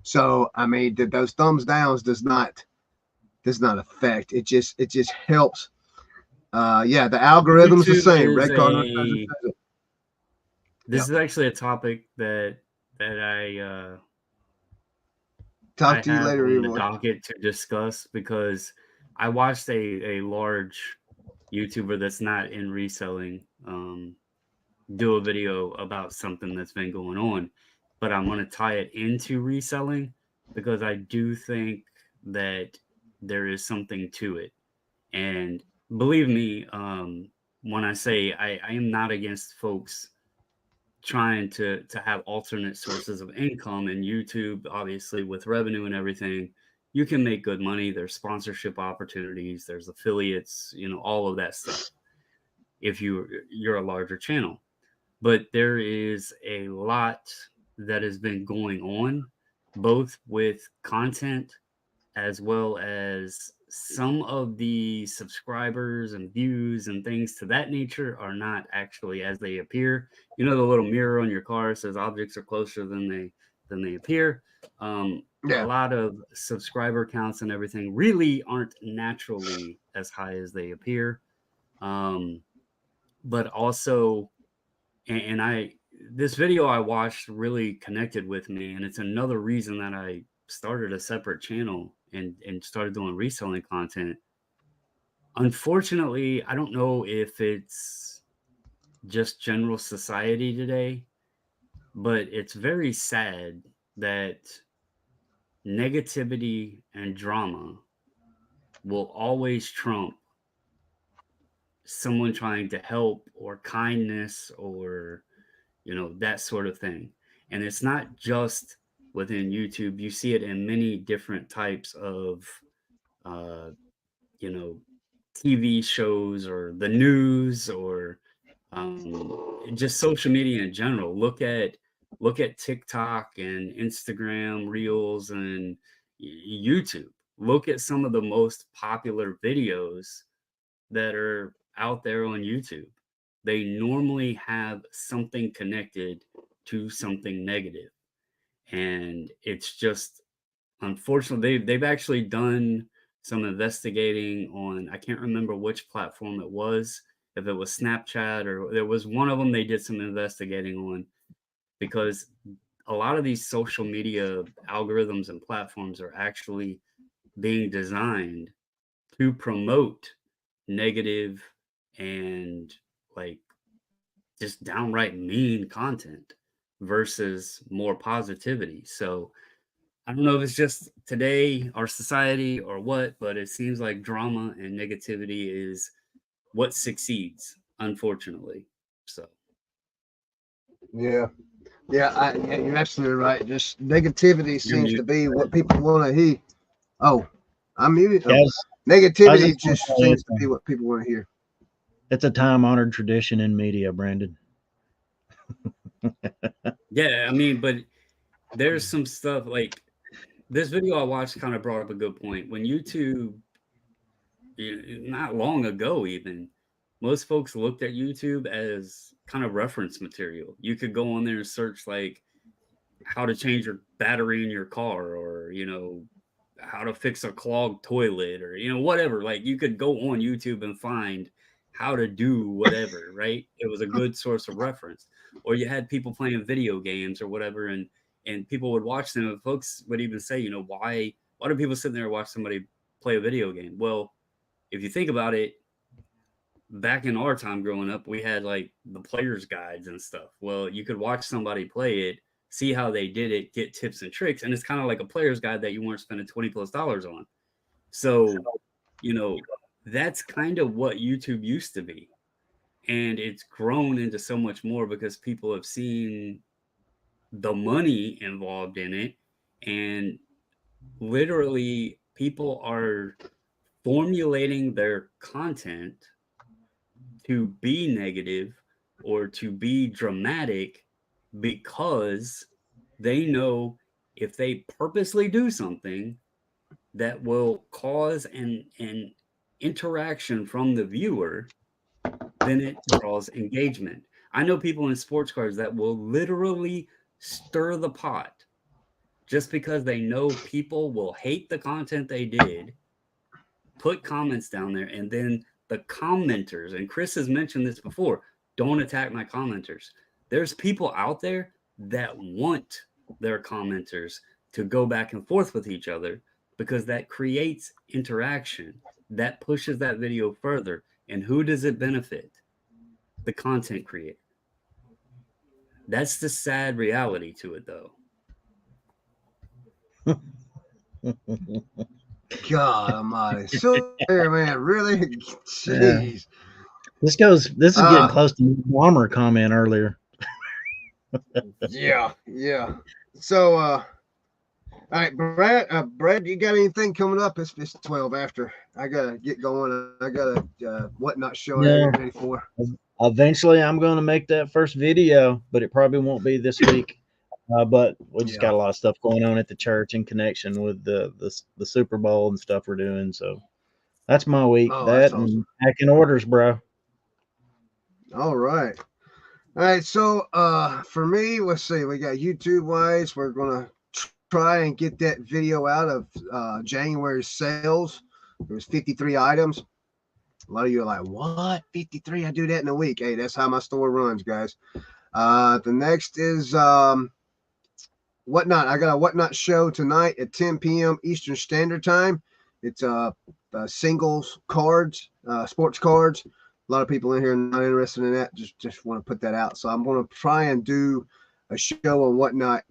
So I mean, those thumbs downs does not affect. It just helps. Yeah, the algorithm's the YouTube same. is Red Cardinal a. yeah. This is actually a topic that I Talk to you have later, on the Leroy. docket to discuss because I watched a large YouTuber that's not in reselling do a video about something that's been going on, but I'm going to tie it into reselling because I do think that there is something to it. And believe me, when I say I am not against folks trying to have alternate sources of income, and YouTube obviously with revenue and everything, you can make good money. There's sponsorship opportunities, there's affiliates, all of that stuff if you're a larger channel. But there is a lot that has been going on both with content as well as some of the subscribers and views and things to that nature are not actually as they appear. The little mirror on your car says objects are closer than than they appear. A lot of subscriber counts and everything really aren't naturally as high as they appear. But also, and this video I watched really connected with me, and it's another reason that I started a separate channel and started doing reselling content. Unfortunately, I don't know if it's just general society today, but it's very sad that negativity and drama will always trump someone trying to help or kindness or that sort of thing. And it's not just within YouTube. You see it in many different types of uh TV shows or the news or just social media in general. Look at TikTok and Instagram Reels and YouTube. Look at some of the most popular videos that are out there on YouTube. They normally have something connected to something negative. And it's just unfortunately they've actually done some investigating on, I can't remember which platform it was, if it was Snapchat or there was one of them they did some investigating on, because a lot of these social media algorithms and platforms are actually being designed to promote negative and like just downright mean content versus more positivity. So I don't know if it's just today, our society or what, but it seems like drama and negativity is what succeeds, unfortunately. So Yeah, yeah, you're absolutely right. Just negativity seems to be what people want to hear. Oh, I'm muted. Oh. Negativity just seems to be what people want to hear. It's a time-honored tradition in media, Brandon. Yeah, I mean, but there's some stuff like this video I watched kind of brought up a good point. When YouTube, not long ago even, most folks looked at YouTube as kind of reference material. You could go on there and search like how to change your battery in your car, or how to fix a clogged toilet, or whatever. Like you could go on YouTube and find how to do whatever, right? It was a good source of reference. Or you had people playing video games or whatever, and people would watch them, and folks would even say, why do people sit there and watch somebody play a video game? Well, if you think about it, back in our time growing up, we had like the players guides and stuff. Well, you could watch somebody play it, see how they did it, get tips and tricks, and it's kind of like a player's guide that you weren't spending $20+ on. So, that's kind of what YouTube used to be. And it's grown into so much more because people have seen the money involved in it, and literally people are formulating their content to be negative or to be dramatic because they know if they purposely do something that will cause an interaction from the viewer, then it draws engagement. I know people in sports cars that will literally stir the pot just because they know people will hate the content they did, put comments down there, and then the commenters, and Chris has mentioned this before, don't attack my commenters. There's people out there that want their commenters to go back and forth with each other because that creates interaction. That pushes that video further. And who does it benefit? The content creator. That's the sad reality to it, though. God almighty. So there, man, really? Jeez. Yeah. This is getting close to the Warmer comment earlier. Yeah. So all right, Brad, you got anything coming up? It's 12 after. I gotta get going. I got a whatnot show I get ready for. Eventually I'm gonna make that first video, but it probably won't be this week. But we just got a lot of stuff going on at the church in connection with the Super Bowl and stuff we're doing. So that's my week. Oh, that awesome. And packing orders, bro. All right. All right, so for me, let's see, we got YouTube wise, we're gonna try and get that video out of January sales. There was 53 items. A lot of you are like, what? 53? I do that in a week. Hey, that's how my store runs, guys. The next is Whatnot. I got a Whatnot show tonight at 10 p.m. Eastern Standard Time. It's singles cards, sports cards. A lot of people in here are not interested in that. Just want to put that out. So I'm going to try and do a show on Whatnot,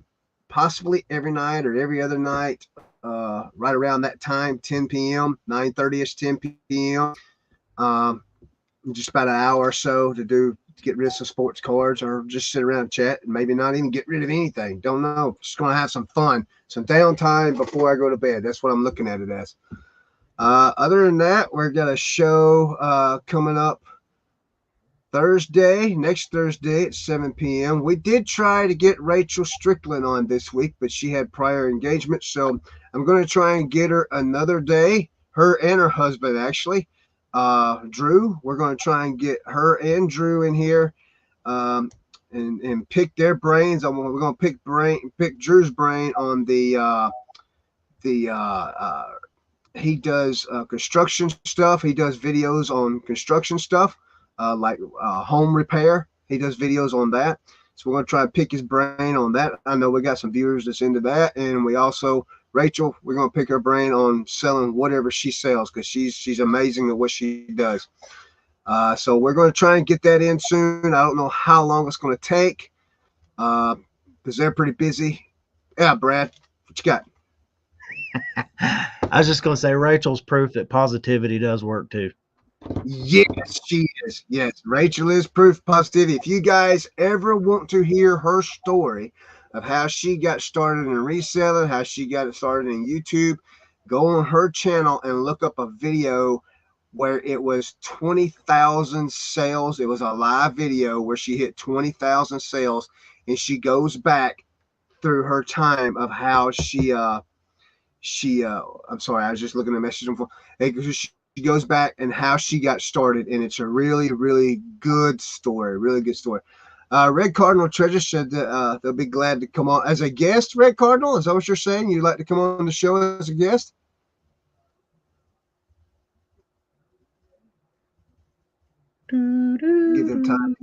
possibly every night or every other night, right around that time, 10 p.m., 9:30ish, 10 p.m. Just about an hour or so to get rid of some sports cards or just sit around and chat and maybe not even get rid of anything. Don't know. Just going to have some fun, some downtime before I go to bed. That's what I'm looking at it as. Other than that, we've got a show coming up next Thursday at 7 p.m. We did try to get Rachel Strickland on this week, but she had prior engagement. So I'm going to try and get her another day, her and her husband, actually. Drew, we're going to try and get her and Drew in here and pick their brains. We're going to pick Drew's brain on he does construction stuff. He does videos on construction stuff, like home repair. He does videos on that. So we're going to try to pick his brain on that. I know we got some viewers that's into that. And we also, Rachel, we're going to pick her brain on selling whatever she sells because she's amazing at what she does. So we're going to try and get that in soon. I don't know how long it's going to take because they're pretty busy. Yeah, Brad, what you got? I was just going to say Rachel's proof that positivity does work too. Yes, she is. Yes, Rachel is proof positivity. If you guys ever want to hear her story of how she got started in reselling, how she got it started in YouTube, go on her channel and look up a video where it was 20,000 sales. It was a live video where she hit 20,000 sales, and she goes back through her time of how I'm sorry, I was just looking at messages before. She goes back and how she got started, and it's a really, really good story. Really good story. Red Cardinal Treasure said that they'll be glad to come on as a guest. Red Cardinal, is that what you're saying? You'd like to come on the show as a guest? Give them time.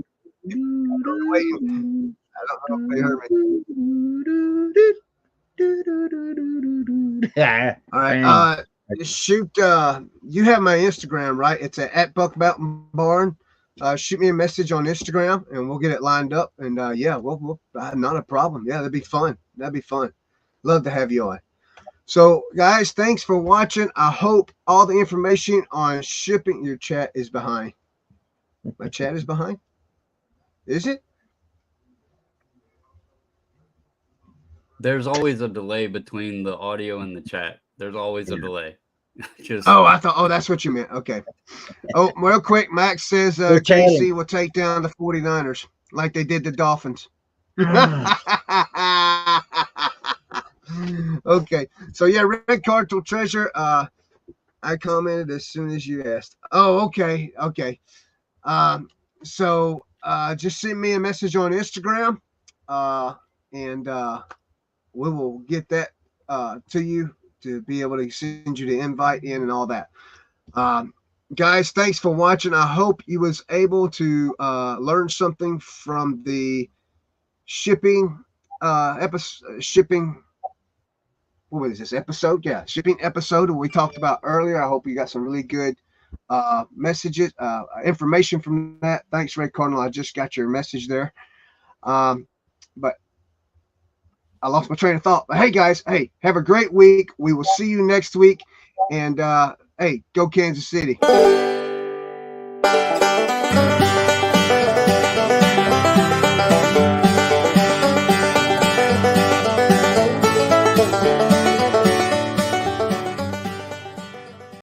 Waiting. I don't know if they heard me. All right. Shoot. You have my Instagram, right? It's at Buck Mountain Barn. Shoot me a message on Instagram, and we'll get it lined up. And yeah, we'll not a problem. Yeah, that'd be fun. That'd be fun. Love to have you on. So, guys, thanks for watching. I hope all the information on shipping. Your chat is behind. My chat is behind. Is it? There's always a delay between the audio and the chat. There's always a delay. I thought. Oh, that's what you meant. Okay. Oh, real quick, Max says KC will take down the 49ers like they did the Dolphins. Okay. So yeah, Red Cardinal Treasure. I commented as soon as you asked. Oh, okay. Okay. So just send me a message on Instagram, and we will get that to you to be able to send you the invite in and all that. Guys, thanks for watching. I hope you was able to learn something from the shipping what was this episode? Yeah, shipping episode that we talked about earlier. I hope you got some really good messages, information from that. Thanks, Red Cardinal. I just got your message there. But I lost my train of thought. But hey, guys, hey, have a great week. We will see you next week. And hey, go Kansas City.